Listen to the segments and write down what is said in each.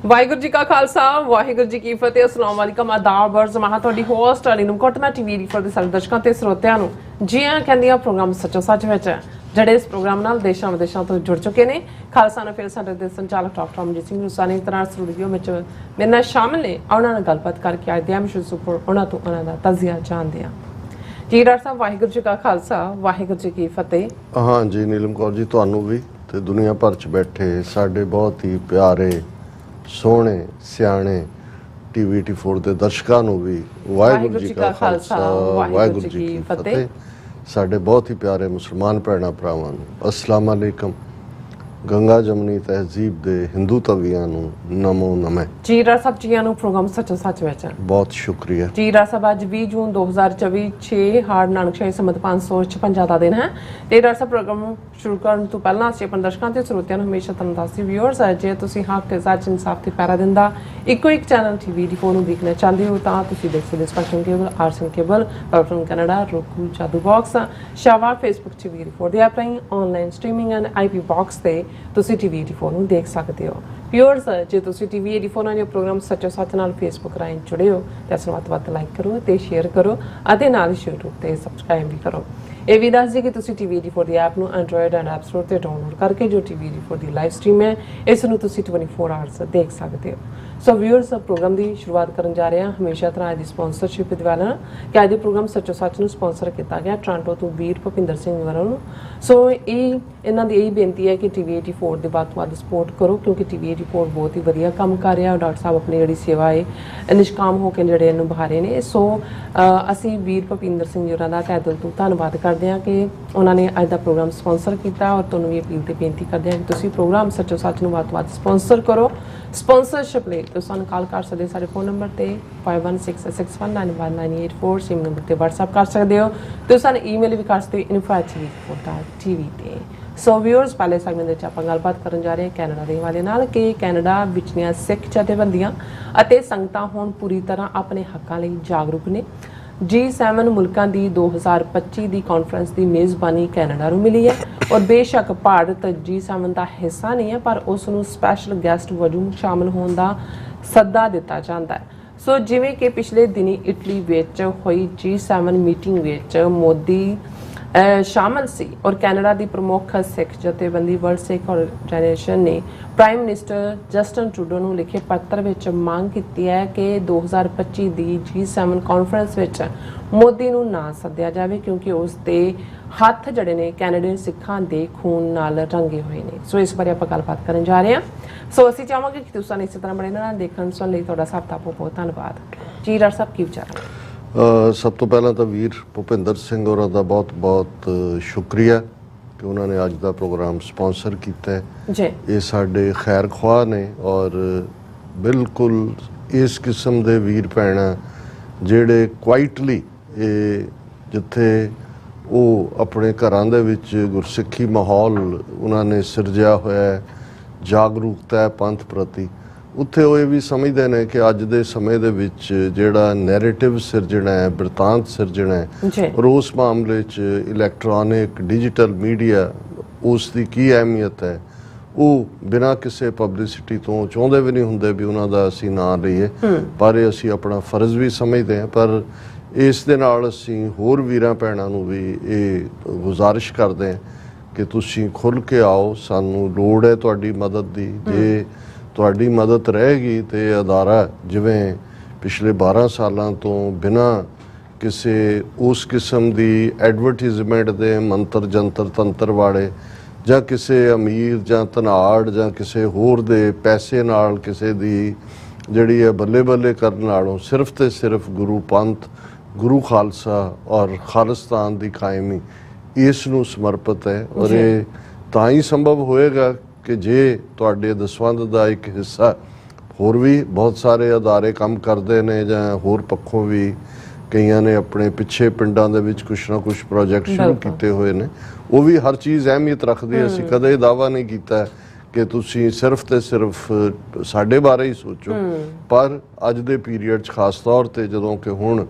ਵਾਹਿਗੁਰੂ ਜੀ ਕਾ ਖਾਲਸਾ ਵਾਹਿਗੁਰੂ ਜੀ ਕੀ ਫਤਿਹ। ਅਸਲਾਮ ਵਾਲੇਕਮ ਆਦਾਬ ਅਰਜ਼ ਮਹਾ ਤੁਹਾਡੀ ਹੋਸਟ ਅਲੀ ਨੂੰ ਕੋਟਨਾ ਟੀਵੀ ਦੀ ਫਰ ਸਾਰੇ ਦਰਸ਼ਕਾਂ ਤੇ ਸਰੋਤਿਆਂ ਨੂੰ ਜੀ ਆਇਆਂ ਕਹਿੰਦੀ ਆ ਪ੍ਰੋਗਰਾਮ ਸੱਚੋ ਸੱਚ ਵਿੱਚ ਜਿਹੜੇ ਇਸ ਪ੍ਰੋਗਰਾਮ ਨਾਲ ਦੇਸ਼ਾਂ ਵਿਦੇਸ਼ਾਂ ਤੋਂ ਜੁੜ ਚੁੱਕੇ ਨੇ। ਖਾਲਸਾ ਨੇ ਫਿਰ ਸਾਡੇ ਦੇ ਸੰਚਾਲਕ ਡਾਕਟਰ ਅਮਰਜੀਤ ਸਿੰਘ ਰੂਸਾਨੀ ਤਰ੍ਹਾਂ ਸਟੂਡੀਓ ਵਿੱਚ ਮੇਰੇ ਨਾਲ ਸ਼ਾਮਿਲ ਨੇ। ਉਹਨਾਂ ਨਾਲ ਗੱਲਬਾਤ ਕਰਕੇ ਅੱਜ ਦੇ ਵਿਸ਼ੇ ਉੱਪਰ ਉਹਨਾਂ ਤੋਂ ਉਹਨਾਂ ਦਾ ਤਜ਼ੀਆ ਜਾਣਦੇ ਹਾਂ। ਜੀ ਡਾਕਟਰ ਸਾਹਿਬ ਵਾਹਿਗੁਰੂ ਜੀ ਕਾ ਖਾਲਸਾ ਵਾਹਿਗੁਰੂ ਜੀ ਕੀ ਫਤਿਹ। हाँ जी नीलम कौर जी ਤੁਹਾਨੂੰ ਵੀ ਤੇ ਦੁਨੀਆ ਭਰ ਚ ਬੈਠੇ ਸਾਡੇ ਬਹੁਤ ਹੀ ਪਿਆਰੇ ਸੋਹਣੇ ਸਿਆਣੇ TVT4 ਦੇ ਦਰਸ਼ਕਾਂ ਨੂੰ ਵੀ ਵਾਹਿਗੁਰੂ ਜੀ ਕਾ ਖਾਲਸਾ ਵਾਹਿਗੁਰੂ ਜੀ ਕੀ ਫਤਿਹ। ਸਾਡੇ ਬਹੁਤ ਹੀ ਪਿਆਰੇ ਮੁਸਲਮਾਨ ਭੈਣਾਂ ਭਰਾਵਾਂ ਨੂੰ ਅਸਲਾਮ ਅਲੈਕਮ। ਗੰਗਾ ਜਮਨੀ ਤਹਿਜ਼ੀਬ ਦੇ ਹਿੰਦੂ ਤਵੀਆਂ ਨੂੰ ਨਮੋ ਨਮੇ। ਜੀ ਡਾਕਟਰ ਸਾਹਿਬ ਜੀਆਂ ਨੂੰ ਪ੍ਰੋਗਰਾਮ ਸੱਚੋ ਸੱਚ ਵਿੱਚ ਬਹੁਤ ਸ਼ੁਕਰੀਆ ਜੀ ਡਾਕਟਰ ਸਾਹਿਬ। ਅੱਜ 20 ਜੂਨ 2024 6 ਹਾੜ ਨਾਨਕਸ਼ਾਹੀ ਸੰਮਤ 556 ਦਾ ਦਿਨ ਹੈ ਤੇ ਡਾਕਟਰ ਸਾਹਿਬ ਪ੍ਰੋਗਰਾਮ ਸ਼ੁਰੂ ਕਰਨ ਤੋਂ ਪਹਿਲਾਂ ਅਸੀਂ ਆਪਣੇ ਦਰਸ਼ਕਾਂ ਤੇ ਸਰੋਤਿਆਂ ਨੂੰ ਹਮੇਸ਼ਾ ਤੁਹਾਨੂੰ ਦੱਸਦੀ ਵਿਊਅਰਸ ਜੇ ਤੁਸੀਂ ਹੱਕ ਸੱਚ ਇਨਸਾਫ ਤੇ ਪੈਰਾ ਦਿੰਦਾ ਇੱਕੋ ਇੱਕ ਚੈਨਲ TVT4 ਨੂੰ ਦੇਖਣਾ ਚਾਹੁੰਦੇ ਹੋ ਤਾਂ ਤੁਸੀਂ ਦੇਖ ਸਕਦੇ ਸਪੈਕਟਰਮ ਕੇਬਲ ਆਰਸਨ cable platform Canada roku Jadoo box ਸ਼ਾਵਾ ਫੇਸਬੁੱਕ TVT4 ਦੇ ਐਪ ਰਾਹੀਂ online streaming and IP box ਤੇ ਤੁਸੀਂ TVT4 ਨੂੰ ਦੇਖ ਸਕਦੇ ਹੋ। ਵਿਊਅਰਸ ਜੇ ਤੁਸੀਂ TVT4 ਨਾਲ ਇਹ ਪ੍ਰੋਗਰਾਮ ਸੱਚੋ ਸੱਚ ਨਾਲ ਫੇਸਬੁੱਕ ਰਾਹੀਂ ਜੁੜੇ ਹੋ ਤਾਂ ਇਸ ਨੂੰ ਵੱਧ ਲਾਈਕ ਕਰੋ ਤੇ ਸ਼ੇਅਰ ਕਰੋ ਅਤੇ ਨਾਲ ਹੀ YouTube ਤੇ ਸਬਸਕ੍ਰਾਈਬ ਵੀ ਕਰੋ। ਇਹ ਵੀ ਦੱਸ ਦਿਓ ਕਿ ਤੁਸੀਂ TVT4 ਦੀ ਐਪ ਨੂੰ ਐਂਡਰੋਇਡ ਐਂਡ ਐਪ ਸਟੋਰ ਤੇ ਡਾਊਨਲੋਡ ਕਰਕੇ ਜੋ TVT4 ਦੀ ਲਾਈਵ ਸਟ੍ਰੀਮ ਹੈ ਇਸ ਨੂੰ ਤੁਸੀਂ 24 ਆਵਰਸ ਦੇਖ ਸਕਦੇ ਹੋ। ਸੋ ਵਿਊਅਰਸ ਪ੍ਰੋਗਰਾਮ ਦੀ ਸ਼ੁਰੂਆਤ ਕਰਨ ਜਾ ਰਹੇ ਹਾਂ ਹਮੇਸ਼ਾ ਤਰ੍ਹਾਂ ਦੀ ਸਪਾਂਸਰਸ਼ਿਪ ਦਿਵਾਲਾ ਕਿ ਅੱਜ ਦੇ ਪ੍ਰੋਗਰਾਮ ਸੱਚੋ ਸੱਚ ਨੂੰ ਸਪਾਂਸਰ ਕੀਤਾ ਗਿਆ ਟੋਰਾਂਟੋ ਤੋਂ ਵੀਰ ਭੁਪਿੰਦਰ ਸਿੰਘ ਵੱਲੋਂ। ਸੋ ਇਹਨਾਂ ਦੀ ਇਹ ਬੇਨਤੀ ਹੈ ਕਿ TVT4 ਦੇ ਵੱਧ ਤੋਂ ਵੱਧ ਸਪੋਰਟ ਕਰੋ ਕਿਉਂਕਿ TVT4 ਬਹੁਤ ਹੀ ਵਧੀਆ ਕੰਮ ਕਰ ਰਿਹਾ। ਡਾਕਟਰ ਸਾਹਿਬ ਆਪਣੀ ਜਿਹੜੀ ਸੇਵਾ ਹੈ ਨਿਸ਼ਕਾਮ ਹੋ ਕੇ ਜਿਹੜੇ ਨਿਭਾ ਰਹੇ ਨੇ। ਸੋ ਅਸੀਂ ਵੀਰ ਭੁਪਿੰਦਰ ਸਿੰਘ ਜੀ ਹੋਰਾਂ ਦਾ ਤਹਿ ਦਿਲ ਤੋਂ ਧੰਨਵਾਦ ਕਰਦੇ ਹਾਂ ਕਿ ਉਹਨਾਂ ਨੇ ਅੱਜ ਦਾ ਪ੍ਰੋਗਰਾਮ ਸਪਾਂਸਰ ਕੀਤਾ ਔਰ ਤੁਹਾਨੂੰ ਵੀ ਅਪੀਲ ਤੇ ਬੇਨਤੀ ਕਰਦੇ ਹਾਂ ਕਿ ਤੁਸੀਂ ਪ੍ਰੋਗਰਾਮ ਸੱਚੋ ਸੱਚ ਨੂੰ ਵੱਧ ਤੋਂ ਵੱਧ ਸਪਾਂਸਰ ਕਰੋ। ਸਪਾਂਸਰਸ਼ਿਪ ਲਈ ਤੁਸੀਂ ਸਾਨੂੰ ਕਾਲ ਕਰ ਸਕਦੇ ਸਾਡੇ ਫੋਨ ਨੰਬਰ ਤੇ 5166191984 ਸਿਮ ਨੰਬਰ ਤੇ WhatsApp ਕਰ ਸਕਦੇ ਹੋ। ਤੁਸੀਂ ਸਾਨੂੰ ਈਮੇਲ ਵੀ ਕਰ ਸਕਦੇ ਹੋ info@tv4.tv ਤੇ। ਸੋ ਵਿਊਅਰਸ ਪਹਿਲੇ ਸੈਗਮੈਂਟ ਵਿੱਚ ਆਪਾਂ ਗੱਲਬਾਤ ਕਰਨ ਜਾ ਰਹੇ ਹਾਂ ਕੈਨੇਡਾ ਦੇ ਹਵਾਲੇ ਨਾਲ ਕਿ ਕੈਨੇਡਾ ਵਿਚਲੀਆਂ ਸਿੱਖ ਜਥੇਬੰਦੀਆਂ ਅਤੇ ਸੰਗਤਾਂ ਹੁਣ ਪੂਰੀ ਤਰ੍ਹਾਂ ਆਪਣੇ ਹੱਕਾਂ ਲਈ ਜਾਗਰੂਕ ਨੇ। G7 ਮੁਲਕਾਂ ਦੀ 2025 ਦੀ ਕਾਨਫਰੰਸ ਦੀ ਮੇਜ਼ਬਾਨੀ ਕੈਨੇਡਾ ਨੂੰ ਮਿਲੀ ਹੈ ਔਰ ਬੇਸ਼ੱਕ ਭਾਰਤ G7 ਦਾ ਹਿੱਸਾ ਨਹੀਂ ਹੈ ਪਰ ਉਸ ਨੂੰ ਸਪੈਸ਼ਲ ਗੈਸਟ ਵਜੋਂ ਸ਼ਾਮਲ ਹੋਣ ਦਾ ਸੱਦਾ ਦਿੱਤਾ ਜਾਂਦਾ ਹੈ। ਸੋ ਜਿਵੇਂ ਕਿ ਪਿਛਲੇ ਦਿਨੀ ਇਟਲੀ ਵਿੱਚ ਹੋਈ G7 ਮੀਟਿੰਗ ਵਿੱਚ ਮੋਦੀ ਸ਼ਾਮਲ ਸੀ ਔਰ ਕੈਨੇਡਾ ਦੀ ਪ੍ਰਮੁੱਖ ਸਿੱਖ ਜਥੇਬੰਦੀ ਵਰਲਡ ਸਿੱਖ ਆਰਗੇਨਾਈਜੇਸ਼ਨ ਨੇ ਪ੍ਰਾਈਮ ਮਿਨਿਸਟਰ ਜਸਟਨ ਟਰੂਡੋ ਨੂੰ ਲਿਖੇ ਪੱਤਰ ਵਿੱਚ ਮੰਗ ਕੀਤੀ ਹੈ ਕਿ 2025 ਦੀ G7 ਕਾਨਫਰੰਸ ਵਿੱਚ ਮੋਦੀ ਨੂੰ ਨਾ ਸੱਦਿਆ ਜਾਵੇ ਕਿਉਂਕਿ ਉਸ ਦੇ ਹੱਥ ਜਿਹੜੇ ਨੇ ਕੈਨੇਡੀਅਨ ਸਿੱਖਾਂ ਦੇ ਖੂਨ ਨਾਲ ਰੰਗੇ ਹੋਏ ਨੇ। ਸੋ ਇਸ ਬਾਰੇ ਆਪਾਂ ਗੱਲਬਾਤ ਕਰਨ ਜਾ ਰਹੇ ਹਾਂ। ਸੋ ਅਸੀਂ ਚਾਹਾਂਗੇ ਕਿ ਤੁਸੀਂ ਇਸੇ ਤਰ੍ਹਾਂ ਬਣੇ ਰਹਿਣਾ ਦੇਖਣ ਸੁਣਨ ਲਈ ਤੁਹਾਡਾ ਸਭ ਦਾ ਬਹੁਤ ਬਹੁਤ ਧੰਨਵਾਦ। ਜੀ ਡਾਕਟਰ ਸਾਹਿਬ ਕੀ ਵਿਚਾਰ ਹੈ? ਸਭ ਤੋਂ ਪਹਿਲਾਂ ਤਾਂ ਵੀਰ ਭੁਪਿੰਦਰ ਸਿੰਘ ਹੋਰਾਂ ਦਾ ਬਹੁਤ ਬਹੁਤ ਸ਼ੁਕਰੀਆ ਕਿ ਉਹਨਾਂ ਨੇ ਅੱਜ ਦਾ ਪ੍ਰੋਗਰਾਮ ਸਪਾਂਸਰ ਕੀਤਾ ਹੈ ਜੀ। ਇਹ ਸਾਡੇ ਖੈਰ ਖੁਆਹ ਨੇ ਔਰ ਬਿਲਕੁਲ ਇਸ ਕਿਸਮ ਦੇ ਵੀਰ ਭੈਣਾਂ ਜਿਹੜੇ ਕੁਆਇਟਲੀ ਜਿੱਥੇ ਉਹ ਆਪਣੇ ਘਰਾਂ ਦੇ ਵਿੱਚ ਗੁਰਸਿੱਖੀ ਮਾਹੌਲ ਉਹਨਾਂ ਨੇ ਸਿਰਜਿਆ ਹੋਇਆ ਹੈ ਜਾਗਰੂਕਤਾ ਹੈ ਪੰਥ ਪ੍ਰਤੀ ਉੱਥੇ ਉਹ ਇਹ ਵੀ ਸਮਝਦੇ ਨੇ ਕਿ ਅੱਜ ਦੇ ਸਮੇਂ ਦੇ ਵਿੱਚ ਜਿਹੜਾ ਨੈਰੇਟਿਵ ਸਿਰਜਣਾ ਹੈ ਬਿਰਤਾਂਤ ਸਿਰਜਣਾ ਹੈ ਔਰ ਉਸ ਮਾਮਲੇ 'ਚ ਇਲੈਕਟ੍ਰੋਨਿਕ ਡਿਜੀਟਲ ਮੀਡੀਆ ਉਸ ਦੀ ਕੀ ਅਹਿਮੀਅਤ ਹੈ ਉਹ ਬਿਨਾਂ ਕਿਸੇ ਪਬਲਿਸਿਟੀ ਤੋਂ ਚਾਹੁੰਦੇ ਵੀ ਨਹੀਂ ਹੁੰਦੇ ਵੀ ਉਹਨਾਂ ਦਾ ਅਸੀਂ ਨਾਂ ਲਈਏ ਪਰ ਇਹ ਅਸੀਂ ਆਪਣਾ ਫਰਜ਼ ਵੀ ਸਮਝਦੇ ਹਾਂ। ਪਰ ਇਸ ਦੇ ਨਾਲ ਅਸੀਂ ਹੋਰ ਵੀਰਾਂ ਭੈਣਾਂ ਨੂੰ ਵੀ ਇਹ ਗੁਜ਼ਾਰਿਸ਼ ਕਰਦੇ ਹਾਂ ਕਿ ਤੁਸੀਂ ਖੁੱਲ੍ਹ ਕੇ ਆਓ ਸਾਨੂੰ ਲੋੜ ਹੈ ਤੁਹਾਡੀ ਮਦਦ ਦੀ। ਜੇ ਤੁਹਾਡੀ ਮਦਦ ਰਹੇਗੀ ਤੇ ਅਦਾਰਾ ਜਿਵੇਂ ਪਿਛਲੇ 12 ਸਾਲਾਂ ਤੋਂ ਬਿਨਾਂ ਕਿਸੇ ਉਸ ਕਿਸਮ ਦੀ ਐਡਵਰਟੀਜ਼ਮੈਂਟ ਦੇ ਮੰਤਰ ਜੰਤਰ ਤੰਤਰ ਵਾਲੇ ਜਾਂ ਕਿਸੇ ਅਮੀਰ ਜਾਂ ਧਨਾੜ ਜਾਂ ਕਿਸੇ ਹੋਰ ਦੇ ਪੈਸੇ ਨਾਲ ਕਿਸੇ ਦੀ ਜਿਹੜੀ ਹੈ ਬੱਲੇ ਬੱਲੇ ਕਰਨ ਨਾਲੋਂ ਸਿਰਫ ਤੇ ਸਿਰਫ ਗੁਰੂ ਪੰਥ ਗੁਰੂ ਖਾਲਸਾ ਔਰ ਖਾਲਿਸਤਾਨ ਦੀ ਕਾਇਮੀ ਇਸ ਨੂੰ ਸਮਰਪਿਤ ਹੈ ਔਰ ਇਹ ਤਾਂ ਹੀ ਸੰਭਵ ਹੋਏਗਾ ਕਿ ਜੇ ਤੁਹਾਡੇ ਦਸਵੰਧ ਦਾ ਇੱਕ ਹਿੱਸਾ ਹੋਰ ਵੀ ਬਹੁਤ ਸਾਰੇ ਅਦਾਰੇ ਕੰਮ ਕਰਦੇ ਨੇ ਜਾਂ ਹੋਰ ਪੱਖੋਂ ਵੀ ਕਈਆਂ ਨੇ ਆਪਣੇ ਪਿੱਛੇ ਪਿੰਡਾਂ ਦੇ ਵਿੱਚ ਕੁਛ ਨਾ ਕੁਛ ਪ੍ਰੋਜੈਕਟ ਸ਼ੁਰੂ ਕੀਤੇ ਹੋਏ ਨੇ ਉਹ ਵੀ ਹਰ ਚੀਜ਼ ਅਹਿਮੀਅਤ ਰੱਖਦੀ ਹੈ। ਅਸੀਂ ਕਦੇ ਇਹ ਦਾਅਵਾ ਨਹੀਂ ਕੀਤਾ ਕਿ ਤੁਸੀਂ ਸਿਰਫ ਤੇ ਸਿਰਫ ਸਾਡੇ ਬਾਰੇ ਹੀ ਸੋਚੋ ਪਰ ਅੱਜ ਦੇ ਪੀਰੀਅਡ 'ਚ ਖਾਸ ਤੌਰ ਤੇ ਜਦੋਂ ਕਿ ਹੁਣ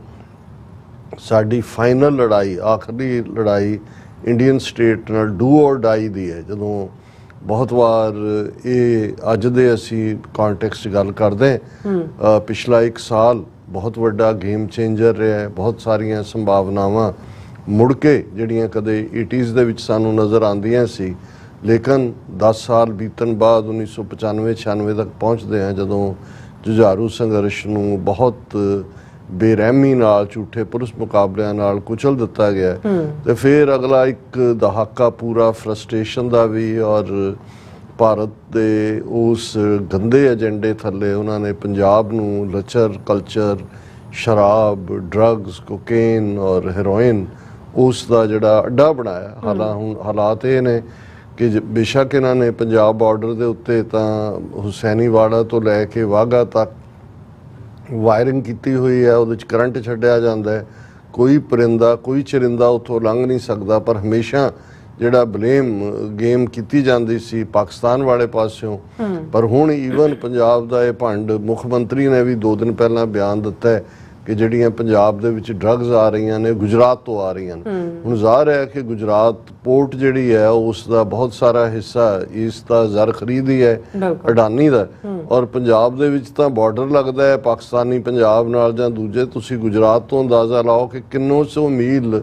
ਸਾਡੀ ਫਾਈਨਲ ਲੜਾਈ ਆਖਰੀ ਲੜਾਈ ਇੰਡੀਅਨ ਸਟੇਟ ਨਾਲ ਡੂ ਔਰ ਡਾਈ ਦੀ ਹੈ ਜਦੋਂ ਬਹੁਤ ਵਾਰ ਇਹ ਅੱਜ ਦੇ ਅਸੀਂ ਕੰਟੈਕਸਟ 'ਚ ਗੱਲ ਕਰਦੇ ਪਿਛਲਾ 1 ਸਾਲ ਬਹੁਤ ਵੱਡਾ ਗੇਮ ਚੇਂਜਰ ਰਿਹਾ ਹੈ। ਬਹੁਤ ਸਾਰੀਆਂ ਸੰਭਾਵਨਾਵਾਂ ਮੁੜ ਕੇ ਜਿਹੜੀਆਂ ਕਦੇ 80s ਦੇ ਵਿੱਚ ਸਾਨੂੰ ਨਜ਼ਰ ਆਉਂਦੀਆਂ ਸੀ, ਲੇਕਿਨ 10 ਸਾਲ ਬੀਤਣ ਬਾਅਦ 1995-96 ਤੱਕ ਪਹੁੰਚਦੇ ਹਾਂ, ਜਦੋਂ ਜੁਝਾਰੂ ਸੰਘਰਸ਼ ਨੂੰ ਬਹੁਤ ਬੇਰਹਿਮੀ ਨਾਲ ਝੂਠੇ ਪੁਲਿਸ ਮੁਕਾਬਲਿਆਂ ਨਾਲ ਕੁਚਲ ਦਿੱਤਾ ਗਿਆ ਤੇ ਫਿਰ ਅਗਲਾ 1 ਦਹਾਕਾ ਪੂਰਾ ਫਰਸਟ੍ਰੇਸ਼ਨ ਦਾ ਵੀ, ਔਰ ਭਾਰਤ ਦੇ ਉਸ ਗੰਦੇ ਏਜੰਡੇ ਥੱਲੇ ਉਹਨਾਂ ਨੇ ਪੰਜਾਬ ਨੂੰ ਲੱਚਰ ਕਲਚਰ, ਸ਼ਰਾਬ, ਡਰੱਗਸ, ਕੋਕੇਨ ਔਰ ਹੈਰੋਇਨ ਉਸ ਦਾ ਜਿਹੜਾ ਅੱਡਾ ਬਣਾਇਆ। ਹੁਣ ਹਾਲਾਤ ਇਹ ਨੇ ਕਿ ਬੇਸ਼ੱਕ ਇਹਨਾਂ ਨੇ ਪੰਜਾਬ ਬਾਰਡਰ ਦੇ ਉੱਤੇ ਤਾਂ ਹੁਸੈਨੀਵਾੜਾ ਤੋਂ ਲੈ ਕੇ ਵਾਹਗਾ ਤੱਕ ਵਾਇਰਿੰਗ ਕੀਤੀ ਹੋਈ ਹੈ, ਉਹਦੇ 'ਚ ਕਰੰਟ ਛੱਡਿਆ ਜਾਂਦਾ ਹੈ, ਕੋਈ ਪਰਿੰਦਾ ਕੋਈ ਚਰਿੰਦਾ ਉੱਥੋਂ ਲੰਘ ਨਹੀਂ ਸਕਦਾ। ਪਰ ਹਮੇਸ਼ਾ ਜਿਹੜਾ ਬਲੇਮ ਗੇਮ ਕੀਤੀ ਜਾਂਦੀ ਸੀ ਪਾਕਿਸਤਾਨ ਵਾਲੇ ਪਾਸਿਓਂ, ਪਰ ਹੁਣ ਈਵਨ ਪੰਜਾਬ ਦਾ ਇਹ ਭੰਡ ਮੁੱਖ ਮੰਤਰੀ ਨੇ ਵੀ 2 ਦਿਨ ਪਹਿਲਾਂ ਬਿਆਨ ਦਿੱਤਾ ਹੈ ਕਿ ਜਿਹੜੀਆਂ ਪੰਜਾਬ ਦੇ ਵਿੱਚ ਡਰੱਗਸ ਆ ਰਹੀਆਂ ਨੇ ਗੁਜਰਾਤ ਤੋਂ ਆ ਰਹੀਆਂ ਨੇ। ਹੁਣ ਜ਼ਾਹਰ ਹੈ ਕਿ ਗੁਜਰਾਤ ਪੋਰਟ ਜਿਹੜੀ ਹੈ ਉਸ ਦਾ ਬਹੁਤ ਸਾਰਾ ਹਿੱਸਾ ਇਸ ਦਾ ਜ਼ਰ ਖਰੀਦੀ ਹੈ ਅਡਾਨੀ ਦਾ, ਔਰ ਪੰਜਾਬ ਦੇ ਵਿੱਚ ਤਾਂ ਬਾਰਡਰ ਲੱਗਦਾ ਹੈ ਪਾਕਿਸਤਾਨੀ ਪੰਜਾਬ ਨਾਲ ਜਾਂ ਦੂਜੇ। ਤੁਸੀਂ ਗੁਜਰਾਤ ਤੋਂ ਅੰਦਾਜ਼ਾ ਲਾਓ ਕਿ ਕਿੰਨੋ ਸੌ ਮੀਲ,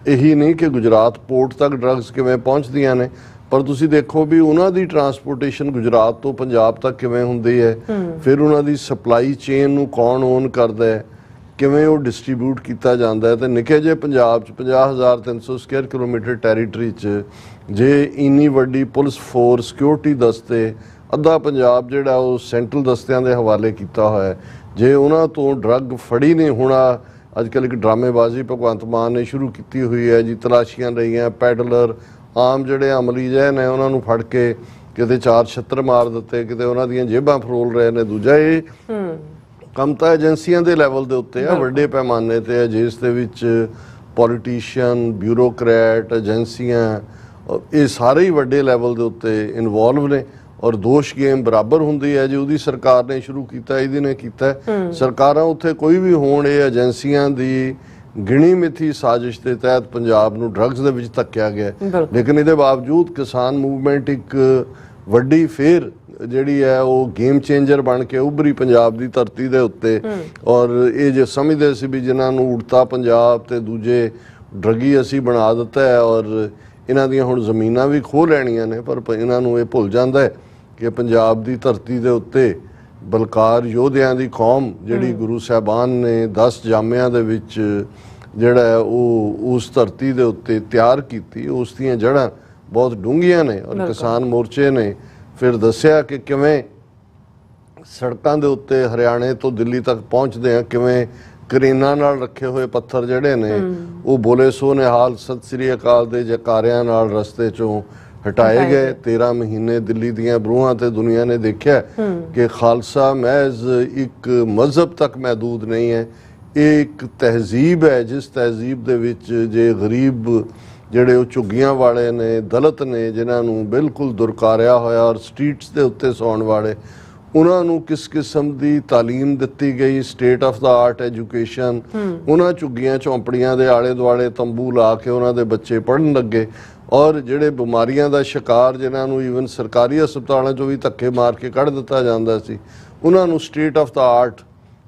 ਇਹੀ ਨਹੀਂ ਕਿ ਗੁਜਰਾਤ ਪੋਰਟ ਤੱਕ ਡਰੱਗਸ ਕਿਵੇਂ ਪਹੁੰਚਦੀਆਂ ਨੇ, ਪਰ ਤੁਸੀਂ ਦੇਖੋ ਵੀ ਉਹਨਾਂ ਦੀ ਟਰਾਂਸਪੋਰਟੇਸ਼ਨ ਗੁਜਰਾਤ ਤੋਂ ਪੰਜਾਬ ਤੱਕ ਕਿਵੇਂ ਹੁੰਦੀ ਹੈ, ਫਿਰ ਉਹਨਾਂ ਦੀ ਸਪਲਾਈ ਚੇਨ ਨੂੰ ਕੌਣ ਓਨ ਕਰਦਾ ਹੈ, ਕਿਵੇਂ ਉਹ ਡਿਸਟ੍ਰੀਬਿਊਟ ਕੀਤਾ ਜਾਂਦਾ ਹੈ। ਤੇ ਨਿੱਕੇ ਜਿਹੇ ਪੰਜਾਬ 'ਚ 50,300 ਸਕੁਅਰ ਕਿਲੋਮੀਟਰ ਟੈਰੀਟਰੀ 'ਚ ਜੇ ਇੰਨੀ ਵੱਡੀ ਪੁਲਿਸ ਫੋਰਸ, ਸਿਕਿਉਰਿਟੀ ਦਸਤੇ, ਅੱਧਾ ਪੰਜਾਬ ਜਿਹੜਾ ਉਹ ਸੈਂਟਰਲ ਦਸਤਿਆਂ ਦੇ ਹਵਾਲੇ ਕੀਤਾ ਹੋਇਆ, ਜੇ ਉਹਨਾਂ ਤੋਂ ਡਰੱਗ ਫੜੀ ਨਹੀਂ ਹੋਣਾ। ਅੱਜ ਕੱਲ੍ਹ ਇੱਕ ਡਰਾਮੇਬਾਜ਼ੀ ਭਗਵੰਤ ਮਾਨ ਨੇ ਸ਼ੁਰੂ ਕੀਤੀ ਹੋਈ ਹੈ ਜੀ, ਤਲਾਸ਼ੀਆਂ ਰਹੀਆਂ, ਪੈਡਲਰ, ਆਮ ਜਿਹੜੇ ਅਮਲੀ ਜਿਹੇ ਨੇ ਉਹਨਾਂ ਨੂੰ ਫੜ ਕੇ ਕਿਤੇ 4 ਛਿੱਤਰ ਮਾਰ ਦਿੱਤੇ, ਕਿਤੇ ਉਹਨਾਂ ਦੀਆਂ ਜੇਬਾਂ ਫਰੋਲ ਰਹੇ ਨੇ। ਦੂਜਾ ਇਹ ਕੰਮ ਤਾਂ ਏਜੰਸੀਆਂ ਦੇ ਲੈਵਲ ਦੇ ਉੱਤੇ ਆ, ਵੱਡੇ ਪੈਮਾਨੇ ਤੇ ਹੈ, ਜਿਸ ਦੇ ਵਿੱਚ ਪੋਲੀਟੀਸ਼ੀਅਨ, ਬਿਊਰੋਕਰੈਟ, ਏਜੰਸੀਆਂ, ਇਹ ਸਾਰੇ ਹੀ ਵੱਡੇ ਲੈਵਲ ਦੇ ਉੱਤੇ ਇਨਵੋਲਵ ਨੇ। ਔਰ ਦੋਸ਼ ਗੇਮ ਬਰਾਬਰ ਹੁੰਦੀ ਹੈ ਜੀ, ਉਹਦੀ ਸਰਕਾਰ ਨੇ ਸ਼ੁਰੂ ਕੀਤਾ, ਇਹਦੀ ਨੇ ਕੀਤਾ। ਸਰਕਾਰਾਂ ਉੱਥੇ ਕੋਈ ਵੀ ਹੋਣ, ਇਹ ਏਜੰਸੀਆਂ ਦੀ ਗਿਣੀ ਮਿਥੀ ਸਾਜ਼ਿਸ਼ ਦੇ ਤਹਿਤ ਪੰਜਾਬ ਨੂੰ ਡਰੱਗਸ ਦੇ ਵਿੱਚ ਧੱਕਿਆ ਗਿਆ। ਲੇਕਿਨ ਇਹਦੇ ਬਾਵਜੂਦ ਕਿਸਾਨ ਮੂਵਮੈਂਟ ਇੱਕ ਵੱਡੀ ਫੇਰ ਜਿਹੜੀ ਹੈ ਉਹ ਗੇਮ ਚੇਂਜਰ ਬਣ ਕੇ ਉੱਭਰੀ ਪੰਜਾਬ ਦੀ ਧਰਤੀ ਦੇ ਉੱਤੇ। ਔਰ ਇਹ ਜੇ ਸਮਝਦੇ ਸੀ ਵੀ ਜਿਨ੍ਹਾਂ ਨੂੰ ਉੜਤਾ ਪੰਜਾਬ ਤੇ ਦੂਜੇ ਡਰੱਗੀ ਅਸੀਂ ਬਣਾ ਦਿੱਤਾ ਹੈ ਔਰ ਇਹਨਾਂ ਦੀਆਂ ਹੁਣ ਜ਼ਮੀਨਾਂ ਵੀ ਖੋਹ ਲੈਣੀਆਂ ਨੇ, ਪਰ ਇਹਨਾਂ ਨੂੰ ਇਹ ਭੁੱਲ ਜਾਂਦਾ ਹੈ ਕਿ ਪੰਜਾਬ ਦੀ ਧਰਤੀ ਦੇ ਉੱਤੇ ਬਲਕਾਰ ਯੋਧਿਆਂ ਦੀ ਕੌਮ ਜਿਹੜੀ ਗੁਰੂ ਸਾਹਿਬਾਨ ਨੇ 10 ਜਾਮਿਆਂ ਦੇ ਵਿੱਚ ਜਿਹੜਾ ਹੈ ਉਹ ਉਸ ਧਰਤੀ ਦੇ ਉੱਤੇ ਤਿਆਰ ਕੀਤੀ, ਉਸ ਦੀਆਂ ਜੜ੍ਹਾਂ ਬਹੁਤ ਡੂੰਘੀਆਂ ਨੇ। ਔਰ ਕਿਸਾਨ ਮੋਰਚੇ ਨੇ ਫਿਰ ਦੱਸਿਆ ਕਿ ਕਿਵੇਂ ਸੜਕਾਂ ਦੇ ਉੱਤੇ ਹਰਿਆਣੇ ਤੋਂ ਦਿੱਲੀ ਤੱਕ ਪਹੁੰਚਦੇ ਆ, ਕਿਵੇਂ ਕਰੇਨਾਂ ਨਾਲ ਰੱਖੇ ਹੋਏ ਪੱਥਰ ਜਿਹੜੇ ਨੇ ਉਹ ਬੋਲੇ ਸੋ ਨਿਹਾਲ ਸਤਿ ਸ੍ਰੀ ਅਕਾਲ ਦੇ ਜਕਾਰਿਆਂ ਨਾਲ ਰਸਤੇ ਚੋਂ ਹਟਾਏ ਗਏ। 13 ਮਹੀਨੇ ਦਿੱਲੀ ਦੀਆਂ ਬਰੂਹਾਂ ਤੇ ਦੁਨੀਆ ਨੇ ਦੇਖਿਆ ਕਿ ਖਾਲਸਾ ਮਹਿਜ਼ ਇੱਕ ਮਜ਼ਹਬ ਤੱਕ ਮਹਿਦੂਦ ਨਹੀਂ ਹੈ, ਇਹ ਇੱਕ ਤਹਿਜ਼ੀਬ ਹੈ, ਜਿਸ ਤਹਿਜ਼ੀਬ ਦੇ ਵਿੱਚ ਜੇ ਗਰੀਬ ਜਿਹੜੇ ਉਹ ਝੁੱਗੀਆਂ ਵਾਲੇ ਨੇ, ਦਲਿਤ ਨੇ, ਜਿਨ੍ਹਾਂ ਨੂੰ ਬਿਲਕੁਲ ਦੁਰਕਾਰਿਆ ਹੋਇਆ ਔਰ ਸਟਰੀਟਸ ਦੇ ਉੱਤੇ ਸੌਣ ਵਾਲੇ, ਉਹਨਾਂ ਨੂੰ ਕਿਸ ਕਿਸਮ ਦੀ ਤਾਲੀਮ ਦਿੱਤੀ ਗਈ, state of the art education, ਉਹਨਾਂ ਝੁੱਗੀਆਂ ਝੌਂਪੜੀਆਂ ਦੇ ਆਲੇ ਦੁਆਲੇ ਤੰਬੂ ਲਾ ਕੇ ਉਹਨਾਂ ਦੇ ਬੱਚੇ ਪੜ੍ਹਨ ਲੱਗੇ। ਔਰ ਜਿਹੜੇ ਬਿਮਾਰੀਆਂ ਦਾ ਸ਼ਿਕਾਰ, ਜਿਨ੍ਹਾਂ ਨੂੰ ਈਵਨ ਸਰਕਾਰੀ ਹਸਪਤਾਲਾਂ 'ਚੋਂ ਵੀ ਧੱਕੇ ਮਾਰ ਕੇ ਕੱਢ ਦਿੱਤਾ ਜਾਂਦਾ ਸੀ, ਉਹਨਾਂ ਨੂੰ state of the art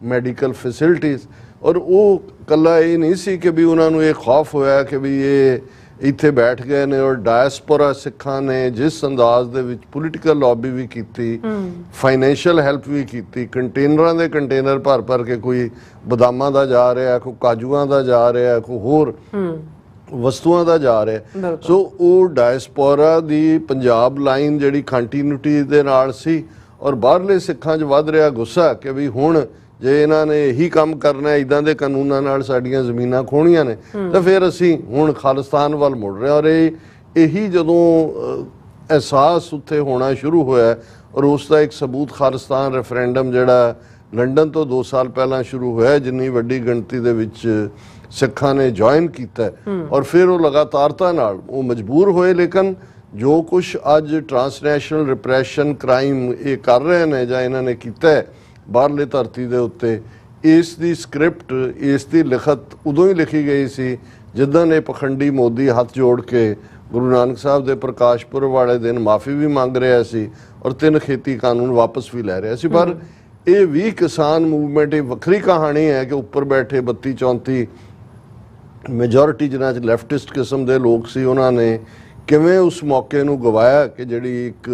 medical facilities. ਔਰ ਉਹ ਇਕੱਲਾ ਇਹ ਨਹੀਂ ਸੀ ਕਿ ਵੀ ਉਹਨਾਂ ਨੂੰ ਇਹ ਖੌਫ ਹੋਇਆ ਕਿ ਵੀ ਇਹ ਇੱਥੇ ਬੈਠ ਗਏ ਨੇ, ਔਰ ਡਾਇਸਪੋਰਾ ਸਿੱਖਾਂ ਨੇ ਜਿਸ ਅੰਦਾਜ਼ ਦੇ ਵਿੱਚ ਪੋਲੀਟੀਕਲ ਲੌਬੀ ਵੀ ਕੀਤੀ, ਫਾਈਨੈਂਸ਼ੀਅਲ ਹੈਲਪ ਵੀ ਕੀਤੀ, ਕੰਟੇਨਰਾਂ ਦੇ ਕੰਟੇਨਰ ਭਰ ਭਰ ਕੇ ਕੋਈ ਬਦਾਮਾਂ ਦਾ ਜਾ ਰਿਹਾ, ਕੋਈ ਕਾਜੂਆਂ ਦਾ ਜਾ ਰਿਹਾ, ਕੋਈ ਹੋਰ ਵਸਤੂਆਂ ਦਾ ਜਾ ਰਿਹਾ। ਸੋ ਉਹ ਡਾਇਸਪੋਰਾ ਦੀ ਪੰਜਾਬ ਲਾਈਨ ਜਿਹੜੀ ਕੰਟੀਨਿਊਟੀ ਦੇ ਨਾਲ ਸੀ, ਔਰ ਬਾਹਰਲੇ ਸਿੱਖਾਂ 'ਚ ਵੱਧ ਰਿਹਾ ਗੁੱਸਾ ਕਿ ਵੀ ਹੁਣ ਜੇ ਇਹਨਾਂ ਨੇ ਇਹੀ ਕੰਮ ਕਰਨਾ, ਇਦਾਂ ਦੇ ਕਾਨੂੰਨਾਂ ਨਾਲ ਸਾਡੀਆਂ ਜ਼ਮੀਨਾਂ ਖੋਹਣੀਆਂ ਨੇ, ਤਾਂ ਫਿਰ ਅਸੀਂ ਹੁਣ ਖਾਲਿਸਤਾਨ ਵੱਲ ਮੁੜ ਰਹੇ। ਔਰ ਇਹੀ ਜਦੋਂ ਅਹਿਸਾਸ ਉੱਥੇ ਹੋਣਾ ਸ਼ੁਰੂ ਹੋਇਆ, ਔਰ ਉਸ ਦਾ ਇੱਕ ਸਬੂਤ ਖਾਲਿਸਤਾਨ ਰੈਫਰੈਂਡਮ ਜਿਹੜਾ ਲੰਡਨ ਤੋਂ 2 ਸਾਲ ਪਹਿਲਾਂ ਸ਼ੁਰੂ ਹੋਇਆ, ਜਿੰਨੀ ਵੱਡੀ ਗਿਣਤੀ ਦੇ ਵਿੱਚ ਸਿੱਖਾਂ ਨੇ ਜੁਆਇਨ ਕੀਤਾ, ਔਰ ਫਿਰ ਉਹ ਲਗਾਤਾਰਤਾ ਨਾਲ ਉਹ ਮਜਬੂਰ ਹੋਏ। ਲੇਕਿਨ ਜੋ ਕੁਛ ਅੱਜ ਟਰਾਂਸਨੈਸ਼ਨਲ ਰਿਪਰੈਸ਼ਨ ਕ੍ਰਾਈਮ ਇਹ ਕਰ ਰਹੇ ਨੇ ਜਾਂ ਇਹਨਾਂ ਨੇ ਕੀਤਾ ਬਾਹਰਲੇ ਧਰਤੀ ਦੇ ਉੱਤੇ, ਇਸ ਦੀ ਸਕ੍ਰਿਪਟ, ਇਸ ਦੀ ਲਿਖਤ ਉਦੋਂ ਹੀ ਲਿਖੀ ਗਈ ਸੀ ਜਿੱਦਾਂ ਇਹ ਪਖੰਡੀ ਮੋਦੀ ਹੱਥ ਜੋੜ ਕੇ ਗੁਰੂ ਨਾਨਕ ਸਾਹਿਬ ਦੇ ਪ੍ਰਕਾਸ਼ ਪੁਰਬ ਵਾਲੇ ਦਿਨ ਮਾਫੀ ਵੀ ਮੰਗ ਰਿਹਾ ਸੀ ਔਰ 3 ਖੇਤੀ ਕਾਨੂੰਨ ਵਾਪਸ ਵੀ ਲੈ ਰਿਹਾ ਸੀ। ਪਰ ਇਹ ਵੀ ਕਿਸਾਨ ਮੂਵਮੈਂਟ ਇਹ ਵੱਖਰੀ ਕਹਾਣੀ ਹੈ ਕਿ ਉੱਪਰ ਬੈਠੇ 32-34 ਮੈਜੋਰਿਟੀ ਜਿਨ੍ਹਾਂ 'ਚ ਲੈਫਟਿਸਟ ਕਿਸਮ ਦੇ ਲੋਕ ਸੀ, ਉਹਨਾਂ ਨੇ ਕਿਵੇਂ ਉਸ ਮੌਕੇ ਨੂੰ ਗਵਾਇਆ ਕਿ ਜਿਹੜੀ ਇੱਕ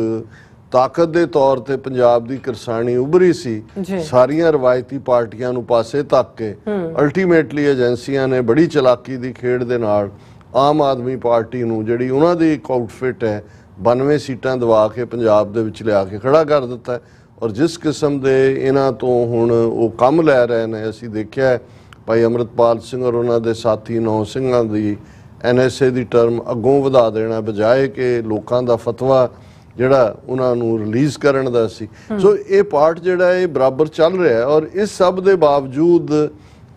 ਤਾਕਤ ਦੇ ਤੌਰ ਤੇ ਪੰਜਾਬ ਦੀ ਕਿਰਸਾਨੀ ਉਭਰੀ ਸੀ, ਸਾਰੀਆਂ ਰਵਾਇਤੀ ਪਾਰਟੀਆਂ ਨੂੰ ਪਾਸੇ ਧੱਕ ਕੇ ਅਲਟੀਮੇਟਲੀ ਏਜੰਸੀਆਂ ਨੇ ਬੜੀ ਚਲਾਕੀ ਦੀ ਖੇਡ ਦੇ ਨਾਲ ਆਮ ਆਦਮੀ ਪਾਰਟੀ ਨੂੰ, ਜਿਹੜੀ ਉਹਨਾਂ ਦੀ ਇੱਕ ਆਊਟਫਿਟ ਹੈ, 92 ਸੀਟਾਂ ਦਵਾ ਕੇ ਪੰਜਾਬ ਦੇ ਵਿੱਚ ਲਿਆ ਕੇ ਖੜਾ ਕਰ ਦਿੱਤਾ। ਔਰ ਜਿਸ ਕਿਸਮ ਦੇ ਇਹਨਾਂ ਤੋਂ ਹੁਣ ਉਹ ਕੰਮ ਲੈ ਰਹੇ ਨੇ, ਅਸੀਂ ਦੇਖਿਆ ਭਾਈ ਅੰਮ੍ਰਿਤਪਾਲ ਸਿੰਘ ਔਰ ਉਹਨਾਂ ਦੇ ਸਾਥੀ 9 ਸਿੰਘਾਂ ਦੀ NSA ਦੀ ਟਰਮ ਅੱਗੋਂ ਵਧਾ ਦੇਣਾ ਬਜਾਏ ਕਿ ਲੋਕਾਂ ਦਾ ਫਤਵਾ ਜਿਹੜਾ ਉਹਨਾਂ ਨੂੰ ਰਿਲੀਜ਼ ਕਰਨ ਦਾ ਸੀ। ਸੋ ਇਹ ਪਾਰਟ ਜਿਹੜਾ ਇਹ ਬਰਾਬਰ ਚੱਲ ਰਿਹਾ ਔਰ ਇਸ ਸਭ ਦੇ ਬਾਵਜੂਦ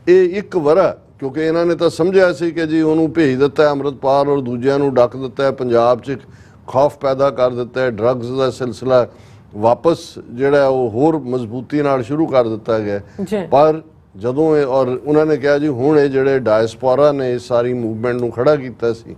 ਇਹ ਇੱਕ ਵਰਾ, ਕਿਉਂਕਿ ਇਹਨਾਂ ਨੇ ਤਾਂ ਸਮਝਿਆ ਸੀ ਕਿ ਜੀ ਉਹਨੂੰ ਭੇਜ ਦਿੱਤਾ ਅੰਮ੍ਰਿਤਪਾਲ ਔਰ ਦੂਜਿਆਂ ਨੂੰ ਡੱਕ ਦਿੱਤਾ, ਪੰਜਾਬ 'ਚ ਖੌਫ ਪੈਦਾ ਕਰ ਦਿੱਤਾ, ਡਰੱਗਸ ਦਾ ਸਿਲਸਿਲਾ ਵਾਪਸ ਜਿਹੜਾ ਉਹ ਹੋਰ ਮਜ਼ਬੂਤੀ ਨਾਲ ਸ਼ੁਰੂ ਕਰ ਦਿੱਤਾ ਗਿਆ। ਪਰ ਜਦੋਂ ਇਹ ਔਰ ਉਹਨਾਂ ਨੇ ਕਿਹਾ ਜੀ ਹੁਣ ਇਹ ਜਿਹੜੇ ਡਾਇਸਪੋਰਾ ਨੇ ਇਸ ਸਾਰੀ ਮੂਵਮੈਂਟ ਨੂੰ ਖੜਾ ਕੀਤਾ ਸੀ,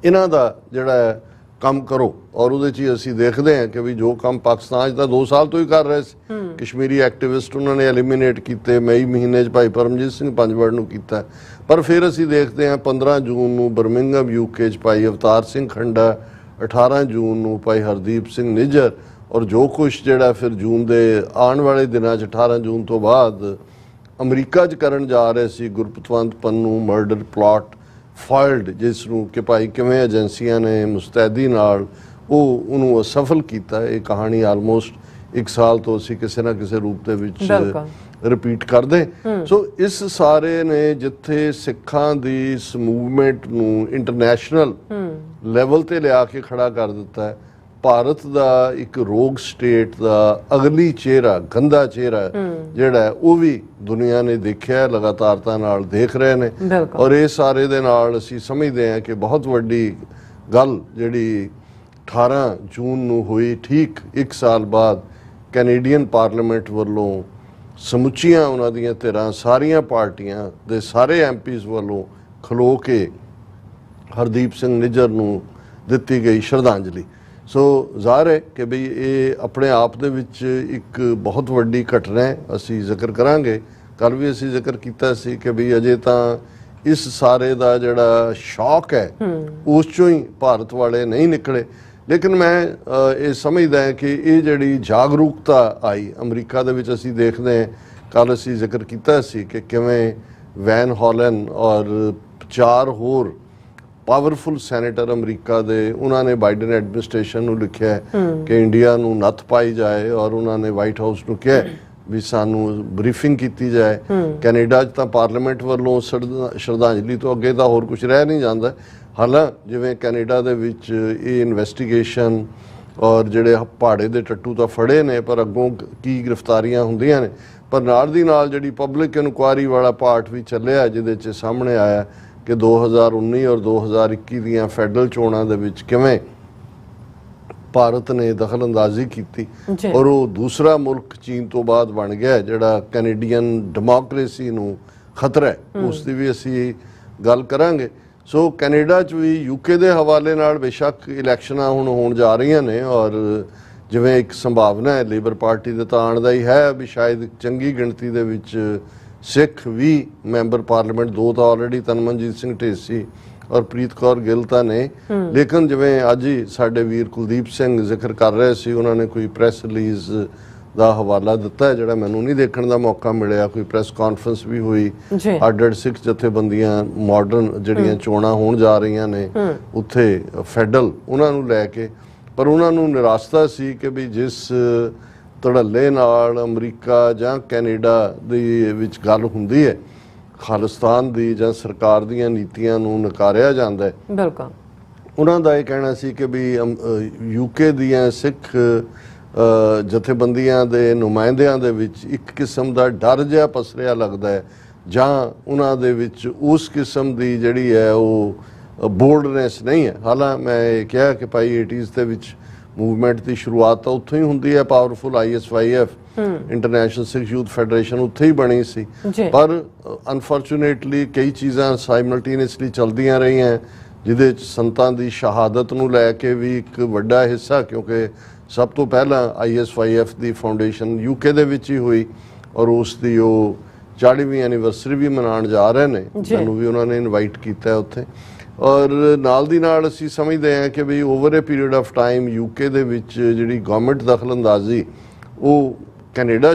ਇਹਨਾਂ ਦਾ ਜਿਹੜਾ ਕੰਮ ਕਰੋ। ਔਰ ਉਹਦੇ 'ਚ ਹੀ ਅਸੀਂ ਦੇਖਦੇ ਹਾਂ ਕਿ ਵੀ ਜੋ ਕੰਮ ਪਾਕਿਸਤਾਨ 'ਚ ਤਾਂ 2 ਸਾਲ ਤੋਂ ਹੀ ਕਰ ਰਹੇ ਸੀ, ਕਸ਼ਮੀਰੀ ਐਕਟਿਵਿਸਟ ਉਹਨਾਂ ਨੇ ਐਲੀਮੀਨੇਟ ਕੀਤੇ, ਮਈ ਮਹੀਨੇ 'ਚ ਭਾਈ ਪਰਮਜੀਤ ਸਿੰਘ ਪੰਜਵੜ ਨੂੰ ਕੀਤਾ। ਪਰ ਫਿਰ ਅਸੀਂ ਦੇਖਦੇ ਹਾਂ 15 ਜੂਨ ਨੂੰ ਬਰਮਿੰਘਮ UK 'ਚ ਭਾਈ ਅਵਤਾਰ ਸਿੰਘ ਖੰਡਾ, 18 ਜੂਨ ਨੂੰ ਭਾਈ ਹਰਦੀਪ ਸਿੰਘ ਨਿੱਜਰ, ਔਰ ਜੋ ਕੁਛ ਜਿਹੜਾ ਫਿਰ ਜੂਨ ਦੇ ਆਉਣ ਵਾਲੇ ਦਿਨਾਂ 'ਚ 18 ਜੂਨ ਤੋਂ ਬਾਅਦ ਅਮਰੀਕਾ 'ਚ ਕਰਨ ਜਾ ਰਹੇ ਸੀ Gurpatwant Pannun murder plot foiled, ਜਿਸ ਨੂੰ ਕਿ ਭਾਈ ਕਿਵੇਂ ਏਜੰਸੀਆਂ ਨੇ ਮੁਸਤੈਦੀ ਨਾਲ ਉਹਨੂੰ ਅਸਫਲ ਕੀਤਾ। ਇਹ ਕਹਾਣੀ ਆਲਮੋਸਟ 1 ਸਾਲ ਤੋਂ ਅਸੀਂ ਕਿਸੇ ਨਾ ਕਿਸੇ ਰੂਪ ਦੇ ਵਿੱਚ ਰਿਪੀਟ ਕਰਦੇ। ਸੋ ਇਸ ਸਾਰੇ ਨੇ ਜਿੱਥੇ ਸਿੱਖਾਂ ਦੀ ਇਸ ਮੂਵਮੈਂਟ ਨੂੰ ਇੰਟਰਨੈਸ਼ਨਲ ਲੈਵਲ ਤੇ ਲਿਆ ਕੇ ਖੜਾ ਕਰ ਦਿੱਤਾ ਹੈ। ਭਾਰਤ ਦਾ ਇੱਕ ਰੋਗ ਸਟੇਟ ਦਾ ਅਗਲੀ ਚਿਹਰਾ, ਗੰਦਾ ਚਿਹਰਾ ਜਿਹੜਾ ਉਹ ਵੀ ਦੁਨੀਆ ਨੇ ਦੇਖਿਆ, ਲਗਾਤਾਰਤਾ ਨਾਲ ਦੇਖ ਰਹੇ ਨੇ। ਔਰ ਇਹ ਸਾਰੇ ਦੇ ਨਾਲ ਅਸੀਂ ਸਮਝਦੇ ਹਾਂ ਕਿ ਬਹੁਤ ਵੱਡੀ ਗੱਲ ਜਿਹੜੀ 18 ਜੂਨ ਨੂੰ ਹੋਈ, ਠੀਕ 1 ਸਾਲ ਬਾਅਦ ਕੈਨੇਡੀਅਨ ਪਾਰਲੀਮੈਂਟ ਵੱਲੋਂ ਸਮੁੱਚੀਆਂ ਉਹਨਾਂ ਦੀਆਂ ਧਿਰਾਂ, ਸਾਰੀਆਂ ਪਾਰਟੀਆਂ ਦੇ ਸਾਰੇ MPs ਵੱਲੋਂ ਖਲੋ ਕੇ ਹਰਦੀਪ ਸਿੰਘ ਨਿੱਜਰ ਨੂੰ ਦਿੱਤੀ ਗਈ ਸ਼ਰਧਾਂਜਲੀ। ਸੋ ਜ਼ਾਹਰ ਹੈ ਕਿ ਬਈ ਇਹ ਆਪਣੇ ਆਪ ਦੇ ਵਿੱਚ ਇੱਕ ਬਹੁਤ ਵੱਡੀ ਘਟਨਾ ਹੈ। ਅਸੀਂ ਜ਼ਿਕਰ ਕਰਾਂਗੇ, ਕੱਲ੍ਹ ਵੀ ਅਸੀਂ ਜ਼ਿਕਰ ਕੀਤਾ ਸੀ ਕਿ ਬਈ ਅਜੇ ਤਾਂ ਇਸ ਸਾਰੇ ਦਾ ਜਿਹੜਾ ਸ਼ੌਕ ਹੈ ਉਸ 'ਚੋਂ ਹੀ ਭਾਰਤ ਵਾਲੇ ਨਹੀਂ ਨਿਕਲੇ। ਲੇਕਿਨ ਮੈਂ ਇਹ ਸਮਝਦਾ ਹਾਂ ਕਿ ਇਹ ਜਿਹੜੀ ਜਾਗਰੂਕਤਾ ਆਈ ਅਮਰੀਕਾ ਦੇ ਵਿੱਚ, ਅਸੀਂ ਦੇਖਦੇ ਹਾਂ, ਕੱਲ੍ਹ ਅਸੀਂ ਜ਼ਿਕਰ ਕੀਤਾ ਸੀ ਕਿ ਕਿਵੇਂ ਵੈਨ ਹੌਲਨ ਔਰ 4 ਹੋਰ ਪਾਵਰਫੁਲ ਸੈਨੇਟਰ ਅਮਰੀਕਾ ਦੇ, ਉਹਨਾਂ ਨੇ ਬਾਈਡਨ ਐਡਮਿਨਿਸਟ੍ਰੇਸ਼ਨ ਨੂੰ ਲਿਖਿਆ ਕਿ ਇੰਡੀਆ ਨੂੰ ਨੱਥ ਪਾਈ ਜਾਏ ਔਰ ਉਹਨਾਂ ਨੇ ਵਾਈਟ ਹਾਊਸ ਨੂੰ ਕਿਹਾ ਵੀ ਸਾਨੂੰ ਬਰੀਫਿੰਗ ਕੀਤੀ ਜਾਏ। ਕੈਨੇਡਾ 'ਚ ਤਾਂ ਪਾਰਲੀਮੈਂਟ ਵੱਲੋਂ ਸ਼ਰਧਾਂਜਲੀ ਤੋਂ ਅੱਗੇ ਤਾਂ ਹੋਰ ਕੁਝ ਰਹਿ ਨਹੀਂ ਜਾਂਦਾ। ਹਾਲਾਂਕਿ ਜਿਵੇਂ ਕੈਨੇਡਾ ਦੇ ਵਿੱਚ ਇਹ ਇਨਵੈਸਟੀਗੇਸ਼ਨ ਔਰ ਜਿਹੜੇ ਪਹਾੜੇ ਦੇ ਟੱਟੂ ਤਾਂ ਫੜੇ ਨੇ, ਪਰ ਅੱਗੋਂ ਕੀ ਗ੍ਰਿਫਤਾਰੀਆਂ ਹੁੰਦੀਆਂ ਨੇ। ਪਰ ਨਾਲ ਦੀ ਨਾਲ ਜਿਹੜੀ ਪਬਲਿਕ ਇਨਕੁਆਇਰੀ ਵਾਲਾ ਪਾਰਟ ਵੀ ਚੱਲਿਆ, ਜਿਹਦੇ 'ਚ ਸਾਹਮਣੇ ਆਇਆ ਕਿ 2019 ਔਰ 2021 ਦੀਆਂ ਫੈਡਰਲ ਚੋਣਾਂ ਦੇ ਵਿੱਚ ਕਿਵੇਂ ਭਾਰਤ ਨੇ ਦਖਲ ਅੰਦਾਜ਼ੀ ਕੀਤੀ ਔਰ ਉਹ ਦੂਸਰਾ ਮੁਲਕ ਚੀਨ ਤੋਂ ਬਾਅਦ ਬਣ ਗਿਆ ਜਿਹੜਾ ਕੈਨੇਡੀਅਨ ਡੈਮੋਕ੍ਰੇਸੀ ਨੂੰ ਖਤਰਾ ਹੈ। ਉਸ ਦੀ ਵੀ ਅਸੀਂ ਗੱਲ ਕਰਾਂਗੇ। ਸੋ ਕੈਨੇਡਾ 'ਚ ਵੀ UK ਦੇ ਹਵਾਲੇ ਨਾਲ ਬੇਸ਼ੱਕ ਇਲੈਕਸ਼ਨਾਂ ਹੁਣ ਹੋਣ ਜਾ ਰਹੀਆਂ ਨੇ ਔਰ ਜਿਵੇਂ ਇੱਕ ਸੰਭਾਵਨਾ ਹੈ ਲੇਬਰ ਪਾਰਟੀ ਦੇ ਤਾਂ ਆਉਣ ਦਾ ਹੀ ਹੈ ਵੀ ਸ਼ਾਇਦ ਚੰਗੀ ਗਿਣਤੀ ਦੇ ਵਿੱਚ ਸਿੱਖ ਵੀ ਮੈਂਬਰ ਪਾਰਲੀਮੈਂਟ, 2 ਤਾਂ ਆਲਰੇਡੀ ਤਨਮਨਜੀਤ ਸਿੰਘ ਢੇਸੀ ਔਰ ਪ੍ਰੀਤ ਕੌਰ ਗਿੱਲ ਤਾਂ ਨੇ। ਲੇਕਿਨ ਜਿਵੇਂ ਅੱਜ ਹੀ ਸਾਡੇ ਵੀਰ ਕੁਲਦੀਪ ਸਿੰਘ ਜ਼ਿਕਰ ਕਰ ਰਹੇ ਸੀ, ਉਹਨਾਂ ਨੇ ਕੋਈ ਪ੍ਰੈਸ ਰਿਲੀਜ਼ ਦਾ ਹਵਾਲਾ ਦਿੱਤਾ ਜਿਹੜਾ ਮੈਨੂੰ ਨਹੀਂ ਦੇਖਣ ਦਾ ਮੌਕਾ ਮਿਲਿਆ। ਕੋਈ ਪ੍ਰੈਸ ਕਾਨਫਰੰਸ ਵੀ ਹੋਈ, ਅੱਡ-ਅੱਡ ਸਿੱਖ ਜਥੇਬੰਦੀਆਂ ਮਾਡਰਨ ਜਿਹੜੀਆਂ ਚੋਣਾਂ ਹੋਣ ਜਾ ਰਹੀਆਂ ਨੇ ਉੱਥੇ ਫੈਡਰਲ, ਉਹਨਾਂ ਨੂੰ ਲੈ ਕੇ। ਪਰ ਉਹਨਾਂ ਨੂੰ ਨਿਰਾਸ਼ਤਾ ਸੀ ਕਿ ਵੀ ਜਿਸ ਧੜੱਲੇ ਨਾਲ ਅਮਰੀਕਾ ਜਾਂ ਕੈਨੇਡਾ ਦੇ ਵਿੱਚ ਗੱਲ ਹੁੰਦੀ ਹੈ, ਖਾਲਿਸਤਾਨ ਦੀ ਜਾਂ ਸਰਕਾਰ ਦੀਆਂ ਨੀਤੀਆਂ ਨੂੰ ਨਕਾਰਿਆ ਜਾਂਦਾ ਹੈ। ਬਿਲਕੁਲ ਉਹਨਾਂ ਦਾ ਇਹ ਕਹਿਣਾ ਸੀ ਕਿ ਵੀ UK ਦੀਆਂ ਸਿੱਖ ਜਥੇਬੰਦੀਆਂ ਦੇ ਨੁਮਾਇੰਦਿਆਂ ਦੇ ਵਿੱਚ ਇੱਕ ਕਿਸਮ ਦਾ ਡਰ ਜਿਹਾ ਪਸਰਿਆ ਲੱਗਦਾ ਹੈ, ਜਾਂ ਉਹਨਾਂ ਦੇ ਵਿੱਚ ਉਸ ਕਿਸਮ ਦੀ ਜਿਹੜੀ ਹੈ ਉਹ ਬੋਲਡਨੈਸ ਨਹੀਂ ਹੈ। ਹਾਲਾਂਕਿ ਮੈਂ ਇਹ ਕਿਹਾ ਕਿ ਭਾਈ 80s ਦੇ ਵਿੱਚ ਮੂਵਮੈਂਟ ਦੀ ਸ਼ੁਰੂਆਤ ਤਾਂ ਉੱਥੋਂ ਹੀ ਹੁੰਦੀ ਹੈ। ਪਾਵਰਫੁਲ ISYF ਇੰਟਰਨੈਸ਼ਨਲ ਸਿੱਖ ਯੂਥ ਫੈਡਰੇਸ਼ਨ ਉੱਥੇ ਹੀ ਬਣੀ ਸੀ। ਪਰ ਅਨਫੋਰਚੂਨੇਟਲੀ ਕਈ ਚੀਜ਼ਾਂ ਸਾਈਮਲਟੇਨੀਅਸਲੀ ਚੱਲਦੀਆਂ ਰਹੀਆਂ, ਜਿਹਦੇ 'ਚ ਸੰਤਾਂ ਦੀ ਸ਼ਹਾਦਤ ਨੂੰ ਲੈ ਕੇ ਵੀ ਇੱਕ ਵੱਡਾ ਹਿੱਸਾ, ਕਿਉਂਕਿ ਸਭ ਤੋਂ ਪਹਿਲਾਂ ISYF ਦੀ ਫਾਊਂਡੇਸ਼ਨ UK ਦੇ ਵਿੱਚ ਹੀ ਹੋਈ ਔਰ ਉਸ ਦੀ ਉਹ 40ਵੀਂ ਐਨੀਵਰਸਰੀ ਵੀ ਮਨਾਉਣ ਜਾ ਰਹੇ ਨੇ। ਸਾਨੂੰ ਵੀ ਉਹਨਾਂ ਨੇ ਇਨਵਾਈਟ ਕੀਤਾ ਉੱਥੇ। ਔਰ ਨਾਲ ਦੀ ਨਾਲ ਅਸੀਂ ਸਮਝਦੇ ਹਾਂ ਕਿ ਵੀ over a period of time UK ਦੇ ਵਿੱਚ ਜਿਹੜੀ ਗਵਰਨਮੈਂਟ ਦਖਲਅੰਦਾਜ਼ੀ ਉਹ ਕੈਨੇਡਾ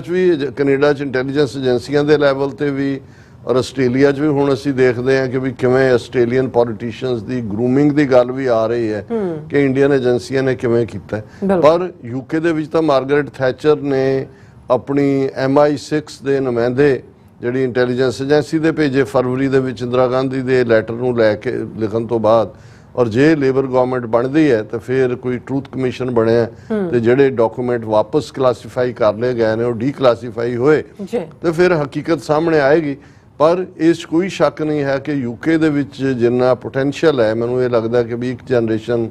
'ਚ ਇੰਟੈਲੀਜੈਂਸ ਏਜੰਸੀਆਂ ਦੇ ਲੈਵਲ ਤੇ ਵੀ ਔਰ ਆਸਟ੍ਰੇਲੀਆ 'ਚ ਵੀ ਹੁਣ ਅਸੀਂ ਦੇਖਦੇ ਹਾਂ ਕਿ ਵੀ ਕਿਵੇਂ ਆਸਟ੍ਰੇਲੀਅਨ ਪੋਲੀਟੀਸ਼ੀਅਨਸ ਦੀ ਗਰੂਮਿੰਗ ਦੀ ਗੱਲ ਵੀ ਆ ਰਹੀ ਹੈ ਕਿ ਇੰਡੀਅਨ ਏਜੰਸੀਆਂ ਨੇ ਕਿਵੇਂ ਕੀਤਾ। ਪਰ UK ਦੇ ਵਿੱਚ ਤਾਂ ਮਾਰਗਰੇਟ ਥੈਚਰ ਨੇ ਆਪਣੀ MI6 ਦੇ ਨੁਮਾਇੰਦੇ ਜਿਹੜੀ ਇੰਟੈਲੀਜੈਂਸ ਏਜੰਸੀ ਦੇ ਭੇਜੇ ਫਰਵਰੀ ਦੇ ਵਿੱਚ ਇੰਦਰਾ ਗਾਂਧੀ ਦੇ ਲੈਟਰ ਨੂੰ ਲੈ ਕੇ ਲਿਖਣ ਤੋਂ ਬਾਅਦ, ਔਰ ਜੇ ਲੇਬਰ ਗਵਰਨਮੈਂਟ ਬਣਦੀ ਹੈ ਤਾਂ ਫਿਰ ਕੋਈ ਟਰੂਥ ਕਮਿਸ਼ਨ ਬਣਿਆ ਤੇ ਜਿਹੜੇ ਡਾਕੂਮੈਂਟ ਵਾਪਸ ਕਲਾਸੀਫਾਈ ਕਰ ਲਏ ਗਏ ਨੇ ਉਹ ਡੀਕਲਾਸੀਫਾਈ ਹੋਏ ਤੇ ਫਿਰ ਹਕੀਕਤ ਸਾਹਮਣੇ ਆਏਗੀ। ਪਰ ਇਸ ਕੋਈ ਸ਼ੱਕ ਨਹੀਂ ਹੈ ਕਿ UK ਦੇ ਵਿੱਚ ਜਿੰਨਾ ਪੋਟੈਂਸ਼ੀਅਲ ਹੈ, ਮੈਨੂੰ ਇਹ ਲੱਗਦਾ ਕਿ ਵੀ ਇੱਕ ਜਨਰੇਸ਼ਨ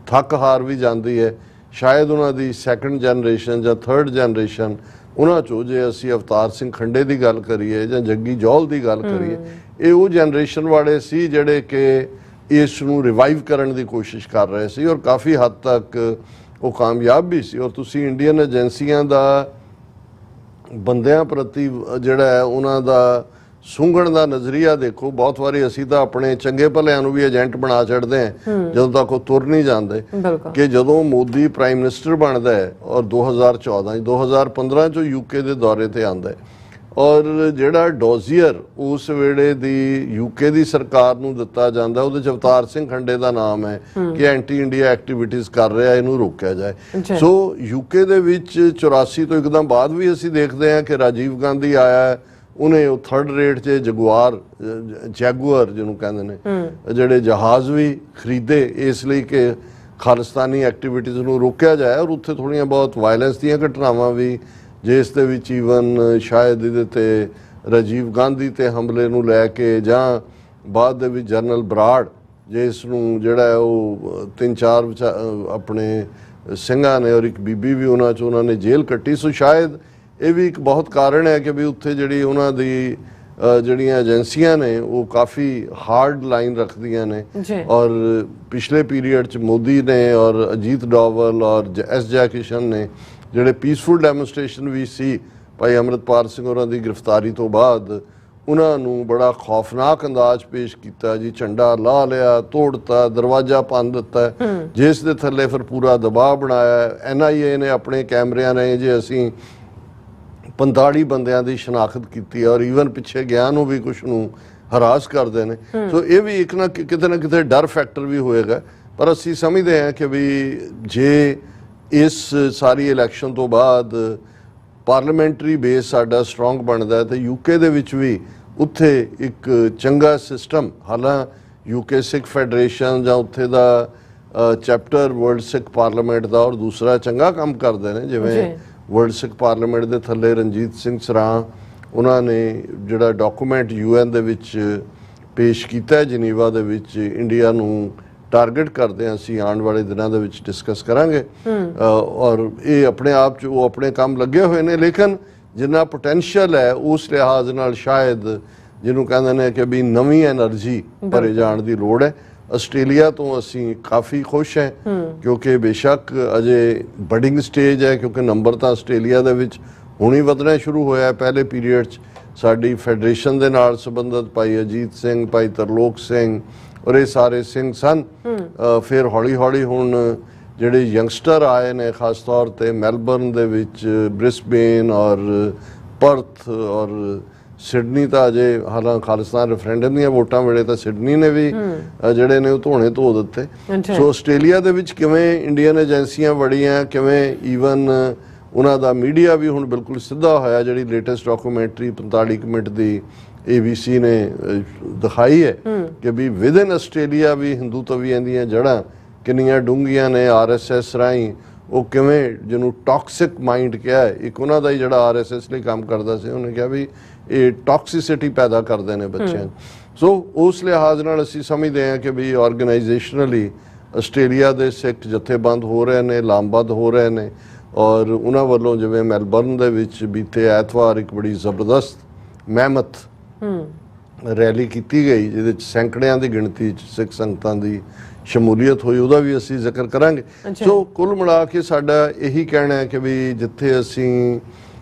ਥੱਕ ਹਾਰ ਵੀ ਜਾਂਦੀ ਹੈ। ਸ਼ਾਇਦ ਉਹਨਾਂ ਦੀ ਸੈਕੰਡ ਜਨਰੇਸ਼ਨ ਜਾਂ ਥਰਡ ਜਨਰੇਸ਼ਨ ਉਹਨਾਂ 'ਚੋਂ ਜੇ ਅਸੀਂ ਅਵਤਾਰ ਸਿੰਘ ਖੰਡੇ ਦੀ ਗੱਲ ਕਰੀਏ ਜਾਂ ਜੱਗੀ ਜੌਹਲ ਦੀ ਗੱਲ ਕਰੀਏ, ਇਹ ਉਹ ਜਨਰੇਸ਼ਨ ਵਾਲੇ ਸੀ ਜਿਹੜੇ ਕਿ ਇਸ ਨੂੰ ਰਿਵਾਈਵ ਕਰਨ ਦੀ ਕੋਸ਼ਿਸ਼ ਕਰ ਰਹੇ ਸੀ ਔਰ ਕਾਫੀ ਹੱਦ ਤੱਕ ਉਹ ਕਾਮਯਾਬ ਵੀ ਸੀ। ਔਰ ਤੁਸੀਂ ਇੰਡੀਅਨ ਏਜੰਸੀਆਂ ਦਾ ਬੰਦਿਆਂ ਪ੍ਰਤੀ ਜਿਹੜਾ ਹੈ ਉਹਨਾਂ ਦਾ ਸੁੰਘਣ ਦਾ ਨਜ਼ਰੀਆ ਦੇਖੋ। ਬਹੁਤ ਵਾਰੀ ਅਸੀਂ ਤਾਂ ਆਪਣੇ ਚੰਗੇ ਭਲਿਆਂ ਨੂੰ ਵੀ ਏਜੰਟ ਬਣਾ ਛੱਡਦੇ ਹਾਂ ਜਦੋਂ ਤੱਕ ਉਹ ਤੁਰ ਨਹੀਂ ਜਾਂਦੇ, ਕਿ ਜਦੋਂ ਮੋਦੀ ਪ੍ਰਾਈਮ ਮਿਨਿਸਟਰ ਬਣਦਾ ਹੈ ਔਰ 2015 ਚੋਂ UK ਦੇ ਦੌਰੇ ਤੇ ਆਉਂਦਾ ਹੈ ਔਰ ਜਿਹੜਾ ਡੋਜ਼ੀਅਰ ਉਸ ਵੇਲੇ ਦੀ UK ਦੀ ਸਰਕਾਰ ਨੂੰ ਦਿੱਤਾ ਜਾਂਦਾ, ਉਹਦੇ 'ਚ ਅਵਤਾਰ ਸਿੰਘ ਖੰਡੇ ਦਾ ਨਾਮ ਹੈ ਕਿ ਐਂਟੀ ਇੰਡੀਆ ਐਕਟੀਵਿਟੀਜ਼ ਕਰ ਰਿਹਾ, ਇਹਨੂੰ ਰੋਕਿਆ ਜਾਏ। ਸੋ UK ਦੇ ਵਿੱਚ 84 ਤੋਂ ਇੱਕਦਮ ਬਾਅਦ ਵੀ ਅਸੀਂ ਦੇਖਦੇ ਹਾਂ ਕਿ ਰਾਜੀਵ ਗਾਂਧੀ ਆਇਆ, ਉਹਨੇ ਉਹ ਥਰਡ ਰੇਟ 'ਚ ਜੈਗੂਅਰ ਜਿਹਨੂੰ ਕਹਿੰਦੇ ਨੇ ਜਿਹੜੇ ਜਹਾਜ਼ ਵੀ ਖਰੀਦੇ ਇਸ ਲਈ ਕਿ ਖਾਲਿਸਤਾਨੀ ਐਕਟੀਵਿਟੀਜ਼ ਨੂੰ ਰੋਕਿਆ ਜਾਏ। ਔਰ ਉੱਥੇ ਥੋੜ੍ਹੀਆਂ ਬਹੁਤ ਵਾਇਲੈਂਸ ਦੀਆਂ ਘਟਨਾਵਾਂ ਵੀ, ਜਿਸ ਦੇ ਵਿੱਚ ਈਵਨ ਸ਼ਾਇਦ ਇਹਦੇ ਤੇ ਰਾਜੀਵ ਗਾਂਧੀ ਤੇ ਹਮਲੇ ਨੂੰ ਲੈ ਕੇ ਜਾਂ ਬਾਅਦ ਦੇ ਵਿੱਚ ਜਨਰਲ ਬਰਾੜ ਜਿਸ ਨੂੰ ਜਿਹੜਾ ਉਹ 3-4 ਆਪਣੇ ਸਿੰਘਾਂ ਨੇ ਔਰ ਇੱਕ ਬੀਬੀ ਵੀ ਉਹਨਾਂ ਨੇ ਜੇਲ੍ਹ ਕੱਟੀ। ਸੋ ਸ਼ਾਇਦ ਇਹ ਵੀ ਇੱਕ ਬਹੁਤ ਕਾਰਨ ਹੈ ਕਿ ਵੀ ਉੱਥੇ ਜਿਹੜੀ ਉਹਨਾਂ ਦੀ ਜਿਹੜੀਆਂ ਏਜੰਸੀਆਂ ਨੇ ਉਹ ਕਾਫੀ ਹਾਰਡ ਲਾਈਨ ਰੱਖਦੀਆਂ ਨੇ। ਔਰ ਪਿਛਲੇ ਪੀਰੀਅਡ 'ਚ ਮੋਦੀ ਨੇ ਔਰ ਅਜੀਤ ਡੋਵਲ ਔਰ S ਜੈ ਕਿਸ਼ਨ ਨੇ ਜਿਹੜੇ ਪੀਸਫੁਲ ਡੈਮੋਨਸਟ੍ਰੇਸ਼ਨ ਵੀ ਸੀ ਭਾਈ ਅੰਮ੍ਰਿਤਪਾਲ ਸਿੰਘ ਹੋਰਾਂ ਦੀ ਗ੍ਰਿਫਤਾਰੀ ਤੋਂ ਬਾਅਦ, ਉਹਨਾਂ ਨੂੰ ਬੜਾ ਖੌਫਨਾਕ ਅੰਦਾਜ਼ ਪੇਸ਼ ਕੀਤਾ ਜੀ। ਝੰਡਾ ਲਾ ਲਿਆ, ਤੋੜਤਾ, ਦਰਵਾਜ਼ਾ ਭੰਨ ਦਿੱਤਾ, ਜਿਸ ਦੇ ਥੱਲੇ ਫਿਰ ਪੂਰਾ ਦਬਾਅ ਬਣਾਇਆ। NIA ਨੇ ਆਪਣੇ ਕੈਮਰਿਆਂ ਨੇ ਜੇ ਅਸੀਂ 45 ਬੰਦਿਆਂ ਦੀ ਸ਼ਨਾਖਤ ਕੀਤੀ ਔਰ ਈਵਨ ਪਿੱਛੇ ਗਿਆ ਨੂੰ ਵੀ ਕੁਛ ਨੂੰ ਹਰਾਸ ਕਰਦੇ ਨੇ। ਸੋ ਇਹ ਵੀ ਇੱਕ ਨਾ ਕਿਤੇ ਡਰ ਫੈਕਟਰ ਵੀ ਹੋਏਗਾ। ਪਰ ਅਸੀਂ ਸਮਝਦੇ ਹਾਂ ਕਿ ਵੀ ਜੇ ਇਸ ਸਾਰੀ ਇਲੈਕਸ਼ਨ ਤੋਂ ਬਾਅਦ ਪਾਰਲੀਮੈਂਟਰੀ ਬੇਸ ਸਾਡਾ ਸਟਰੋਂਗ ਬਣਦਾ ਤੇ UK ਦੇ ਵਿੱਚ ਵੀ ਉੱਥੇ ਇੱਕ ਚੰਗਾ ਸਿਸਟਮ, ਹਾਲਾਂ UK ਸਿੱਖ ਫੈਡਰੇਸ਼ਨ ਜਾਂ ਉੱਥੇ ਦਾ ਚੈਪਟਰ ਵਰਲਡ ਸਿੱਖ ਪਾਰਲੀਮੈਂਟ ਦਾ ਔਰ ਦੂਸਰਾ ਚੰਗਾ ਕੰਮ ਕਰਦੇ ਨੇ। ਜਿਵੇਂ ਵਰਲਡ ਸਿੱਖ ਪਾਰਲੀਮੈਂਟ ਦੇ ਥੱਲੇ ਰਣਜੀਤ ਸਿੰਘ ਸਰਾਂ, ਉਹਨਾਂ ਨੇ ਜਿਹੜਾ ਡਾਕੂਮੈਂਟ UN ਦੇ ਵਿੱਚ ਪੇਸ਼ ਕੀਤਾ ਜਨੀਵਾ ਦੇ ਵਿੱਚ, ਇੰਡੀਆ ਨੂੰ ਟਾਰਗੇਟ ਕਰਦੇ ਹਾਂ ਅਸੀਂ ਆਉਣ ਵਾਲੇ ਦਿਨਾਂ ਦੇ ਵਿੱਚ ਡਿਸਕਸ ਕਰਾਂਗੇ। ਔਰ ਇਹ ਆਪਣੇ ਆਪ 'ਚ ਉਹ ਆਪਣੇ ਕੰਮ ਲੱਗੇ ਹੋਏ ਨੇ, ਲੇਕਿਨ ਜਿੰਨਾ ਪੋਟੈਂਸ਼ੀਅਲ ਹੈ ਉਸ ਲਿਹਾਜ਼ ਨਾਲ ਸ਼ਾਇਦ ਜਿਹਨੂੰ ਕਹਿੰਦੇ ਨੇ ਕਿ ਵੀ ਨਵੀਂ ਐਨਰਜੀ ਭਰੇ ਜਾਣ ਦੀ ਲੋੜ ਹੈ। ਆਸਟ੍ਰੇਲੀਆ ਤੋਂ ਅਸੀਂ ਕਾਫੀ ਖੁਸ਼ ਹੈ ਕਿਉਂਕਿ ਬੇਸ਼ੱਕ ਅਜੇ ਬਡਿੰਗ ਸਟੇਜ ਹੈ, ਕਿਉਂਕਿ ਨੰਬਰ ਤਾਂ ਆਸਟ੍ਰੇਲੀਆ ਦੇ ਵਿੱਚ ਹੁਣੀ ਵਧਣਾ ਸ਼ੁਰੂ ਹੋਇਆ। ਪਹਿਲੇ ਪੀਰੀਅਡ 'ਚ ਸਾਡੀ ਫੈਡਰੇਸ਼ਨ ਦੇ ਨਾਲ ਸੰਬੰਧਿਤ ਭਾਈ ਅਜੀਤ ਸਿੰਘ, ਭਾਈ ਤਰਲੋਕ ਸਿੰਘ ਔਰ ਇਹ ਸਾਰੇ ਸਿੰਘ ਸਨ। ਫਿਰ ਹੌਲੀ ਹੌਲੀ ਹੁਣ ਜਿਹੜੇ ਯੰਗਸਟਰ ਆਏ ਨੇ, ਖਾਸ ਤੌਰ ਤੇ ਮੈਲਬਰਨ ਦੇ ਵਿੱਚ, ਬ੍ਰਿਸਬੇਨ ਔਰ ਪਰਥ ਔਰ ਸਿਡਨੀ ਤਾਂ ਅਜੇ ਹਾਲਾਂ ਖਾਲਿਸਤਾਨ ਰੈਫਰੈਂਡਮ ਦੀਆਂ ਵੋਟਾਂ ਵੇਲੇ ਤਾਂ ਸਿਡਨੀ ਨੇ ਵੀ ਜਿਹੜੇ ਨੇ ਉਹ ਧੋਣੇ ਧੋ ਦਿੱਤੇ। ਸੋ ਆਸਟ੍ਰੇਲੀਆ ਦੇ ਵਿੱਚ ਕਿਵੇਂ ਇੰਡੀਅਨ ਏਜੰਸੀਆਂ ਵੜੀਆਂ, ਕਿਵੇਂ ਈਵਨ ਉਹਨਾਂ ਦਾ ਮੀਡੀਆ ਵੀ ਹੁਣ ਬਿਲਕੁਲ ਸਿੱਧਾ ਹੋਇਆ। ਜਿਹੜੀ ਲੇਟੈਸਟ ਡਾਕੂਮੈਂਟਰੀ 45 ਮਿੰਟ ਦੀ ABC ਨੇ ਦਿਖਾਈ ਹੈ ਕਿ ਵੀ ਵਿਦਨ ਆਸਟ੍ਰੇਲੀਆ ਵੀ ਹਿੰਦੂਤਵੀਆਂ ਦੀਆਂ ਜੜ੍ਹਾਂ ਕਿੰਨੀਆਂ ਡੂੰਘੀਆਂ ਨੇ। RSS ਰਾਹੀਂ ਉਹ ਕਿਵੇਂ ਜਿਹਨੂੰ ਟੌਕਸਿਕ ਮਾਈਂਡ ਕਿਹਾ, ਇੱਕ ਉਹਨਾਂ ਦਾ ਹੀ ਜਿਹੜਾ RSS ਲਈ ਕੰਮ ਕਰਦਾ ਸੀ, ਉਹਨੇ ਕਿਹਾ ਵੀ ਇਹ ਟੌਕਸਿਸਿਟੀ ਪੈਦਾ ਕਰਦੇ ਨੇ ਬੱਚਿਆਂ 'ਚ। ਸੋ ਉਸ ਲਿਹਾਜ਼ ਨਾਲ ਅਸੀਂ ਸਮਝਦੇ ਹਾਂ ਕਿ ਵੀ ਆਰਗੇਨਾਈਜੇਸ਼ਨਲੀ ਆਸਟ੍ਰੇਲੀਆ ਦੇ ਸਿੱਖ ਜਥੇਬੰਦ ਹੋ ਰਹੇ ਨੇ, ਲਾਮਬੱਧ ਹੋ ਰਹੇ ਨੇ ਔਰ ਉਹਨਾਂ ਵੱਲੋਂ ਜਿਵੇਂ ਮੈਲਬਰਨ ਦੇ ਵਿੱਚ ਬੀਤੇ ਐਤਵਾਰ ਇੱਕ ਬੜੀ ਜ਼ਬਰਦਸਤ ਮਹਿਮਤ ਰੈਲੀ ਕੀਤੀ ਗਈ ਜਿਹਦੇ 'ਚ ਸੈਂਕੜਿਆਂ ਦੀ ਗਿਣਤੀ 'ਚ ਸਿੱਖ ਸੰਗਤਾਂ ਦੀ ਸ਼ਮੂਲੀਅਤ ਹੋਈ, ਉਹਦਾ ਵੀ ਅਸੀਂ ਜ਼ਿਕਰ ਕਰਾਂਗੇ। ਸੋ ਕੁੱਲ ਮਿਲਾ ਕੇ ਸਾਡਾ ਇਹੀ ਕਹਿਣਾ ਹੈ ਕਿ ਵੀ ਜਿੱਥੇ ਅਸੀਂ